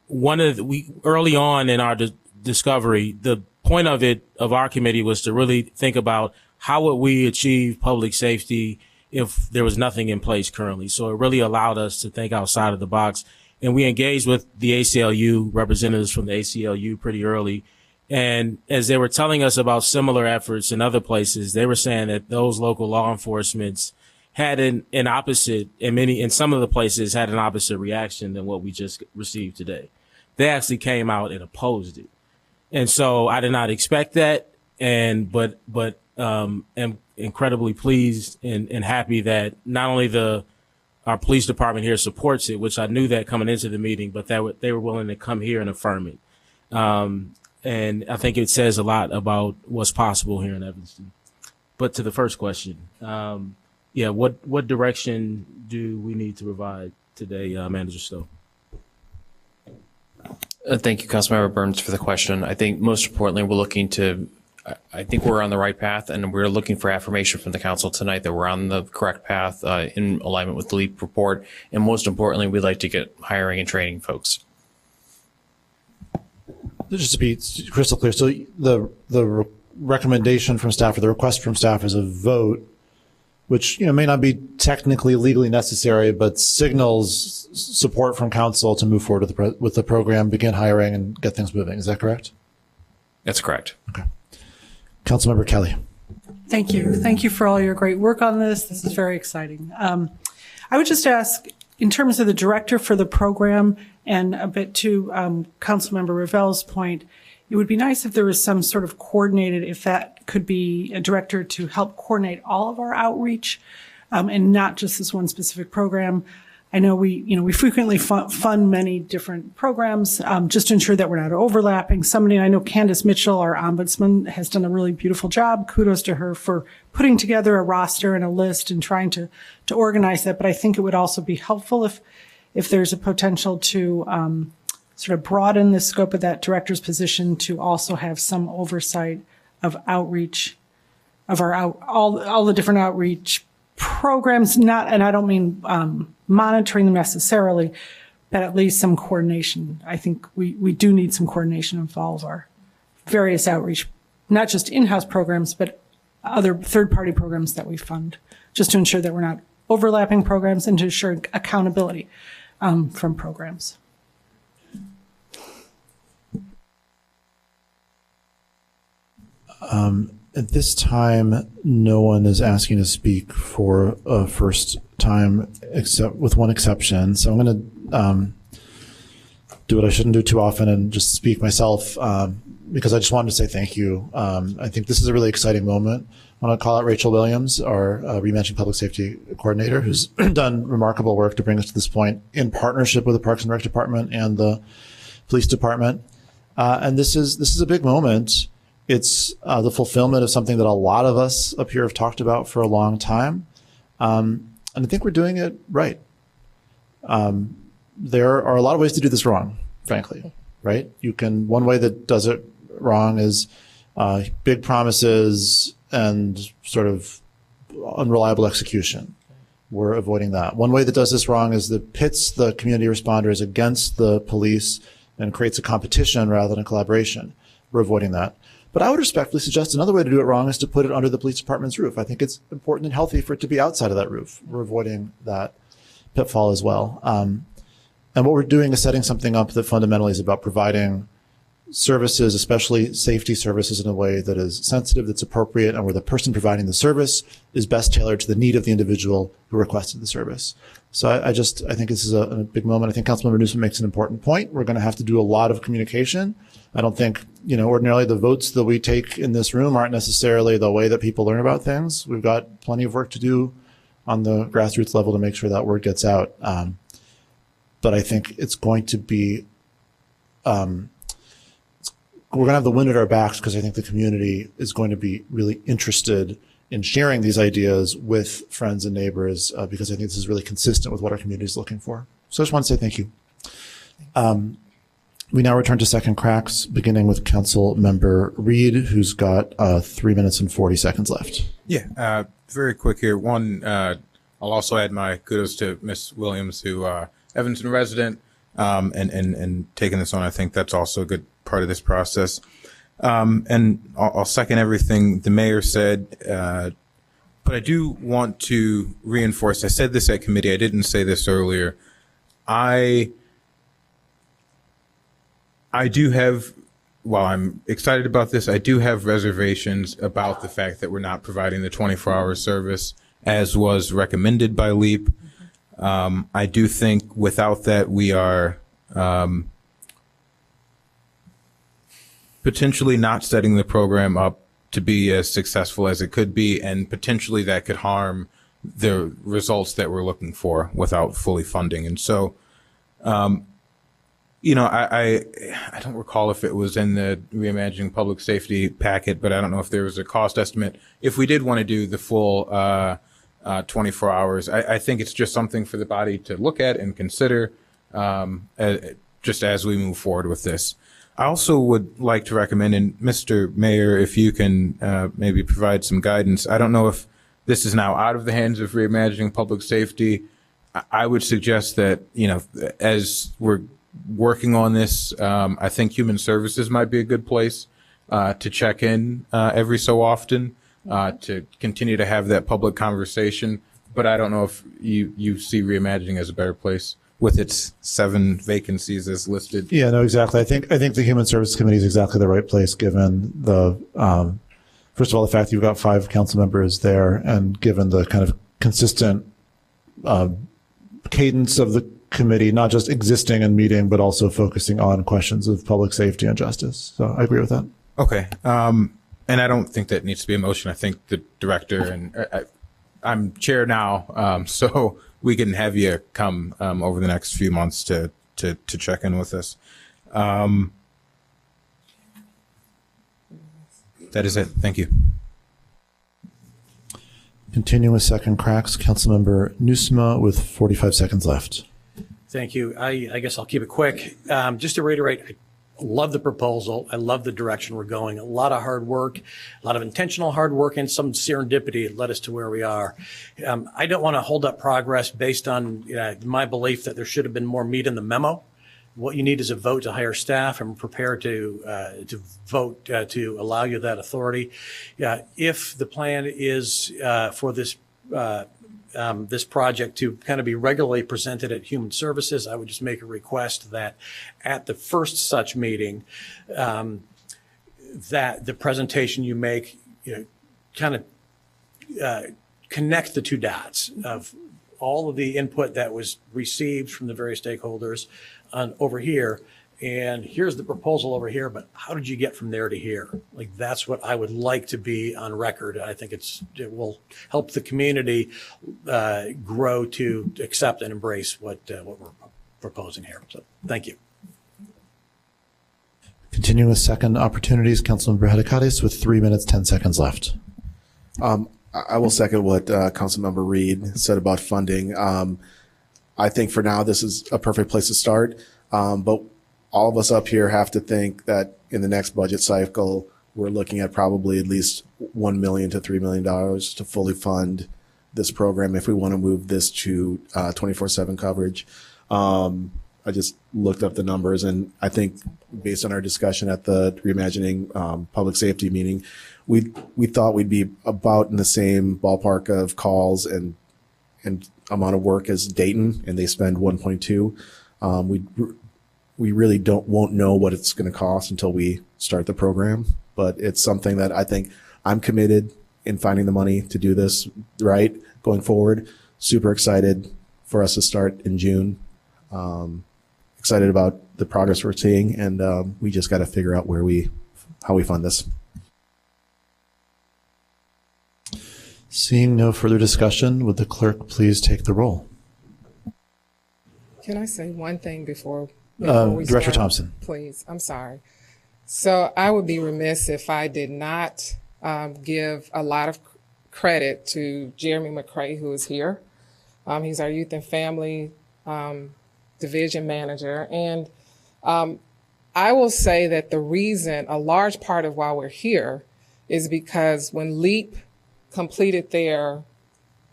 Speaker 8: early on in our discovery, the point of our committee was to really think about how would we achieve public safety if there was nothing in place currently. So it really allowed us to think outside of the box. And we engaged with the ACLU, representatives from the ACLU pretty early. And as they were telling us about similar efforts in other places, they were saying that those local law enforcements had an opposite, in some of the places had an opposite reaction than what we just received today. They actually came out and opposed it. And so I did not expect that. But am incredibly pleased and happy that not only our police department here supports it, which I knew that coming into the meeting, but that they were willing to come here and affirm it. And I think it says a lot about what's possible here in Evanston. But to the first question, what direction do we need to provide today, Manager Stowe?
Speaker 22: Thank you, Councilmember Burns, for the question. I think most importantly, I think we're on the right path, and we're looking for affirmation from the council tonight that we're on the correct path in alignment with the LEAP report. And most importantly, we'd like to get hiring and training folks.
Speaker 1: Just to be crystal clear, so the recommendation from staff or the request from staff is a vote, which may not be technically legally necessary, but signals support from council to move forward with the program, begin hiring, and get things moving. Is that correct?
Speaker 22: That's correct.
Speaker 1: Okay. Councilmember Kelly.
Speaker 9: Thank you. Thank you for all your great work on this. This is very exciting. I would just ask, in terms of the director for the program, and a bit to Councilmember Ravel's point, it would be nice if there was some sort of coordinated, if that could be a director to help coordinate all of our outreach, and not just this one specific program. I know we frequently fund many different programs, just to ensure that we're not overlapping. I know Candace Mitchell, our ombudsman, has done a really beautiful job. Kudos to her for putting together a roster and a list and trying to organize that. But I think it would also be helpful if there's a potential to sort of broaden the scope of that director's position to also have some oversight of outreach, of all the different outreach programs, and I don't mean monitoring them necessarily, but at least some coordination. I think we do need some coordination of all of our various outreach, not just in-house programs, but other third-party programs that we fund, just to ensure that we're not overlapping programs and to ensure accountability from programs.
Speaker 1: At this time, no one is asking to speak for a first time, except with one exception. So I'm going to do what I shouldn't do too often and just speak myself, because I just wanted to say thank you. I think this is a really exciting moment. I want to call out Rachel Williams, our Remanaging Public Safety Coordinator, who's done remarkable work to bring us to this point in partnership with the Parks and Rec Department and the Police Department. And this is a big moment. It's the fulfillment of something that a lot of us up here have talked about for a long time. And I think we're doing it right. There are a lot of ways to do this wrong, frankly, right? One way that does it wrong is big promises and sort of unreliable execution. We're avoiding that. One way that does this wrong is that pits the community responders against the police and creates a competition rather than a collaboration. We're avoiding that. But I would respectfully suggest another way to do it wrong is to put it under the police department's roof. I think it's important and healthy for it to be outside of that roof. We're avoiding that pitfall as well. And what we're doing is setting something up that fundamentally is about providing services, especially safety services, in a way that is sensitive, that's appropriate, and where the person providing the service is best tailored to the need of the individual who requested the service. So I think this is a big moment. I think Councilmember Newsom makes an important point. We're going to have to do a lot of communication. I don't think, ordinarily the votes that we take in this room aren't necessarily the way that people learn about things. We've got plenty of work to do on the grassroots level to make sure that word gets out. But I think it's going to be, we're going to have the wind at our backs because I think the community is going to be really interested in sharing these ideas with friends and neighbors, because I think this is really consistent with what our community is looking for. So I just want to say thank you. We now return to second cracks, beginning with Councilmember Reid, who's got 3 minutes and 40 seconds left.
Speaker 21: Yeah, very quick here. One, I'll also add my kudos to Ms. Williams, who Evanston resident, and taking this on. I think that's also a good part of this process. And I'll second everything the mayor said, but I do want to reinforce, I said this at committee, I didn't say this earlier. I do have, while I'm excited about this, I do have reservations about the fact that we're not providing the 24-hour service as was recommended by LEAP. I do think without that we are potentially not setting the program up to be as successful as it could be, and potentially that could harm the results that we're looking for without fully funding. And so, I don't recall if it was in the Reimagining Public Safety packet, but I don't know if there was a cost estimate. If we did want to do the full 24 hours, I think it's just something for the body to look at and consider just as we move forward with this. I also would like to recommend, and Mr. Mayor, if you can maybe provide some guidance. I don't know if this is now out of the hands of Reimagining Public Safety. I would suggest that, as we're working on this, I think Human Services might be a good place to check in every so often to continue to have that public conversation. But I don't know if you see Reimagining as a better place with its 7 vacancies as listed.
Speaker 1: Yeah, no, exactly. I think the Human Services Committee is exactly the right place, given the first of all, the fact that you've got 5 council members there, and given the kind of consistent cadence of the committee, not just existing and meeting, but also focusing on questions of public safety and justice. So I agree with that.
Speaker 21: Okay. And I don't think that needs to be a motion. I think the director and I'm chair now, so we can have you come over the next few months to check in with us. That is it. Thank you.
Speaker 1: Continue with second cracks. Councilmember Newsom with 45 seconds left.
Speaker 6: Thank you. I guess I'll keep it quick. Just to reiterate, I love the proposal. I love the direction we're going. A lot of hard work, a lot of intentional hard work, and some serendipity led us to where we are. I don't want to hold up progress based on my belief that there should have been more meat in the memo. What you need is a vote to hire staff. I'm prepared to vote to allow you that authority. If the plan is for this this project to kind of be regularly presented at Human Services, I would just make a request that at the first such meeting, that the presentation you make, kind of connect the two dots of all of the input that was received from the various stakeholders over here. And here's the proposal over here, but how did you get from there to here? Like, that's what I would like to be on record. I think it will help the community grow to accept and embrace what we're proposing here. So thank you.
Speaker 1: Continuing with second opportunities, Councilmember Hadakatis with 3 minutes, 10 seconds left.
Speaker 2: I will second what Councilmember Reid said about funding. I think for now, this is a perfect place to start. But all of us up here have to think that in the next budget cycle, we're looking at probably at least $1 million to $3 million to fully fund this program if we want to move this to 24/7 coverage. I just looked up the numbers, and I think based on our discussion at the Reimagining Public Safety meeting, we thought we'd be about in the same ballpark of calls and amount of work as Dayton, and they spend 1.2. We really won't know what it's going to cost until we start the program, but it's something that I think I'm committed in finding the money to do this right going forward. Super excited for us to start in June. Excited about the progress we're seeing, and we just got to figure out how we fund this.
Speaker 1: Seeing no further discussion, would the clerk please take the roll?
Speaker 23: Can I say one thing before we
Speaker 1: Director
Speaker 23: start?
Speaker 1: Thompson.
Speaker 23: Please, I'm sorry. So I would be remiss if I did not give a lot of credit to Jeremy McCray, who is here. He's our Youth and Family Division Manager. And I will say that a large part of why we're here is because when LEAP completed their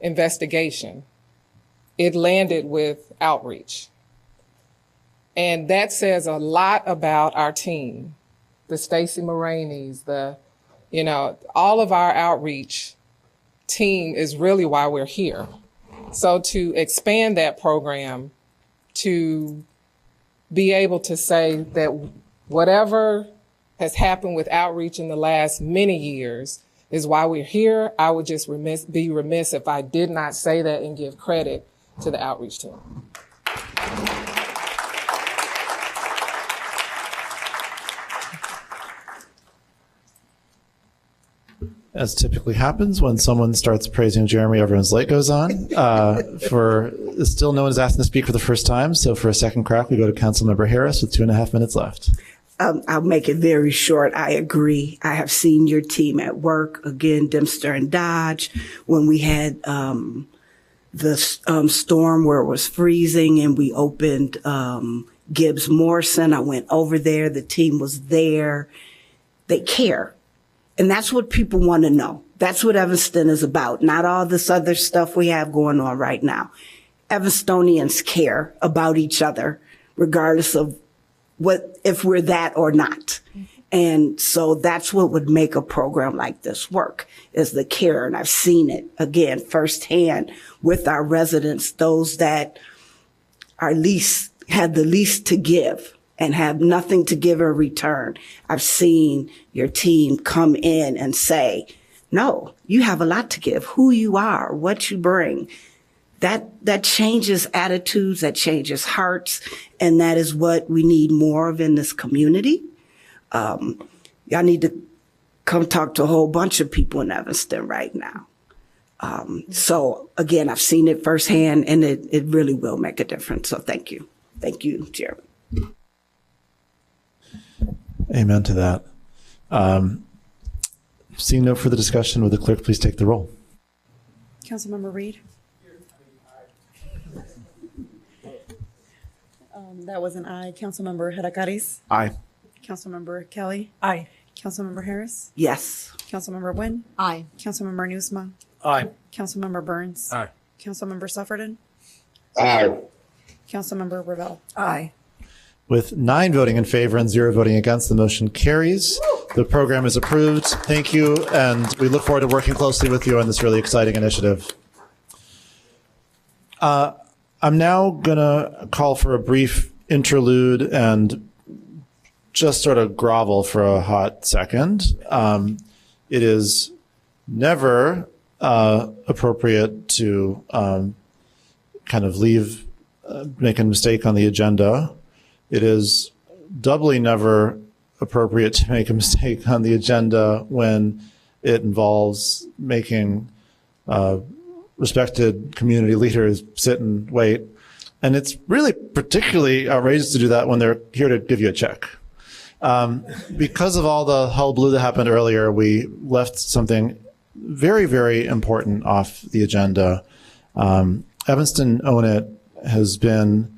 Speaker 23: investigation, it landed with outreach. And that says a lot about our team, the Stacey Morainis, all of our outreach team is really why we're here. So to expand that program, to be able to say that whatever has happened with outreach in the last many years is why we're here, I would just be remiss if I did not say that and give credit to the outreach team.
Speaker 1: As typically happens when someone starts praising Jeremy, everyone's light goes on. Still no one is asking to speak for the first time, so for a second crack, we go to Councilmember Harris with 2.5 minutes left.
Speaker 5: I'll make it very short. I agree. I have seen your team at work, again, Dempster and Dodge, when we had the storm where it was freezing and we opened Gibbs Morrison. I went over there. The team was there. They care. And that's what people want to know. That's what Evanston is about, not all this other stuff we have going on right now. Evanstonians care about each other, regardless of if we're that or not. And so that's what would make a program like this work, is the care. And I've seen it, again, firsthand with our residents, those that are had the least to give and have nothing to give in return. I've seen your team come in and say, no, you have a lot to give, who you are, what you bring. That changes attitudes, that changes hearts, and that is what we need more of in this community. Y'all need to come talk to a whole bunch of people in Evanston right now. So again, I've seen it firsthand, and it really will make a difference. So thank you. Thank you, Jeremy.
Speaker 1: Amen to that. Seeing no further discussion, would the clerk please take the roll?
Speaker 4: Councilmember Reid. That was an aye. Councilmember Hadakaris.
Speaker 2: Aye.
Speaker 4: Councilmember Kelly.
Speaker 9: Aye.
Speaker 4: Councilmember Harris.
Speaker 5: Yes.
Speaker 4: Councilmember Nguyen.
Speaker 11: Aye.
Speaker 4: Councilmember Newsma.
Speaker 6: Aye.
Speaker 4: Councilmember Burns.
Speaker 8: Aye.
Speaker 4: Councilmember Sufferton.
Speaker 18: Aye.
Speaker 4: Councilmember Ravel.
Speaker 3: Aye.
Speaker 1: With 9 voting in favor and 0 voting against, the motion carries. The program is approved. Thank you, and we look forward to working closely with you on this really exciting initiative. I'm now going to call for a brief interlude and just sort of grovel for a hot second. It is never appropriate to kind of make a mistake on the agenda. It is doubly never appropriate to make a mistake on the agenda when it involves making respected community leaders sit and wait. And it's really particularly outrageous to do that when they're here to give you a check. Because of all the hullabaloo that happened earlier, we left something very, very important off the agenda. Evanston Own It has been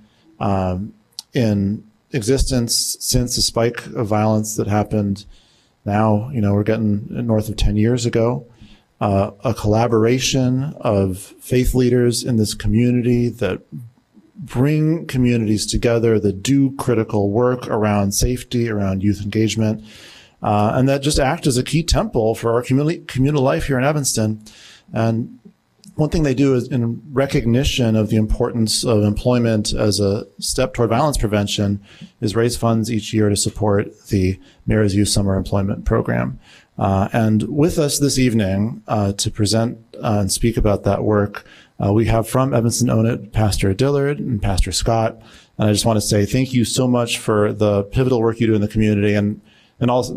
Speaker 1: in existence since the spike of violence that happened now, we're getting north of 10 years ago. A collaboration of faith leaders in this community that bring communities together, that do critical work around safety, around youth engagement, and that just act as a key temple for our communal life here in Evanston. And one thing they do is, in recognition of the importance of employment as a step toward violence prevention, is raise funds each year to support the Mayor's Youth Summer Employment Program. And with us this evening to present and speak about that work, we have from Evanston Own It, Pastor Dillard and Pastor Scott. And I just want to say thank you so much for the pivotal work you do in the community. And also,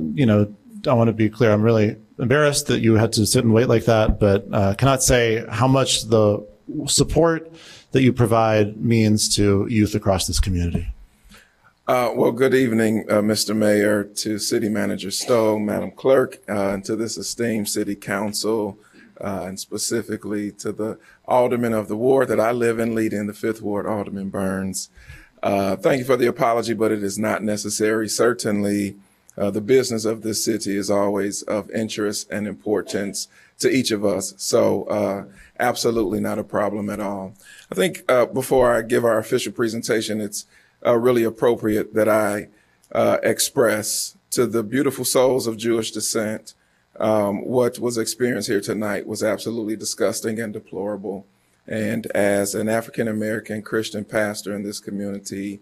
Speaker 1: I want to be clear, I'm really embarrassed that you had to sit and wait like that, but cannot say how much the support that you provide means to youth across this community.
Speaker 10: Well, good evening, Mr. Mayor, to City Manager Stowe, Madam Clerk, and to this esteemed City Council, and specifically to the Alderman of the ward that I live in, leading the 5th Ward, Alderman Burns. Thank you for the apology, but it is not necessary. Certainly, the business of this city is always of interest and importance to each of us. So absolutely not a problem at all. I think before I give our official presentation, it's really appropriate that I express to the beautiful souls of Jewish descent what was experienced here tonight was absolutely disgusting and deplorable. And as an African-American Christian pastor in this community,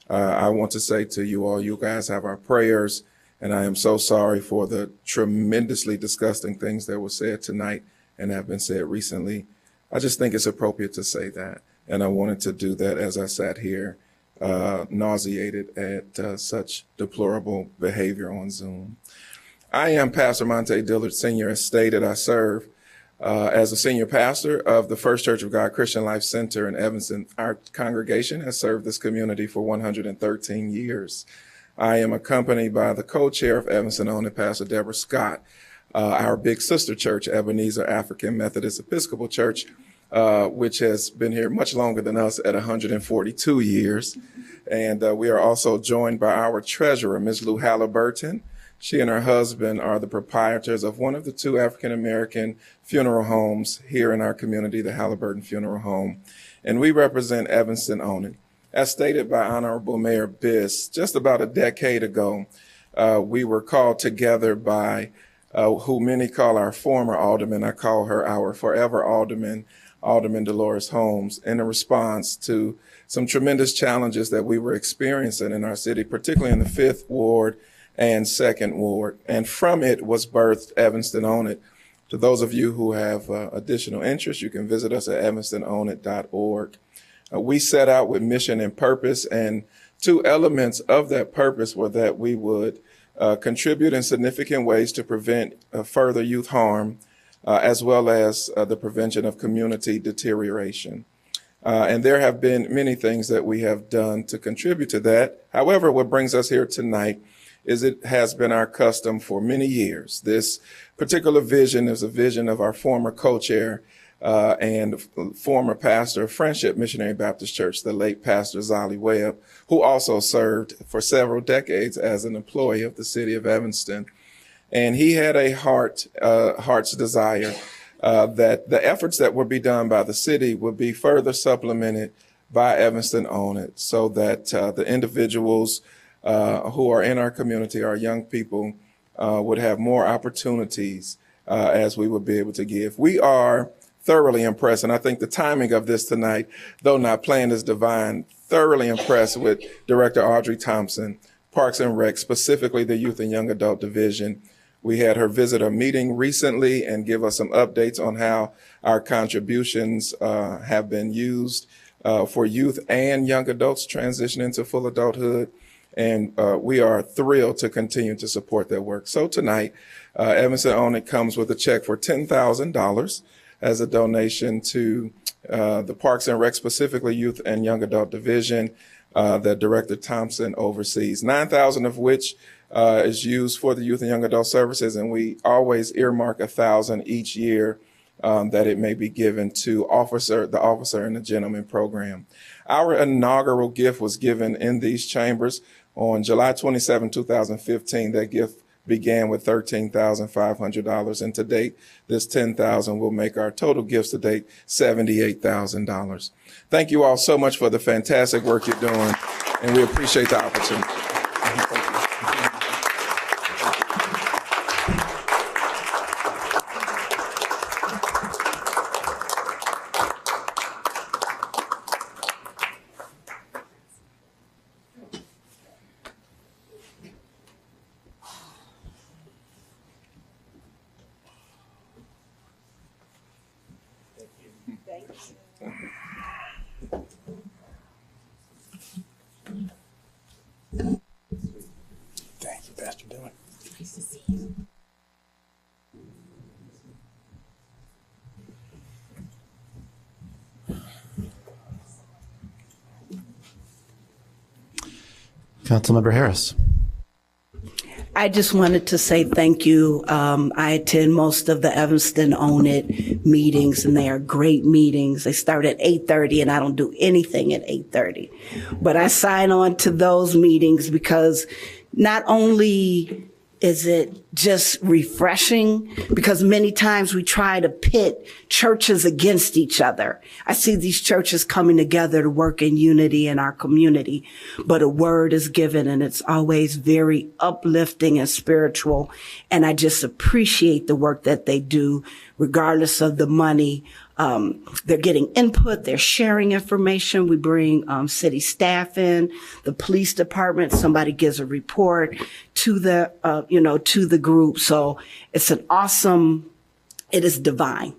Speaker 10: I want to say to you all, you guys have our prayers. And I am so sorry for the tremendously disgusting things that were said tonight and have been said recently. I just think it's appropriate to say that. And I wanted to do that as I sat here, nauseated at such deplorable behavior on Zoom. I am Pastor Monte Dillard, Senior. As stated, I serve as a senior pastor of the First Church of God Christian Life Center in Evanston. Our congregation has served this community for 113 years. I am accompanied by the co-chair of Evanston Own It, Pastor Deborah Scott, our big sister church, Ebenezer African Methodist Episcopal Church, which has been here much longer than us at 142 years. And we are also joined by our treasurer, Ms. Lou Halliburton. She and her husband are the proprietors of one of the 2 African-American funeral homes here in our community, the Halliburton Funeral Home. And we represent Evanston Own It. As stated by Honorable Mayor Biss, just about a decade ago, we were called together by who many call our former alderman. I call her our forever alderman, Alderman Dolores Holmes, in a response to some tremendous challenges that we were experiencing in our city, particularly in the 5th Ward and 2nd Ward. And from it was birthed Evanston Own It. To those of you who have additional interest, you can visit us at evanstonownit.org. We set out with mission and purpose, and 2 elements of that purpose were that we would contribute in significant ways to prevent further youth harm, as well as the prevention of community deterioration. And there have been many things that we have done to contribute to that. However, what brings us here tonight is it has been our custom for many years. This particular vision is a vision of our former co-chair and former pastor of Friendship Missionary Baptist Church, the late Pastor Zolly Webb, who also served for several decades as an employee of the city of Evanston. And he had a heart's desire that the efforts that would be done by the city would be further supplemented by Evanston Own It, so that the individuals who are in our community, our young people, would have more opportunities as we would be able to give. We are thoroughly impressed, and I think the timing of this tonight, though not planned, is divine, thoroughly impressed with Director Audrey Thompson, Parks and Rec, specifically the Youth and Young Adult Division. We had her visit a meeting recently and give us some updates on how our contributions have been used for youth and young adults transitioning to full adulthood. And we are thrilled to continue to support their work. So tonight, Evanston Own It comes with a check for $10,000 as a donation to the Parks and Rec, specifically Youth and Young Adult Division, that Director Thompson oversees. $9,000 of which is used for the Youth and Young Adult Services, and we always earmark $1,000 each year that it may be given to the Officer and the Gentleman program. Our inaugural gift was given in these chambers on July 27, 2015. That gift began with $13,500, and to date, this $10,000 will make our total gifts to date $78,000. Thank you all so much for the fantastic work you're doing, and we appreciate the opportunity.
Speaker 2: Thank you, Pastor Dylan.
Speaker 4: Nice to see you.
Speaker 1: Councilmember Harris.
Speaker 5: I just wanted to say thank you. I attend most of the Evanston Own It meetings, and they are great meetings. They start at 8:30, and I don't do anything at 8:30. But I sign on to those meetings because not only is it just refreshing, because many times we try to pit churches against each other. I see these churches coming together to work in unity in our community, but a word is given, and it's always very uplifting and spiritual. And I just appreciate the work that they do, regardless of the money. They're getting input, they're sharing information. We bring city staff in, the police department, somebody gives a report to the, to the group. So it's an awesome, it is divine.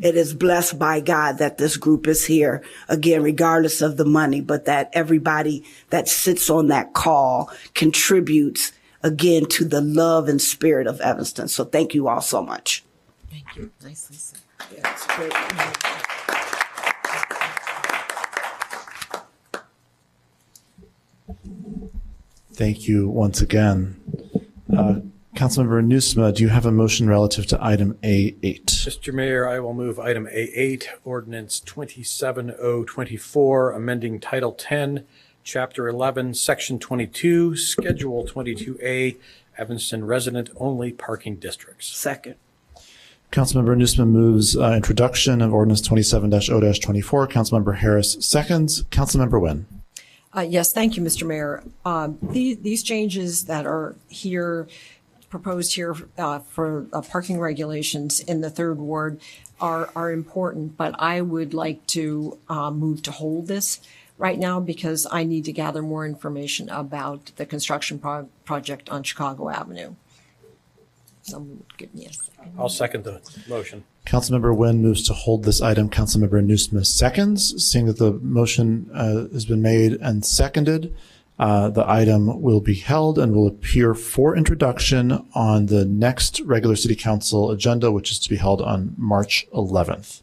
Speaker 5: It is blessed by God that this group is here, again, regardless of the money, but that everybody that sits on that call contributes, again, to the love and spirit of Evanston. So thank you all so much.
Speaker 4: Thank you. Nicely said.
Speaker 5: Yeah, it's great.
Speaker 1: Thank you once again. Councilmember Nusma, do you have a motion relative to item A8?
Speaker 6: Mr. Mayor, I will move item A8, ordinance 27024, amending Title 10, Chapter 11, Section 22, Schedule 22A, Evanston resident-only parking districts.
Speaker 5: Second.
Speaker 1: Councilmember Nusma moves introduction of ordinance 27-0-24. Councilmember Harris seconds. Councilmember Nguyen.
Speaker 12: Yes, thank you, Mr. Mayor. These changes that are here, proposed here for parking regulations in the third ward are important, but I would like to move to hold this right now because I need to gather more information about the construction project on Chicago Avenue. Someone would give me a second.
Speaker 6: I'll second the motion.
Speaker 1: Councilmember Nguyen moves to hold this item. Councilmember Nusma seconds. Seeing that the motion has been made and seconded, the item will be held and will appear for introduction on the next regular City Council agenda, which is to be held on March 11th.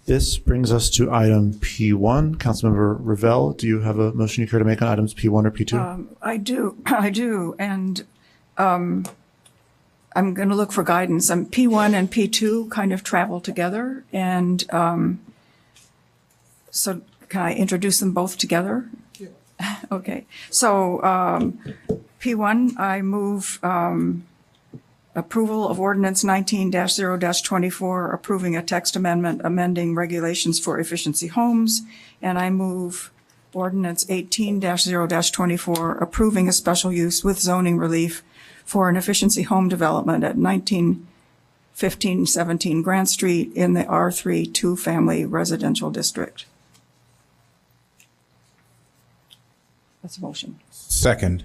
Speaker 1: This brings us to item P1. Councilmember Revelle, do you have a motion you care to make on items P1 or P2?
Speaker 3: I do. And I'm going to look for guidance. P1 and P2 kind of travel together. And so can I introduce them both together? Yeah. Okay. So P1, I move approval of ordinance 19-0-24, approving a text amendment amending regulations for efficiency homes. And I move ordinance 18-0-24, approving a special use with zoning relief for an efficiency home development at 1915-17 Grant Street in the R3 two-family residential district. That's a motion.
Speaker 21: Second.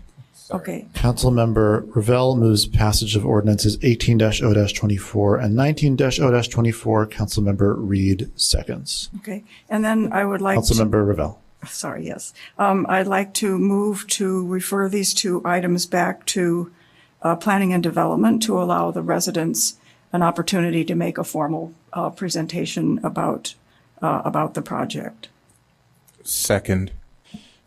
Speaker 3: Okay.
Speaker 1: Councilmember Revelle moves passage of ordinances 18-0-24 and 19-0-24. Councilmember Reid seconds.
Speaker 3: Okay. And then I would like
Speaker 1: Councilmember Revelle.
Speaker 3: Sorry, yes. I'd like to move to refer these two items back to Planning and Development to allow the residents an opportunity to make a formal presentation about the project.
Speaker 21: Second.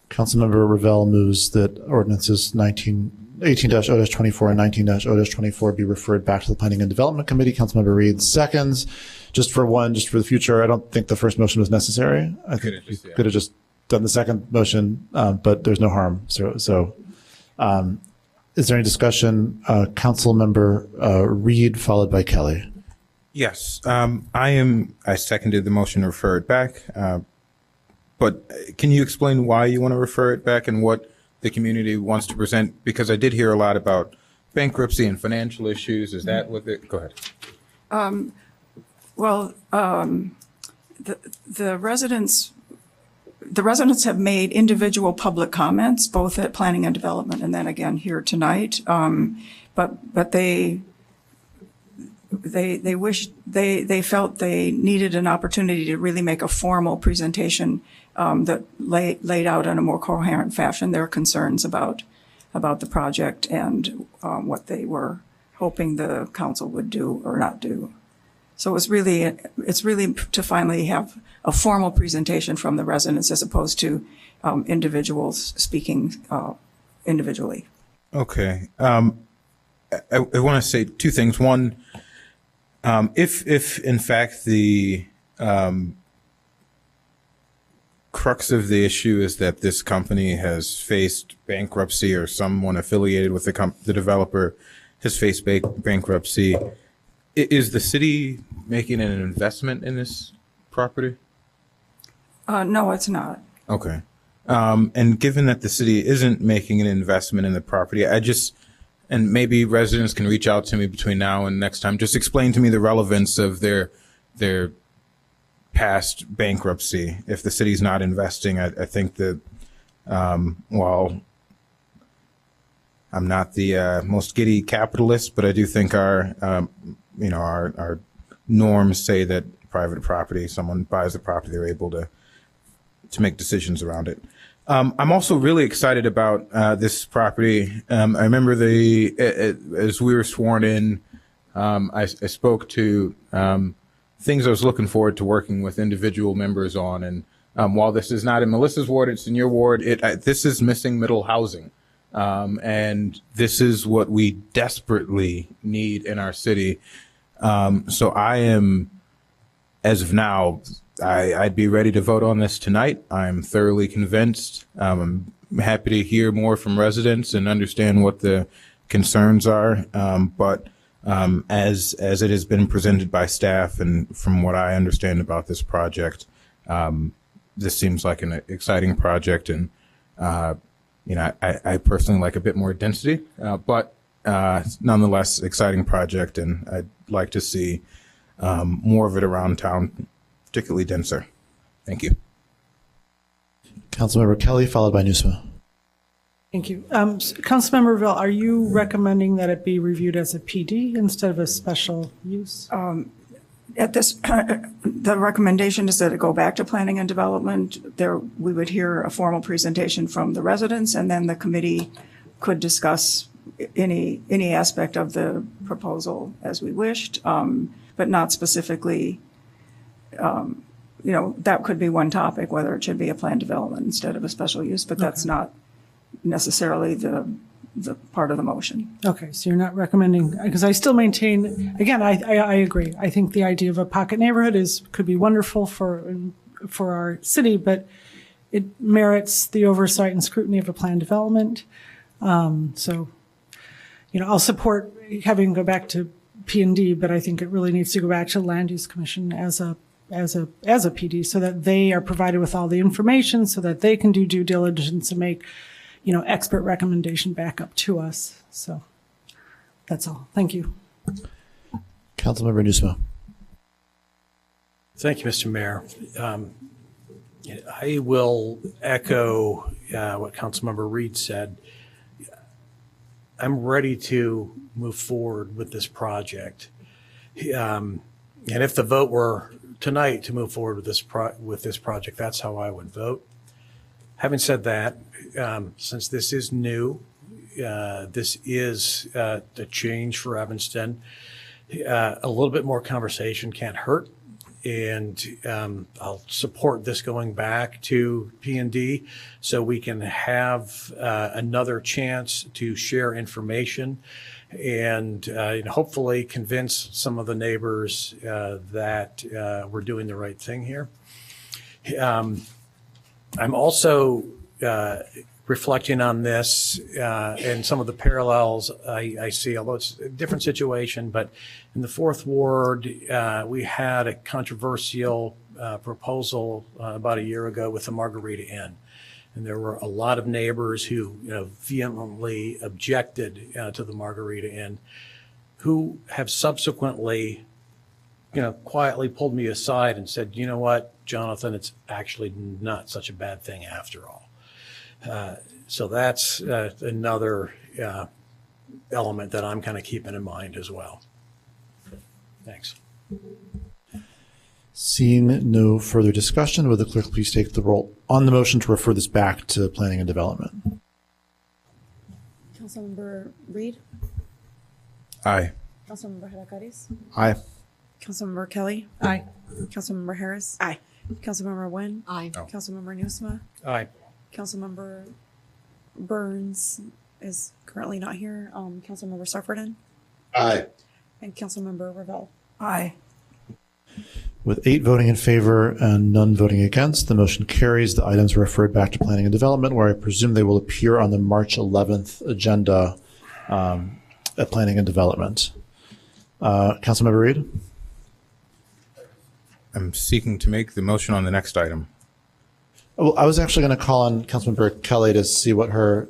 Speaker 1: Councilmember Revelle moves that ordinances 18-0-24 and 19-0-24 be referred back to the Planning and Development Committee. Councilmember Reid seconds. Just for the future, I don't think the first motion was necessary. I think you could have just done the second motion, but there's no harm. So, is there any discussion? Councilmember Reid, followed by Kelly.
Speaker 21: Yes, I seconded the motion to refer it back. But can you explain why you want to refer it back and what the community wants to present? Because I did hear a lot about bankruptcy and financial issues. Is that what it? Go ahead.
Speaker 3: The residents have made individual public comments, both at Planning and Development and then again here tonight. But they felt they needed an opportunity to really make a formal presentation that laid out in a more coherent fashion their concerns about the project and what they were hoping the council would do or not do. So it's really to finally have a formal presentation from the residents as opposed to individuals speaking individually.
Speaker 21: Okay. I want to say two things. One, if in fact the crux of the issue is that this company has faced bankruptcy or someone affiliated with the developer has faced bankruptcy, is the city making an investment in this property?
Speaker 3: No, it's not.
Speaker 21: Okay. And given that the city isn't making an investment in the property, and maybe residents can reach out to me between now and next time, just explain to me the relevance of their past bankruptcy. If the city's not investing, I think that, while I'm not the most giddy capitalist, but I do think our norms say that private property, someone buys the property, they're able to make decisions around it. I'm also really excited about this property. I remember as we were sworn in, I spoke to things I was looking forward to working with individual members on. And while this is not in Melissa's ward, it's in your ward, this is missing middle housing. And this is what we desperately need in our city. So I am, as of now, I'd be ready to vote on this tonight. I'm thoroughly convinced. I'm happy to hear more from residents and understand what the concerns are. But as it has been presented by staff and from what I understand about this project, this seems like an exciting project. And, I personally like a bit more density, but nonetheless, exciting project. And I'd like to see more of it around town, particularly denser. Thank you.
Speaker 1: Councilmember Kelly, followed by Nusma.
Speaker 9: Thank you. Councilmember Revelle, are you recommending that it be reviewed as a PD instead of a special use?
Speaker 3: At this, the recommendation is that it go back to Planning and Development. We would hear a formal presentation from the residents, and then the committee could discuss any aspect of the proposal as we wished, but not specifically. That could be one topic, whether it should be a planned development instead of a special use, but that's not necessarily the part of the motion.
Speaker 9: Okay, so you're not recommending, because I still maintain, again, I agree. I think the idea of a pocket neighborhood could be wonderful for our city, but it merits the oversight and scrutiny of a planned development. So, I'll support having go back to P&D, but I think it really needs to go back to the Land Use Commission as a PD, so that they are provided with all the information, so that they can do due diligence and make, expert recommendation back up to us. So that's all. Thank you.
Speaker 1: Councilmember Nusma.
Speaker 6: Thank you, Mr. Mayor. I will echo what Councilmember Reid said, I'm ready to move forward with this project. And if the vote were tonight to move forward with this project, that's how I would vote. Having said that, since this is new, this is a change for Evanston, a little bit more conversation can't hurt. And I'll support this going back to P&D so we can have another chance to share information and hopefully convince some of the neighbors that we're doing the right thing here. I'm also reflecting on this and some of the parallels I see, although it's a different situation, but in the Fourth Ward, we had a controversial proposal about a year ago with the Margarita Inn. And there were a lot of neighbors who vehemently objected to the Margarita Inn, who have subsequently quietly pulled me aside and said, you know what, Jonathan, it's actually not such a bad thing after all. So that's another element that I'm kind of keeping in mind as well. Thanks.
Speaker 1: Seeing no further discussion, would the clerk please take the roll on the motion to refer this back to Planning and Development?
Speaker 13: Councilmember Reid?
Speaker 21: Aye.
Speaker 13: Councilmember Hadakaris?
Speaker 2: Aye.
Speaker 13: Councilmember Kelly?
Speaker 9: Aye.
Speaker 13: Councilmember Harris?
Speaker 5: Aye.
Speaker 13: Councilmember Nguyen?
Speaker 12: Aye.
Speaker 13: Councilmember Newsma?
Speaker 6: Aye.
Speaker 13: Councilmember Burns is currently not here. Councilmember Sufferton?
Speaker 10: Aye.
Speaker 13: And Councilmember Revelle?
Speaker 3: Aye.
Speaker 1: With 8 voting in favor and none voting against, the motion carries. The items are referred back to Planning and Development, where I presume they will appear on the March 11th agenda at Planning and Development. Councilmember Reid?
Speaker 21: I'm seeking to make the motion on the next item.
Speaker 1: Well, I was actually going to call on Councilmember Kelly to see what her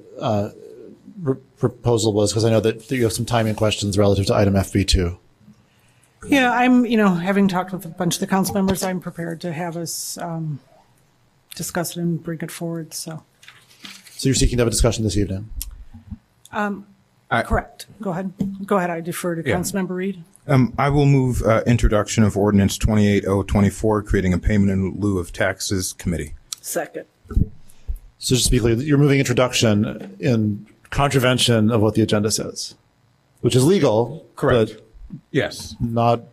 Speaker 1: proposal was, because I know that you have some timing questions relative to item FB2.
Speaker 9: Yeah, I'm, having talked with a bunch of the council members, I'm prepared to have us discuss it and bring it forward. So
Speaker 1: you're seeking to have a discussion this evening?
Speaker 9: Correct. Go ahead. Go ahead. I defer to Councilmember Reid.
Speaker 21: I will move introduction of Ordinance 28024, creating a payment in lieu of taxes committee.
Speaker 5: Second.
Speaker 1: So just to be clear, you're moving introduction in contravention of what the agenda says, which is legal.
Speaker 21: Correct.
Speaker 1: But
Speaker 21: yes.
Speaker 1: Not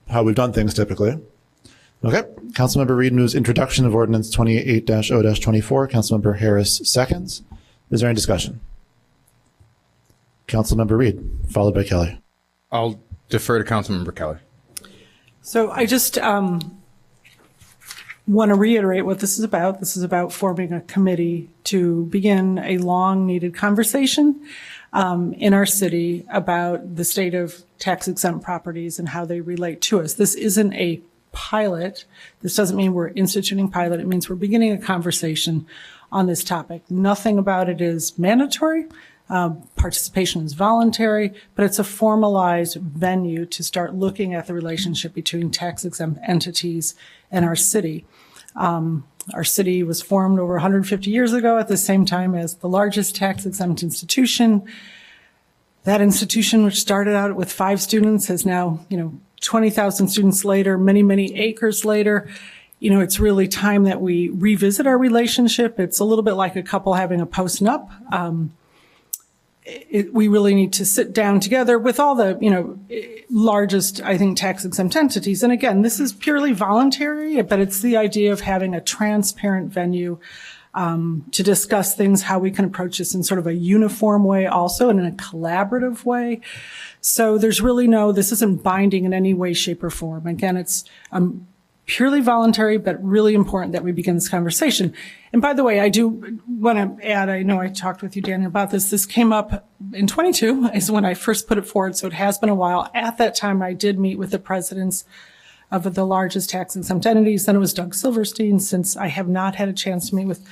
Speaker 1: how we've done things typically. Okay. Councilmember Reid moves introduction of Ordinance 28-0-24. Councilmember Harris seconds. Is there any discussion? Councilmember Reid, followed by Kelly.
Speaker 21: I'll defer to Councilmember Kelly.
Speaker 9: So I just want to reiterate what this is about. This is about forming a committee to begin a long-needed conversation in our city about the state of tax-exempt properties and how they relate to us. This isn't a pilot. This doesn't mean we're instituting pilot. It means we're beginning a conversation on this topic. Nothing about it is mandatory. Participation is voluntary, but it's a formalized venue to start looking at the relationship between tax-exempt entities and our city. Our city was formed over 150 years ago at the same time as the largest tax-exempt institution. That institution, which started out with 5 students, has now, 20,000 students later, many, many acres later. It's really time that we revisit our relationship. It's a little bit like a couple having a post-nup. We really need to sit down together with all the, largest, I think, tax-exempt entities. And again, this is purely voluntary, but it's the idea of having a transparent venue to discuss things, how we can approach this in sort of a uniform way also and in a collaborative way. So there's really this isn't binding in any way, shape, or form. Again, it's purely voluntary, but really important that we begin this conversation. And by the way, I do want to add, I know I talked with you, Daniel, about this. This came up in 22 is when I first put it forward, so it has been a while. At that time, I did meet with the presidents of the largest tax exempt entities. Then it was Doug Silverstein, since I have not had a chance to meet with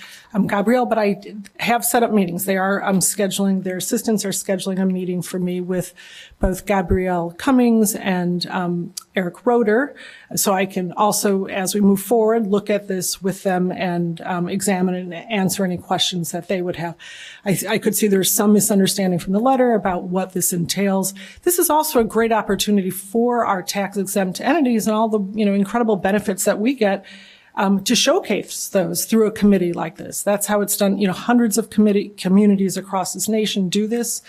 Speaker 9: Gabrielle, but I have set up meetings. They are scheduling, their assistants are scheduling a meeting for me with both Gabrielle Cummings and Eric Roeder. So I can also, as we move forward, look at this with them and examine and answer any questions that they would have. I could see there's some misunderstanding from the letter about what this entails. This is also a great opportunity for our tax exempt entities and all the incredible benefits that we get to showcase those through a committee like this. That's how it's done. Hundreds of communities across this nation do this.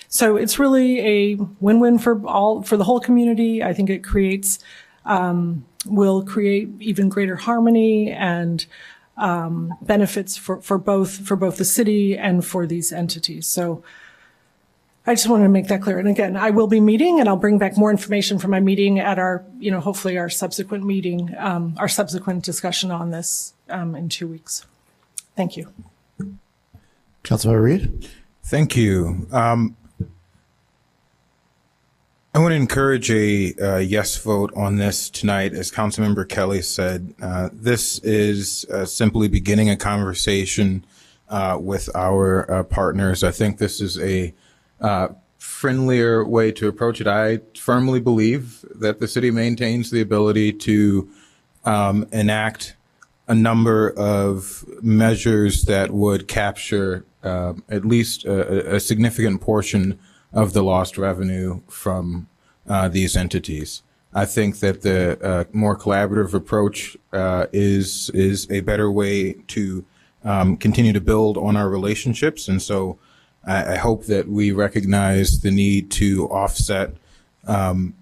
Speaker 9: So it's really a win-win for the whole community. I think it will create even greater harmony and benefits for both the city and for these entities. So I just wanted to make that clear. And again, I will be meeting, and I'll bring back more information from my meeting at our, hopefully our subsequent meeting, our subsequent discussion on this in 2 weeks. Thank you.
Speaker 1: Councilmember Reid?
Speaker 21: Thank you. I want to encourage a yes vote on this tonight. As Councilmember Kelly said, this is simply beginning a conversation with our partners. I think this is a friendlier way to approach it. I firmly believe that the city maintains the ability to enact a number of measures that would capture at least a significant portion of the lost revenue from these entities. I think that the more collaborative approach is a better way to continue to build on our relationships. And so I hope that we recognize the need to offset the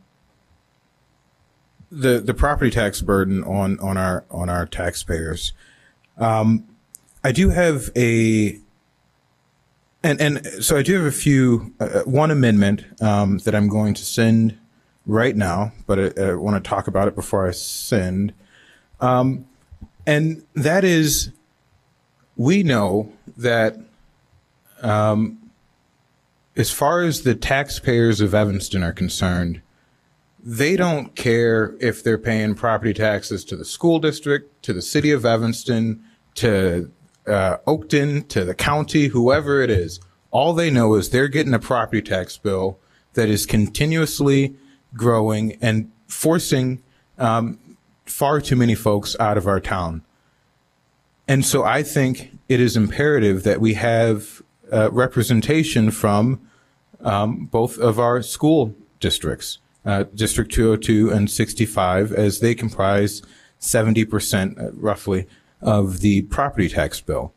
Speaker 21: property tax burden on our taxpayers. I do have so I do have a few, one amendment that I'm going to send right now, but I want to talk about it before I send. And that is, we know that as far as the taxpayers of Evanston are concerned, they don't care if they're paying property taxes to the school district, to the city of Evanston, to Oakton, to the county, whoever it is. All they know is they're getting a property tax bill that is continuously growing and forcing far too many folks out of our town. And so I think it is imperative that we have representation from both of our school districts, District 202 and 65, as they comprise 70% roughly of the property tax bill.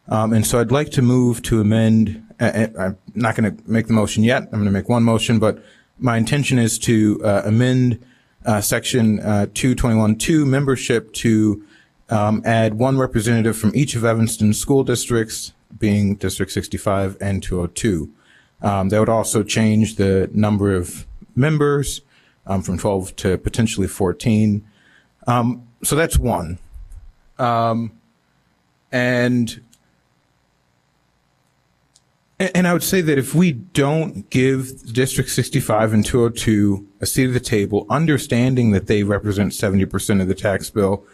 Speaker 21: And so I'd like to move to amend, I'm not going to make the motion yet, I'm going to make one motion, but my intention is to amend section 221.2 membership to add one representative from each of Evanston's school districts, being District 65 and 202. That would also change the number of members from 12 to potentially 14. So that's one. And I would say that if we don't give District 65 and 202 a seat at the table, understanding that they represent 70% of the tax bill,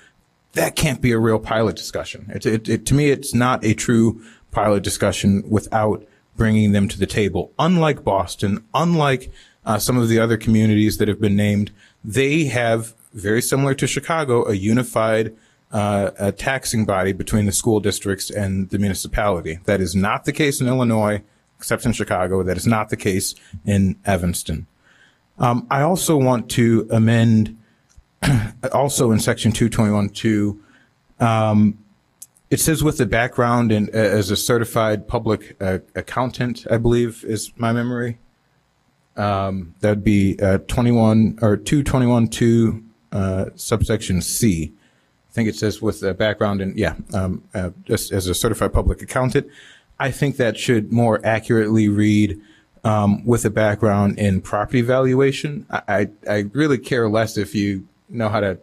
Speaker 21: that can't be a real pilot discussion. To me, it's not a true pilot discussion without bringing them to the table. Unlike Boston, unlike some of the other communities that have been named, they have, very similar to Chicago, a unified a taxing body between the school districts and the municipality. That is not the case in Illinois, except in Chicago. That is not the case in Evanston. I also want to amend, also in section 221.2, it says with the background in, as a certified public accountant, I believe is my memory. That'd be 221.2 subsection C. I think it says with a background in, just as a certified public accountant. I think that should more accurately read with a background in property valuation. I really care less if you know how to,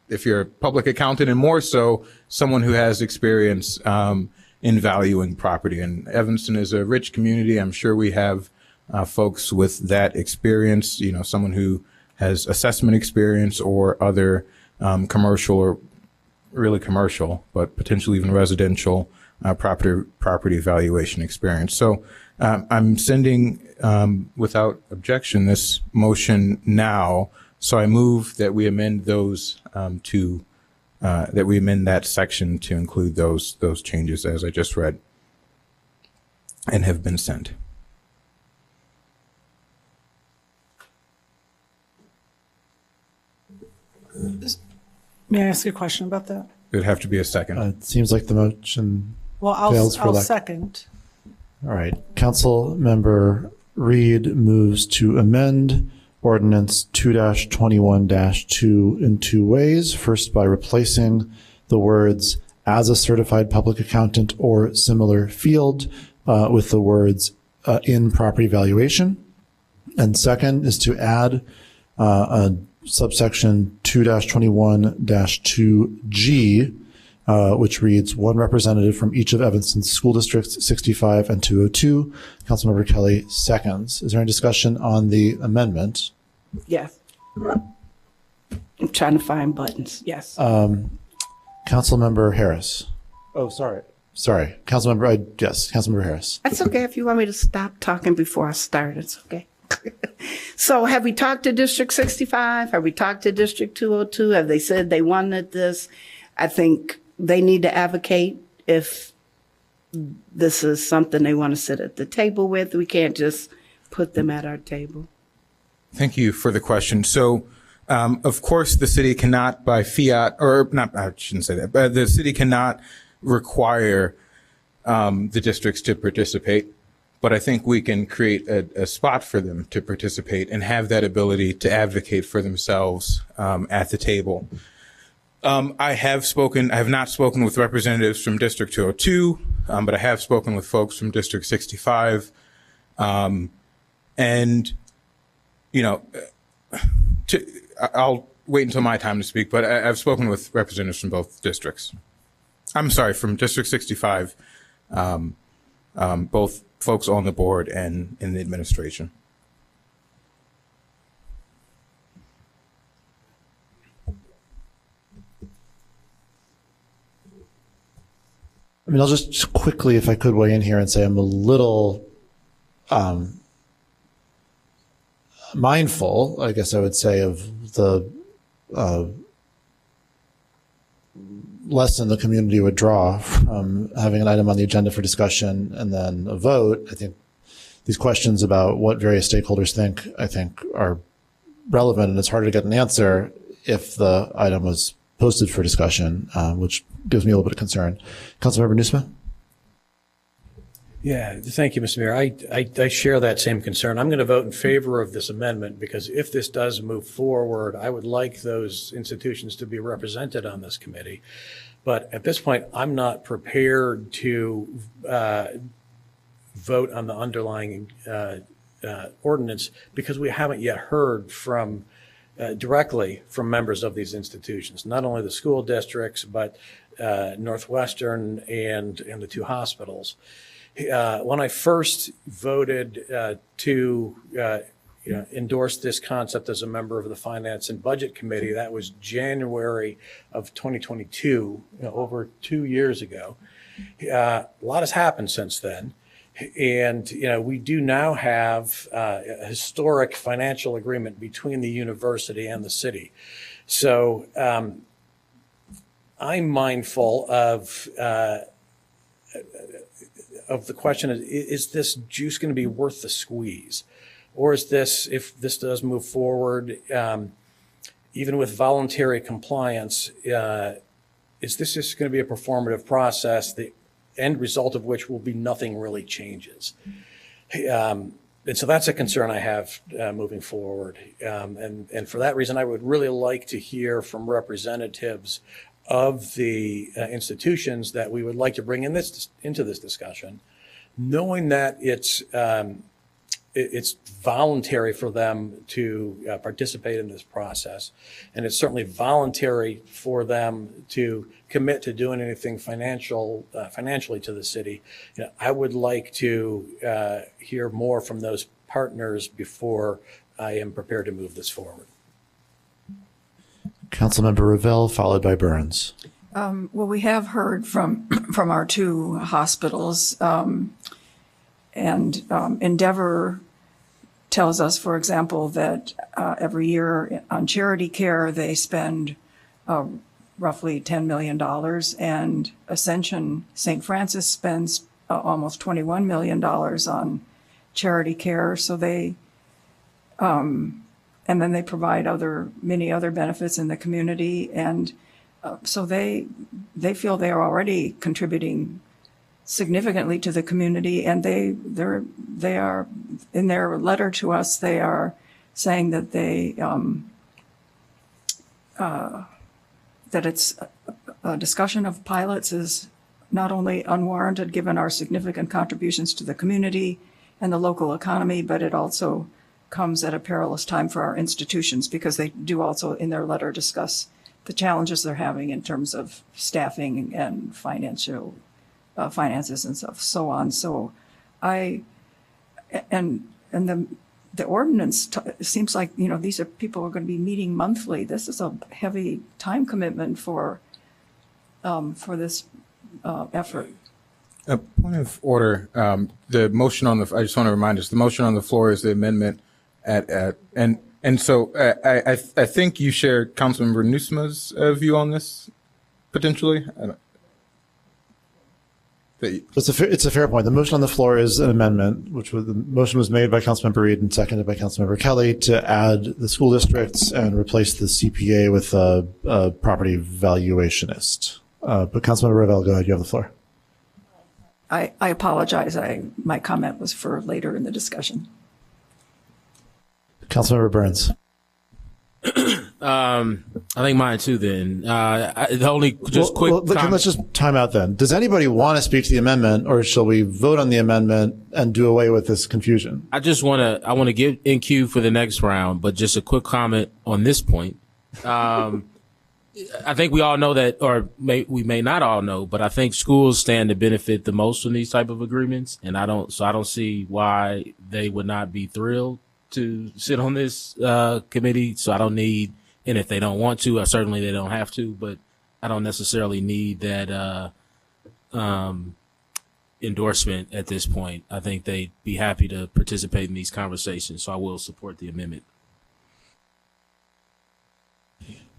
Speaker 21: if you're a public accountant, and more so someone who has experience in valuing property. And Evanston is a rich community. I'm sure we have folks with that experience, you know, someone who has assessment experience or other commercial or really commercial, but potentially even residential property valuation experience. So I'm sending without objection this motion now. So I move that we amend those that we amend that section to include those changes as I just read and have been sent.
Speaker 9: May I ask a question about that?
Speaker 21: It would have to be a second.
Speaker 1: It seems like the motion
Speaker 9: Well,
Speaker 1: fails for
Speaker 9: I'll
Speaker 1: lack.
Speaker 9: second.
Speaker 1: All right. Councilmember Reid moves to amend Ordinance 2-21-2 in two ways. First, by replacing the words "as a certified public accountant or similar field" with the words "in property valuation." And second is to add a subsection 2-21-2G, which reads, one representative from each of Evanston's school districts 65 and 202. Councilmember Kelly seconds. Is there any discussion on the amendment?
Speaker 5: Yes. I'm trying to find buttons. Yes.
Speaker 1: Councilmember Harris. Oh, sorry. Councilmember Harris.
Speaker 5: That's okay if you want me to stop talking before I start. It's okay. So have we talked to District 65? Have we talked to District 202? Have they said they wanted this? I think they need to advocate if this is something they want to sit at the table with. We can't just put them at our table.
Speaker 21: Thank you for the question. So, of course, the city cannot by fiat, or not, I shouldn't say that, but the city cannot require the districts to participate. But I think we can create a spot for them to participate and have that ability to advocate for themselves at the table. I have not spoken with representatives from District 202, but I have spoken with folks from District 65. And, you know, I'll wait until my time to speak, but I've spoken with representatives from both districts. I'm sorry, from District 65, both folks on the board and in the administration.
Speaker 1: I mean, I'll just quickly, if I could, weigh in here and say I'm a little mindful, I guess I would say, of the lesson the community would draw from having an item on the agenda for discussion and then a vote. I think these questions about what various stakeholders think, I think, are relevant, and it's harder to get an answer if the item was posted for discussion, which gives me a little bit of concern. Councilmember Nusma?
Speaker 6: Yeah, thank you, Mr. Mayor. I share that same concern. I'm going to vote in favor of this amendment because if this does move forward, I would like those institutions to be represented on this committee. But at this point, I'm not prepared to vote on the underlying ordinance because we haven't yet heard from directly from members of these institutions, not only the school districts, but Northwestern and the two hospitals. When I first voted to endorse this concept as a member of the Finance and Budget Committee, that was January of 2022, over 2 years ago. A lot has happened since then. And, we do now have a historic financial agreement between the university and the city. So I'm mindful of the question, is this juice going to be worth the squeeze? Or is this, if this does move forward, even with voluntary compliance, is this just going to be a performative process, the end result of which will be nothing really changes? And so that's a concern I have moving forward. And for that reason, I would really like to hear from representatives of the institutions that we would like to bring into this discussion, knowing that it's voluntary for them to participate in this process. And it's certainly voluntary for them to commit to doing anything financially to the city. I would like to hear more from those partners before I am prepared to move this forward.
Speaker 1: Councilmember Revelle, followed by Burns.
Speaker 3: Well, we have heard from our two hospitals, and Endeavor tells us, for example, that every year on charity care they spend roughly $10 million, and Ascension St. Francis spends almost $21 million on charity care. So they, and then they provide many other benefits in the community, and so they feel they are already contributing significantly to the community, and they are in their letter to us. They are saying that that it's a discussion of pilots is not only unwarranted given our significant contributions to the community and the local economy, but it also comes at a perilous time for our institutions, because they do also in their letter discuss the challenges they're having in terms of staffing and finances and stuff, so on. So the ordinance seems like, these are people who are going to be meeting monthly. This is a heavy time commitment for this effort.
Speaker 21: A point of order. The motion on I just want to remind us, the motion on the floor is the amendment and so I think you share Councilmember Nusma's view on this, potentially.
Speaker 1: It's a fair point. The motion on the floor is an amendment, the motion was made by Councilmember Reid and seconded by Councilmember Kelly to add the school districts and replace the CPA with a property valuationist. But Councilmember Revelle, go ahead. You have the floor.
Speaker 3: I apologize. My comment was for later in the discussion.
Speaker 1: Councilmember Burns.
Speaker 8: I think mine too. Then
Speaker 1: let's just time out. Then, does anybody want to speak to the amendment, or shall we vote on the amendment and do away with this confusion?
Speaker 8: I want to give in queue for the next round, but just a quick comment on this point. I think we all know that, or we may not all know, but I think schools stand to benefit the most from these type of agreements, and I don't see why they would not be thrilled to sit on this committee. So I don't need, and if they don't want to, certainly they don't have to, but I don't necessarily need that endorsement at this point. I think they'd be happy to participate in these conversations, so I will support the amendment.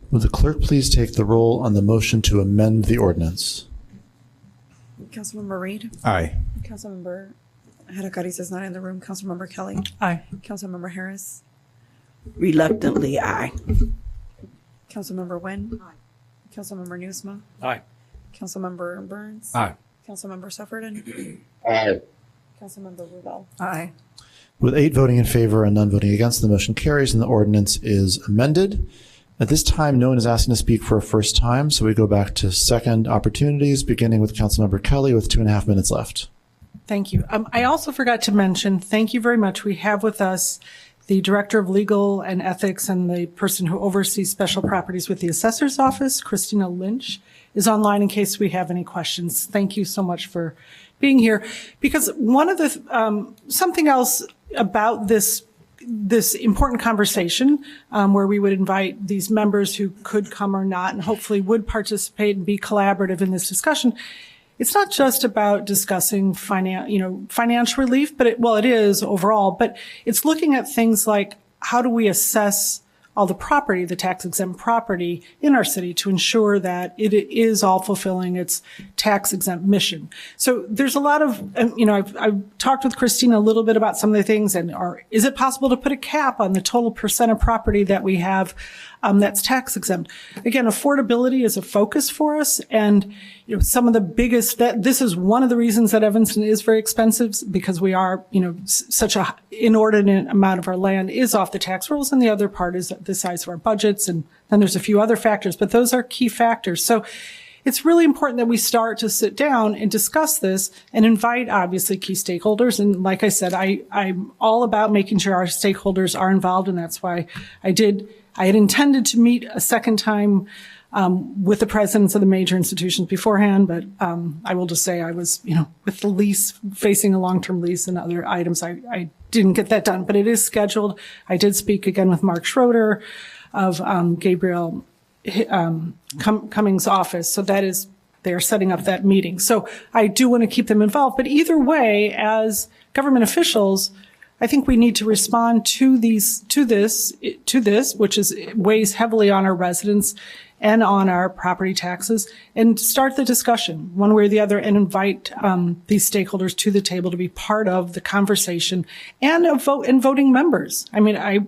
Speaker 1: Will the clerk please take the roll on the motion to amend the ordinance?
Speaker 13: Councilmember Reid?
Speaker 21: Aye.
Speaker 13: Councilmember Hadakaris is not in the room. Councilmember Kelly?
Speaker 9: Aye.
Speaker 13: Councilmember Harris?
Speaker 5: Reluctantly, aye.
Speaker 13: Councilmember Nguyen? Aye. Councilmember Nusma?
Speaker 6: Aye.
Speaker 13: Councilmember Burns?
Speaker 8: Aye.
Speaker 13: Councilmember Sufferton?
Speaker 18: Aye.
Speaker 13: Councilmember Revelle?
Speaker 3: Aye.
Speaker 1: With 8 voting in favor and none voting against, the motion carries and the ordinance is amended. At this time, no one is asking to speak for a first time, so we go back to second opportunities, beginning with Councilmember Kelly with 2.5 minutes left.
Speaker 9: Thank you. I also forgot to mention, thank you very much. We have with us the Director of Legal and Ethics and the person who oversees special properties with the Assessor's Office, Christina Lynch, is online in case we have any questions. Thank you so much for being here. Because one of the, something else about this important conversation, where we would invite these members who could come or not and hopefully would participate and be collaborative in this discussion. It's not just about discussing financial relief, but it is overall, but it's looking at things like how do we assess all the property, the tax exempt property in our city to ensure that it is all fulfilling its tax exempt mission. So there's a lot of, I've talked with Christina a little bit about some of the things, is it possible to put a cap on the total percent of property that we have that's tax exempt? Again, affordability is a focus for us, and some of the biggest, this is one of the reasons that Evanston is very expensive, because we are, such a inordinate amount of our land is off the tax rolls, and the other part is the size of our budgets, and then there's a few other factors, but those are key factors. So it's really important that we start to sit down and discuss this and invite, obviously, key stakeholders. And like I said, I'm all about making sure our stakeholders are involved, and that's why I had intended to meet a second time with the presidents of the major institutions beforehand, but I will just say I was, with the lease, facing a long-term lease and other items, I didn't get that done, but it is scheduled. I did speak again with Mark Schroeder of Gabriel Cummings' office. So that is, they're setting up that meeting. So I do want to keep them involved. But either way, as government officials, I think we need to respond to this, which weighs heavily on our residents and on our property taxes, and start the discussion one way or the other, and invite these stakeholders to the table to be part of the conversation and voting members. I mean, I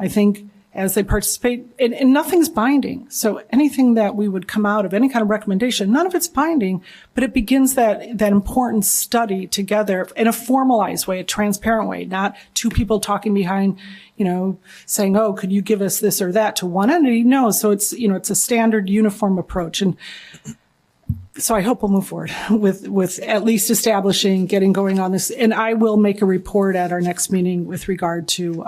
Speaker 9: think as they participate, and nothing's binding. So anything that we would come out of, any kind of recommendation, none of it's binding, but it begins that important study together in a formalized way, a transparent way, not two people talking behind, saying, oh, could you give us this or that to one entity? No. So it's a standard uniform approach. And so I hope we'll move forward with at least establishing, getting going on this. And I will make a report at our next meeting with regard to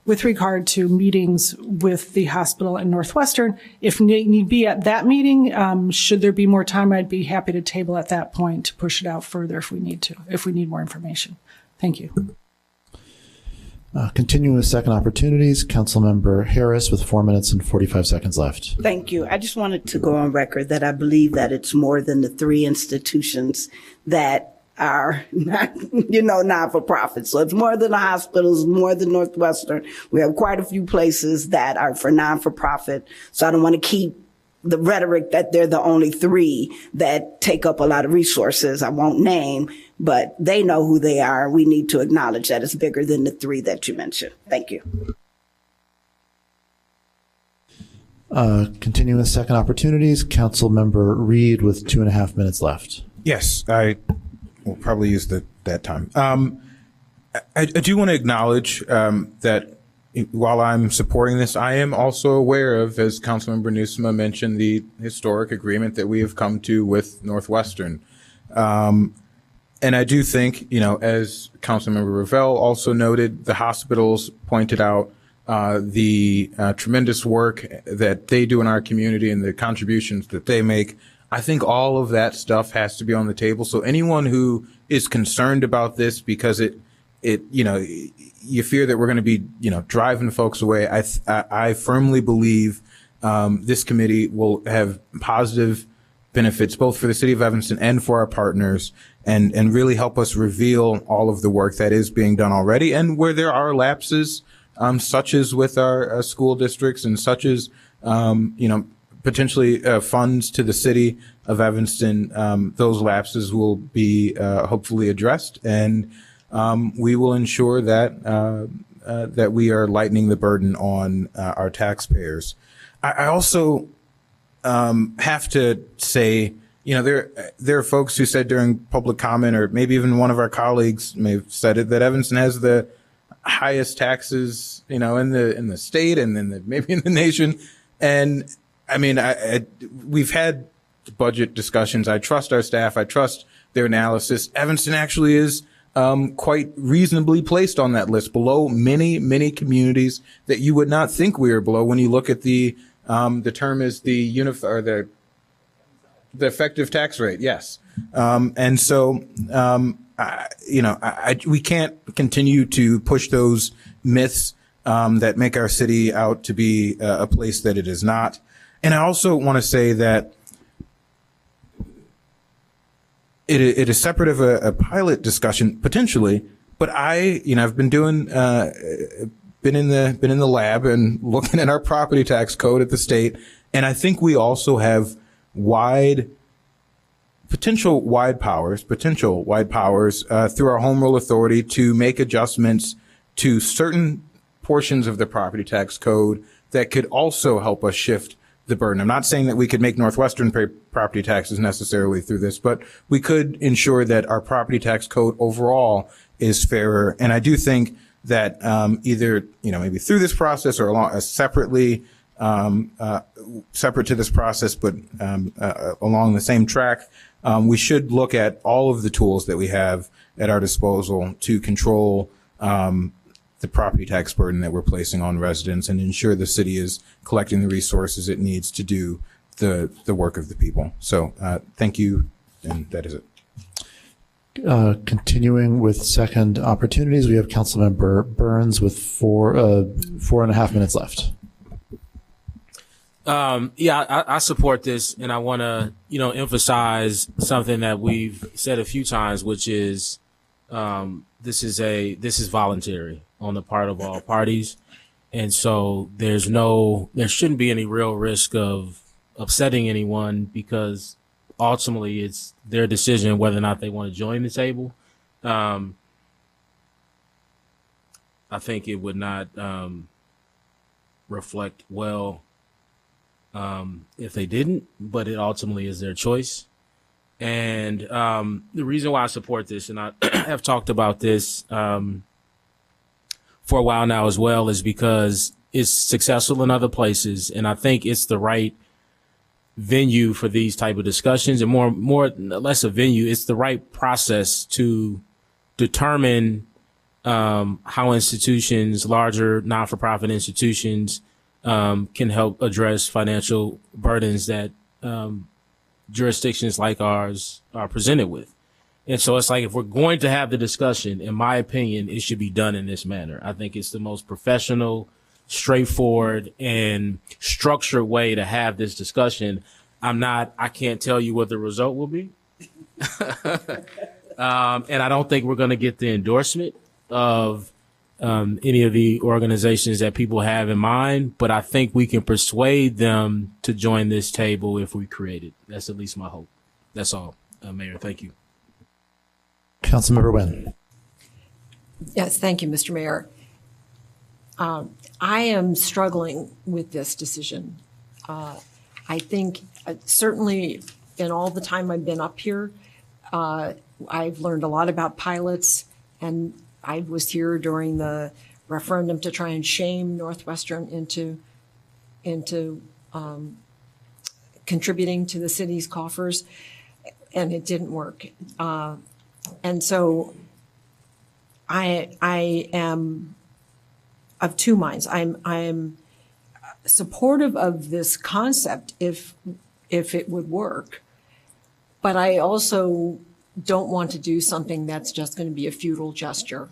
Speaker 9: meetings with the hospital and Northwestern. If need be at that meeting, should there be more time, I'd be happy to table at that point to push it out further if we need more information. Thank you.
Speaker 1: Continuing with second opportunities, Councilmember Harris with 4 minutes and 45 seconds left.
Speaker 5: Thank you. I just wanted to go on record that I believe that it's more than the three institutions that are not, not-for-profit. So it's more than the hospitals, more than Northwestern. We have quite a few places that are for non-for-profit. So I don't want to keep the rhetoric that they're the only three that take up a lot of resources. I won't name, but they know who they are. We need to acknowledge that it's bigger than the three that you mentioned. Thank you.
Speaker 1: Continuing with second opportunities, Councilmember Reid with 2.5 minutes left.
Speaker 21: Yes, I will probably use that time. I do want to acknowledge that while I'm supporting this, I am also aware of, as Councilmember Newsoma mentioned, the historic agreement that we have come to with Northwestern. And I do think, as Councilmember Revelle also noted, the hospitals pointed out the tremendous work that they do in our community and the contributions that they make. I think all of that stuff has to be on the table. So anyone who is concerned about this because you fear that we're going to be, driving folks away, I firmly believe this committee will have positive benefits both for the city of Evanston and for our partners, and really help us reveal all of the work that is being done already, and where there are lapses, such as with our school districts and such as, potentially funds to the city of Evanston. Those lapses will be hopefully addressed, and we will ensure that we are lightening the burden on our taxpayers. I also have to say, there are folks who said during public comment, or maybe even one of our colleagues may have said it, that Evanston has the highest taxes, in the state and then maybe in the nation. And I mean, we've had budget discussions. I trust our staff. I trust their analysis. Evanston actually is quite reasonably placed on that list, below many, many communities that you would not think we are below when you look at the term is the effective tax rate. Yes. And so, we can't continue to push those myths that make our city out to be a place that it is not. And I also want to say that it is separate of a pilot discussion potentially, but I've been doing, been in the lab and looking at our property tax code at the state. And I think we also have potential wide powers through our home rule authority to make adjustments to certain portions of the property tax code that could also help us shift the burden. I'm not saying that we could make Northwestern pay property taxes necessarily through this, but we could ensure that our property tax code overall is fairer. And I do think that either, maybe through this process or separate to this process, but along the same track, we should look at all of the tools that we have at our disposal to control the property tax burden that we're placing on residents and ensure the city is collecting the resources it needs to do the work of the people. So thank you, and that is it.
Speaker 1: Continuing with second opportunities, we have Councilmember Burns with 4.5 minutes left.
Speaker 8: I support this, and I want to, emphasize something that we've said a few times, which is this is voluntary on the part of all parties, and so there shouldn't be any real risk of upsetting anyone, because ultimately it's their decision whether or not they want to join the table. I think it would not reflect well if they didn't, but it ultimately is their choice. And the reason why I support this, and I have talked about this for a while now as well, is because it's successful in other places, and I think it's the right venue for these type of discussions, and less a venue, it's the right process to determine how institutions, larger not-for-profit institutions, can help address financial burdens that jurisdictions like ours are presented with. And so it's like, if we're going to have the discussion, in my opinion, it should be done in this manner. I think it's the most professional, straightforward, and structured way to have this discussion. I can't tell you what the result will be. And I don't think we're going to get the endorsement of any of the organizations that people have in mind, but I think we can persuade them to join this table if we create it. That's at least my hope. That's all, Mayor. Thank you.
Speaker 1: Councilmember Nguyen.
Speaker 12: Yes, thank you, Mr. Mayor. I am struggling with this decision. I think certainly in all the time I've been up here, I've learned a lot about pilots, and I was here during the referendum to try and shame Northwestern into contributing to the city's coffers, and it didn't work. And so I am of two minds. I'm supportive of this concept if it would work, but I also don't want to do something that's just going to be a futile gesture.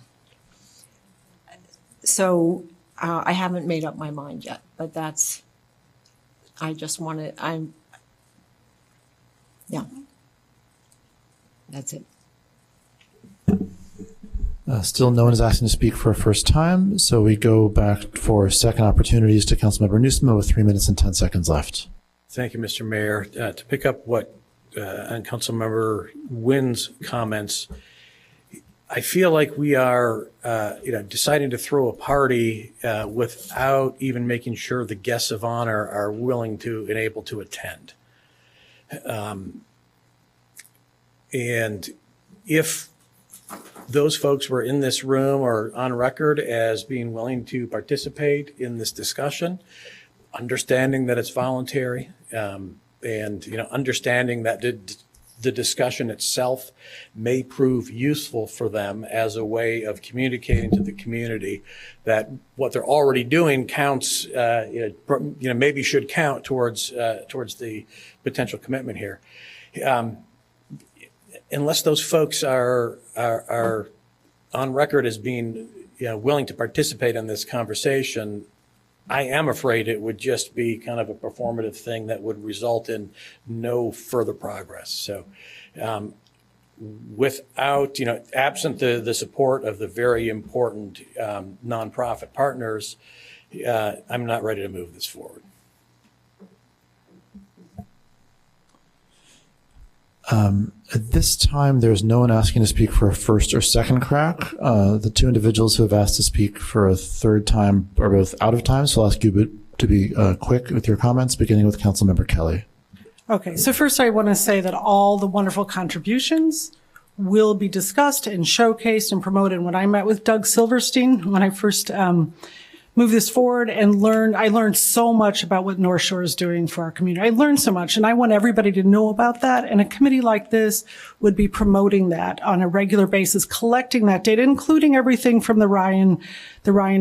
Speaker 12: So I haven't made up my mind yet, but that's it.
Speaker 1: Still no one is asking to speak for a first time, so we go back for second opportunities to Councilmember Newsma with 3 minutes and 10 seconds left.
Speaker 6: Thank you, Mr. Mayor. To pick up what on Councilmember Nguyen's comments, I feel like we are, deciding to throw a party without even making sure the guests of honor are willing to and able to attend. And if those folks were in this room or on record as being willing to participate in this discussion, understanding that it's voluntary, and understanding that the discussion itself may prove useful for them as a way of communicating to the community that what they're already doing counts, maybe should count towards the potential commitment here. Unless those folks are on record as being willing to participate in this conversation, I am afraid it would just be kind of a performative thing that would result in no further progress. So without, absent the support of the very important nonprofit partners, I'm not ready to move this forward.
Speaker 1: At this time, there's no one asking to speak for a first or second crack. The two individuals who have asked to speak for a third time are both out of time, so I'll ask you to be quick with your comments, beginning with Councilmember Kelly.
Speaker 9: Okay, so first I want to say that all the wonderful contributions will be discussed and showcased and promoted. When I met with Doug Silverstein, when I first moved this forward and I learned so much about what North Shore is doing for our community. I learned so much, and I want everybody to know about that. And a committee like this would be promoting that on a regular basis, collecting that data, including everything from the Ryan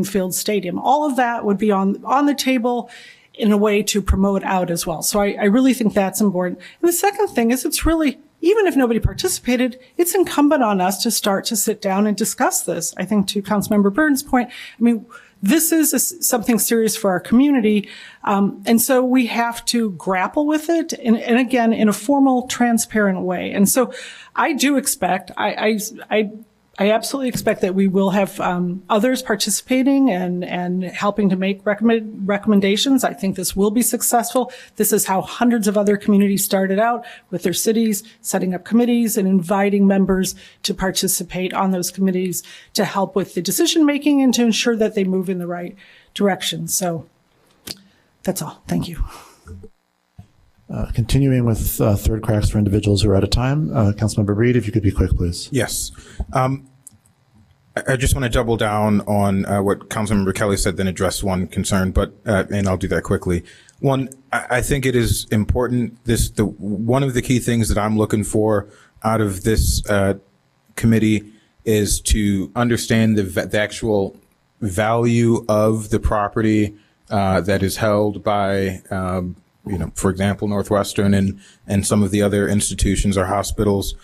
Speaker 9: Field Stadium. All of that would be on the table in a way to promote out as well. So I really think that's important. And the second thing is, it's really, even if nobody participated, it's incumbent on us to start to sit down and discuss this. I think to Councilmember Burns' point, this is something serious for our community. And so we have to grapple with it. And again, in a formal, transparent way. And so I do expect, I absolutely expect that we will have others participating and helping to make recommendations. I think this will be successful. This is how hundreds of other communities started out, with their cities setting up committees and inviting members to participate on those committees to help with the decision making and to ensure that they move in the right direction. So that's all. Thank you.
Speaker 1: Continuing with third cracks for individuals who are out of time, Councilmember Reid, if you could be quick, please.
Speaker 21: Yes. I just want to double down on what Councilmember Kelly said, then address one concern, but and I'll do that quickly. One, I think it is important. One of the key things that I'm looking for out of this committee is to understand the actual value of the property that is held by for example, Northwestern and some of the other institutions or hospitals.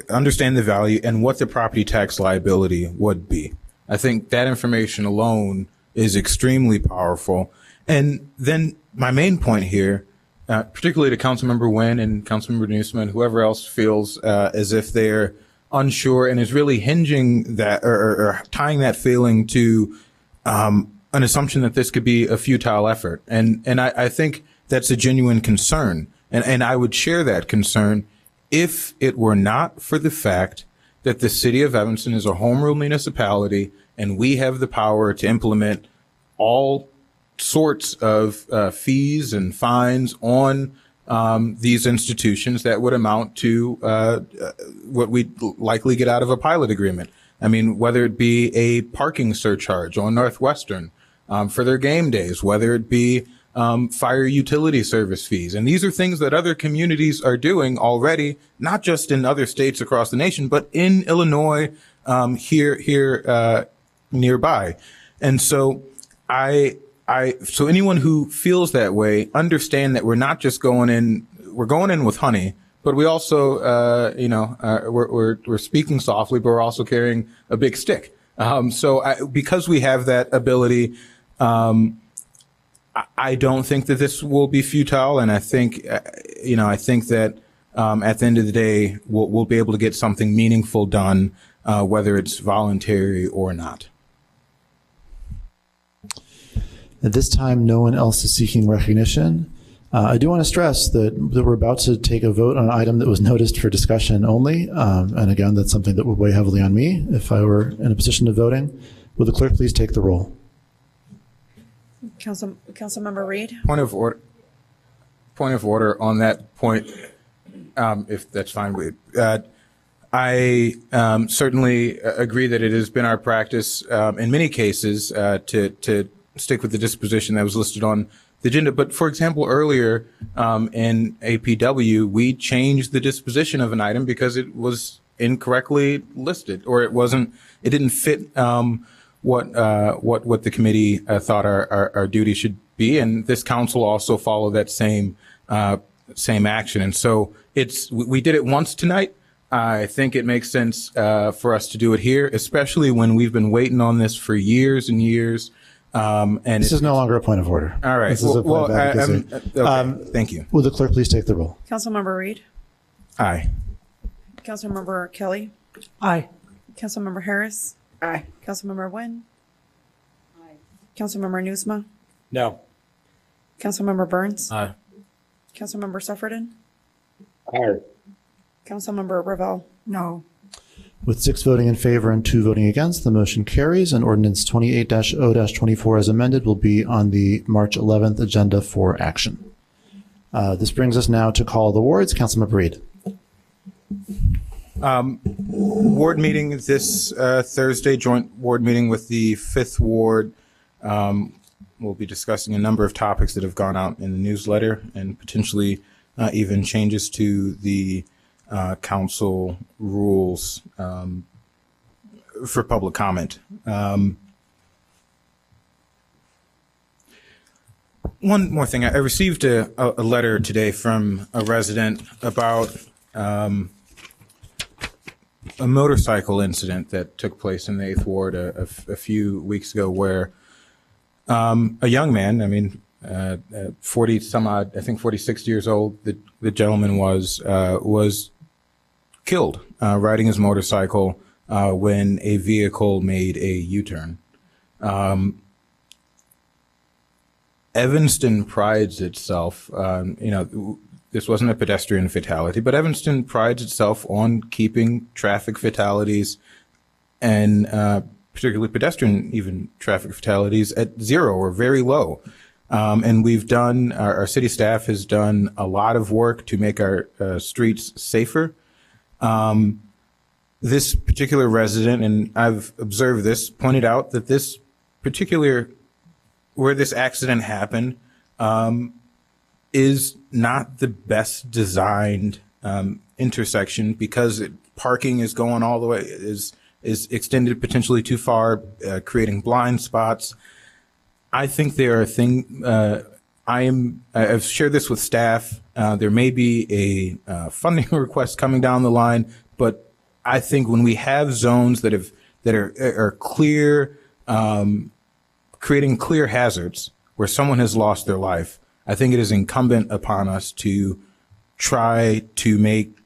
Speaker 21: Understand the value and what the property tax liability would be. I think that information alone is extremely powerful. And then my main point here, particularly to Councilmember Nguyen and Councilmember Newsome and whoever else feels as if they're unsure and is really hinging that or tying that feeling to an assumption that this could be a futile effort. And I think that's a genuine concern. And I would share that concern if it were not for the fact that the city of Evanston is a home rule municipality and we have the power to implement all sorts of fees and fines on these institutions that would amount to what we'd likely get out of a pilot agreement. I mean, whether it be a parking surcharge on Northwestern for their game days, whether it be fire utility service fees. And these are things that other communities are doing already, not just in other states across the nation, but in Illinois, here nearby. And so so anyone who feels that way, understand that we're not just we're going in with honey, but we also, we're speaking softly, but we're also carrying a big stick. Because we have that ability, I don't think that this will be futile, and I think, I think that at the end of the day, we'll be able to get something meaningful done, whether it's voluntary or not.
Speaker 1: At this time, no one else is seeking recognition. I do want to stress that we're about to take a vote on an item that was noticed for discussion only, and again, that's something that would weigh heavily on me if I were in a position of voting. Will the clerk please take the roll?
Speaker 13: Councilmember Reid.
Speaker 21: Point of order on that point, if that's fine with I certainly agree that it has been our practice in many cases to stick with the disposition that was listed on the agenda. But for example, earlier in APW, we changed the disposition of an item because it was incorrectly listed, or it didn't fit what the committee thought our duty should be, and this council also followed that same action. And so we did it once tonight. I think it makes sense for us to do it here, especially when we've been waiting on this for years and years. And
Speaker 1: this is no longer a point of order.
Speaker 21: All right. Okay. Thank you.
Speaker 1: Will the clerk please take the roll?
Speaker 13: Councilmember Reid.
Speaker 21: Aye.
Speaker 13: Councilmember Kelly.
Speaker 9: Aye.
Speaker 13: Councilmember Harris.
Speaker 5: Aye.
Speaker 13: Councilmember Nguyen. Aye. Councilmember Newsome.
Speaker 6: No.
Speaker 13: Councilmember Burns.
Speaker 8: Aye.
Speaker 13: Councilmember Sufferton.
Speaker 20: Aye.
Speaker 13: Councilmember Ravel.
Speaker 3: No.
Speaker 1: With 6 voting in favor and 2 voting against, the motion carries, and ordinance 28-0-24 as amended will be on the March 11th agenda for action. This brings us now to call the wards. Councilmember Reid.
Speaker 21: Ward meeting this Thursday, joint ward meeting with the 5th Ward. We'll be discussing a number of topics that have gone out in the newsletter and potentially even changes to the council rules for public comment. One more thing, I received a letter today from a resident about motorcycle incident that took place in the 8th Ward a few weeks ago where a young man, 40 some odd, I think 46 years old, the gentleman was killed riding his motorcycle when a vehicle made a U-turn. Evanston prides itself, this wasn't a pedestrian fatality, but Evanston prides itself on keeping traffic fatalities and particularly pedestrian even traffic fatalities at zero or very low. And we've done, our city staff has done a lot of work to make our streets safer. This particular resident, and I've observed this, pointed out that this particular, where this accident happened, is not the best designed intersection because parking is going all the way, is extended potentially too far, creating blind spots. I think there are things, I've shared this with staff. There may be a funding request coming down the line, but I think when we have zones that are clear, creating clear hazards where someone has lost their life, I think it is incumbent upon us to try to make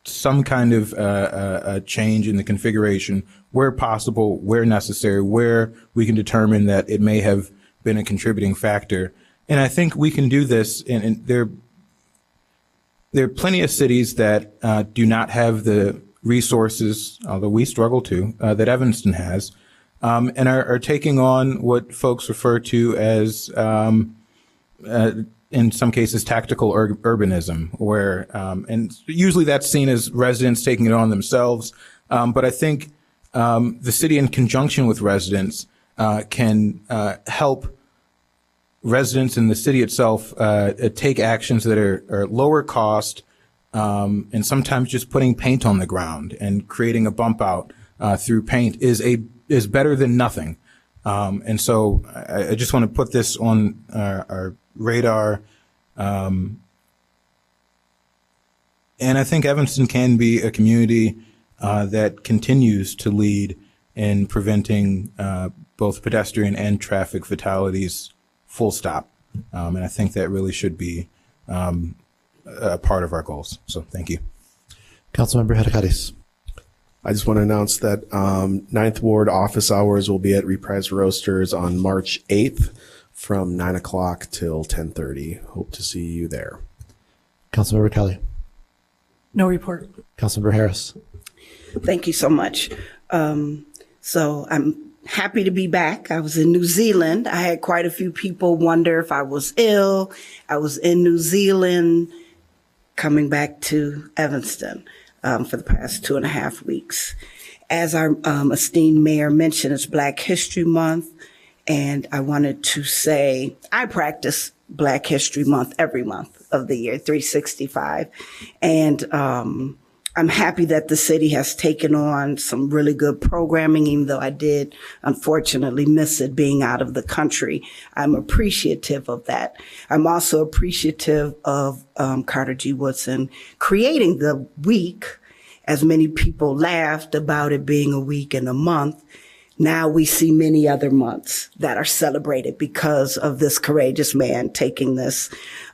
Speaker 21: some kind of a change in the configuration where possible, where necessary, where we can determine that it may have been a contributing factor. And I think we can do this, and there are plenty of cities that do not have the resources, although we struggle to, that Evanston has, and are taking on what folks refer to as, in some cases, tactical urbanism, where, and usually that's seen as residents taking it on themselves. But I think the city, in conjunction with residents, can help residents in the city itself take actions that are lower cost, and sometimes just putting paint on the ground and creating a bump out through paint is better than nothing. And so I just want to put this on our radar. And I think Evanston can be a community that continues to lead in preventing both pedestrian and traffic fatalities, full stop. And I think that really should be a part of our goals. So thank you.
Speaker 1: Councilmember Hadakaris.
Speaker 2: I just want to announce that 9th Ward office hours will be at Reprise Roasters on March 8th from 9 o'clock till 10:30. Hope to see you there.
Speaker 1: Councilmember Kelly.
Speaker 9: No report.
Speaker 1: Councilmember Harris.
Speaker 5: Thank you so much. So I'm happy to be back. I was in New Zealand. I had quite a few people wonder if I was ill. I was in New Zealand, coming back to Evanston for the past 2.5 weeks. As our esteemed mayor mentioned, it's Black History Month, and I wanted to say I practice Black History Month every month of the year, 365, and I'm happy that the city has taken on some really good programming, even though I did unfortunately miss it being out of the country. I'm appreciative of that. I'm also appreciative of Carter G. Woodson creating the week. As many people laughed about it being a week and a month, now we see many other months that are celebrated because of this courageous man taking this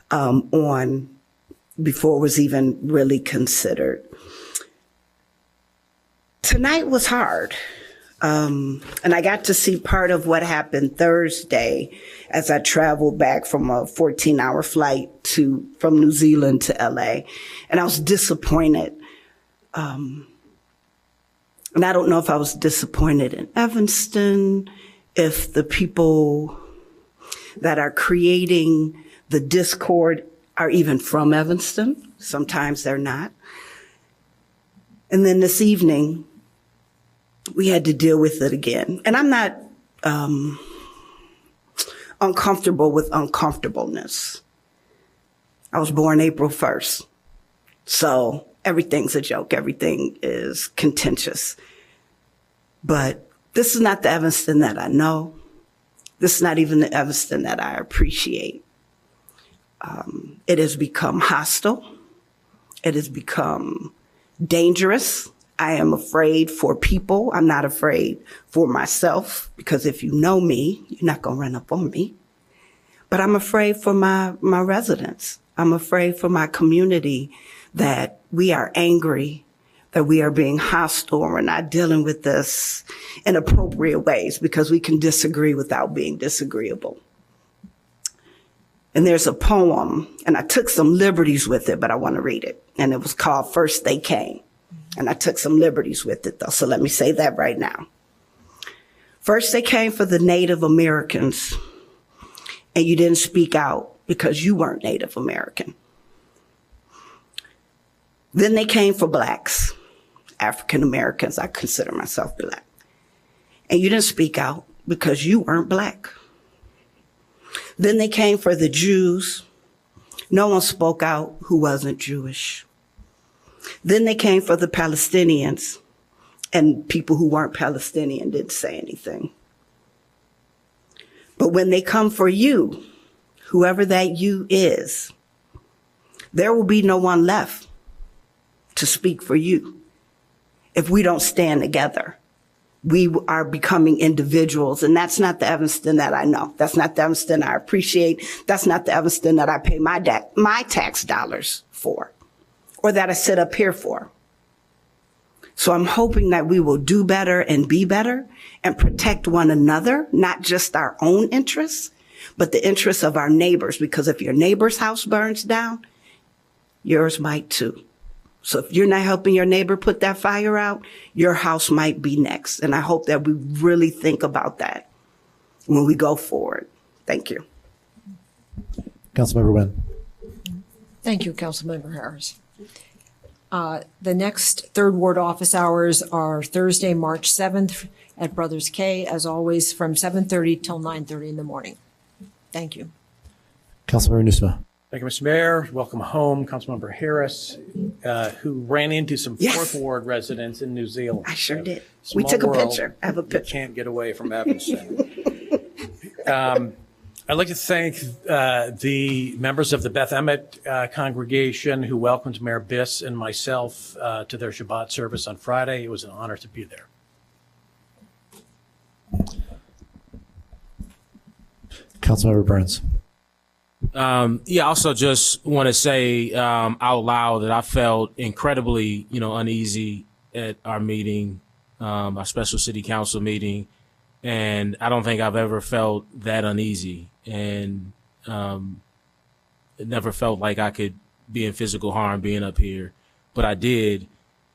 Speaker 5: on before it was even really considered. Tonight was hard, and I got to see part of what happened Thursday as I traveled back from a 14-hour flight from New Zealand to LA, and I was disappointed. And I don't know if I was disappointed in Evanston, if the people that are creating the discord are even from Evanston. Sometimes they're not. And then this evening, we had to deal with it again. And I'm not uncomfortable with uncomfortableness. I was born April 1st. So everything's a joke. Everything is contentious. But this is not the Evanston that I know. This is not even the Evanston that I appreciate. It has become hostile. It has become dangerous. I am afraid for people. I'm not afraid for myself, because if you know me, you're not going to run up on me. But I'm afraid for my residents. I'm afraid for my community, that we are angry, that we are being hostile, and we're not dealing with this in appropriate ways, because we can disagree without being disagreeable. And there's a poem, and I took some liberties with it, but I want to read it. And it was called First They Came. And I took some liberties with it, though, so let me say that right now. First they came for the Native Americans, and you didn't speak out because you weren't Native American. Then they came for blacks, African Americans. I consider myself black. And you didn't speak out because you weren't black. Then they came for the Jews. No one spoke out who wasn't Jewish. Then they came for the Palestinians, and people who weren't Palestinian didn't say anything. But when they come for you, whoever that you is, there will be no one left to speak for you if we don't stand together. We are becoming individuals, and that's not the Evanston that I know. That's not the Evanston I appreciate. That's not the Evanston that I pay my tax dollars for, or that I sit up here for. So I'm hoping that we will do better and be better and protect one another, not just our own interests, but the interests of our neighbors, because if your neighbor's house burns down, yours might too. So if you're not helping your neighbor put that fire out, your house might be next. And I hope that we really think about that when we go forward. Thank you.
Speaker 1: Councilmember Wynn.
Speaker 12: Thank you, Councilmember Harris. The next Third Ward office hours are Thursday, March 7th at Brothers K, as always, from 7:30 till 9:30 in the morning. Thank you.
Speaker 1: Councilmember Nusma.
Speaker 6: Thank you, Mr. Mayor. Welcome home, Councilmember Harris, who ran into some Fourth Ward residents in New Zealand.
Speaker 5: I sure did.
Speaker 6: Small
Speaker 5: We took a
Speaker 6: world.
Speaker 5: picture. I have a picture.
Speaker 6: You can't get away from Evanston. I'd like to thank the members of the Beth Emmet congregation who welcomed Mayor Biss and myself to their Shabbat service on Friday. It was an honor to be there.
Speaker 1: Councilmember Burns.
Speaker 8: Yeah, also just want to say out loud that I felt incredibly, uneasy at our meeting, our special city council meeting, and I don't think I've ever felt that uneasy, and it never felt like I could be in physical harm being up here, but I did.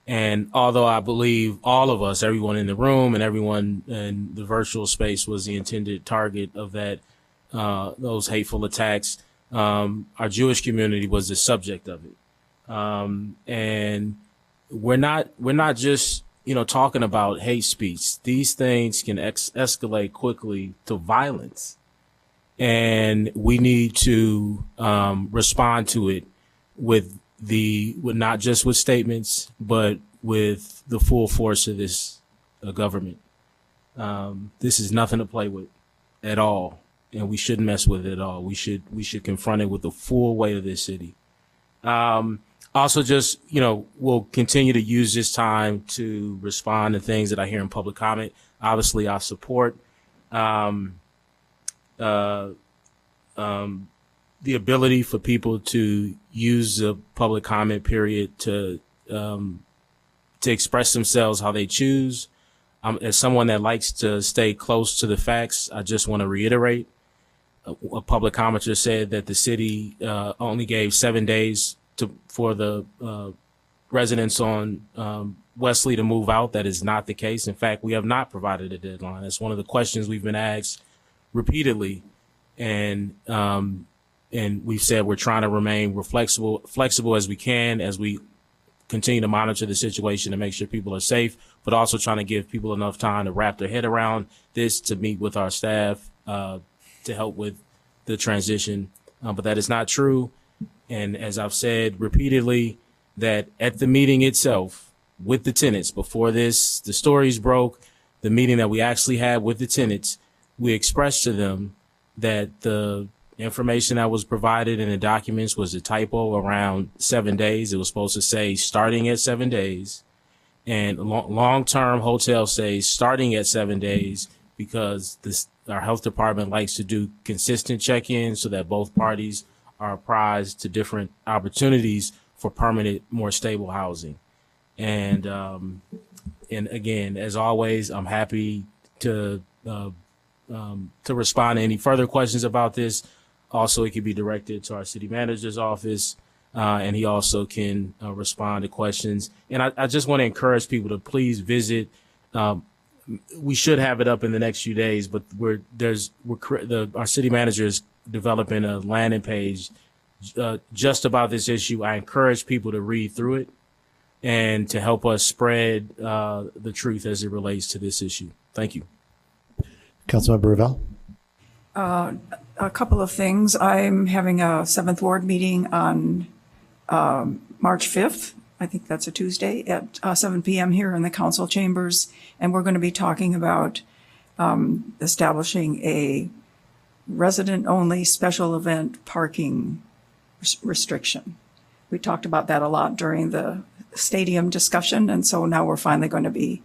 Speaker 8: And although I believe all of us, everyone in the room and everyone in the virtual space was the intended target of that, those hateful attacks, our Jewish community was the subject of it. And we're not just, talking about hate speech. These things can escalate quickly to violence. And we need to respond to it with not just with statements, but with the full force of this government. This is nothing to play with at all, and we shouldn't mess with it at all. We should confront it with the full weight of this city. Also, just we'll continue to use this time to respond to things that I hear in public comment. Obviously, I support the ability for people to use the public comment period to express themselves how they choose. As someone that likes to stay close to the facts, I just want to reiterate, a public commenter said that the city only gave 7 days for the residents on Wesley to move out. That is not the case. In fact, we have not provided a deadline. That's one of the questions we've been asked repeatedly. And we've said we're trying to remain flexible as we can as we continue to monitor the situation and make sure people are safe, but also trying to give people enough time to wrap their head around this, to meet with our staff, to help with the transition. But that is not true. And as I've said repeatedly, that at the meeting itself with the tenants, before the stories broke, the meeting that we actually had with the tenants, we expressed to them that the information that was provided in the documents was a typo around 7 days. It was supposed to say starting at 7 days, and long-term hotel stays starting at 7 days, because our health department likes to do consistent check-ins so that both parties are apprised to different opportunities for permanent, more stable housing. And again, as always, I'm happy to respond to any further questions about this. Also, it can be directed to our city manager's office, and he also can respond to questions. And I just want to encourage people to please visit. We should have it up in the next few days, but our city manager is developing a landing page just about this issue. I encourage people to read through it and to help us spread the truth as it relates to this issue. Thank you.
Speaker 1: Councilmember Revelle.
Speaker 3: A couple of things. I'm having a 7th Ward meeting on March 5th. I think that's a Tuesday at 7 p.m. here in the council chambers. And we're going to be talking about establishing a resident-only special event parking restriction. We talked about that a lot during the stadium discussion. And so now we're finally going to be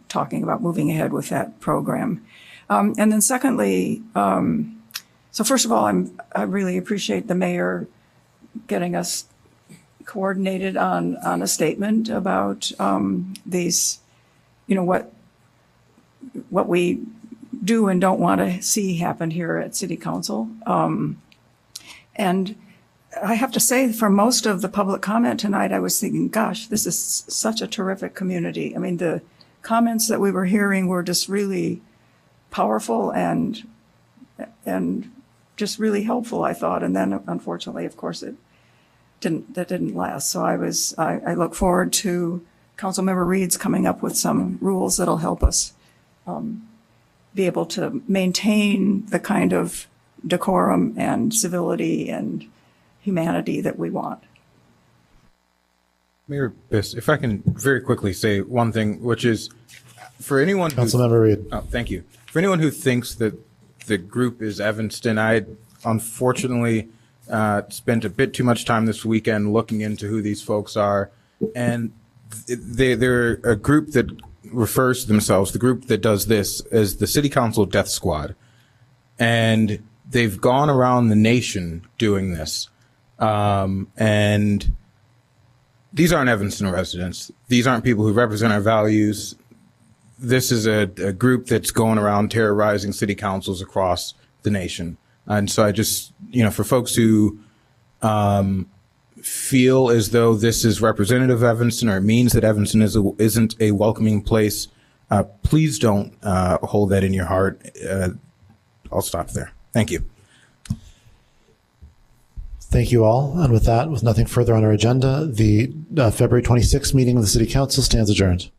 Speaker 3: talking about moving ahead with that program. And then secondly, so first of all, I really appreciate the mayor getting us coordinated on a statement about these, what we do and don't want to see happen here at City Council. And I have to say, for most of the public comment tonight, I was thinking, gosh, this is such a terrific community. I mean, the comments that we were hearing were just really powerful and just really helpful, I thought. And then, unfortunately, of course, that didn't last. So I look forward to Councilmember Reid's coming up with some rules that'll help us be able to maintain the kind of decorum and civility and humanity that we want.
Speaker 21: Mayor Biss, if I can very quickly say one thing, which is for anyone
Speaker 1: Councilmember Reid.
Speaker 21: Oh, thank you. For anyone who thinks that the group is Evanston, I unfortunately spent a bit too much time this weekend looking into who these folks are, and they're a group that refers to themselves, the group that does this, as the City Council Death Squad, and they've gone around the nation doing this, and these aren't Evanston residents. These aren't people who represent our values. This is a group that's going around terrorizing city councils across the nation. And so I just, for folks who feel as though this is representative of Evanston, or it means that Evanston isn't a welcoming place, please don't hold that in your heart. I'll stop there. Thank you.
Speaker 1: Thank you all. And with that, with nothing further on our agenda, the February 26th meeting of the City Council stands adjourned.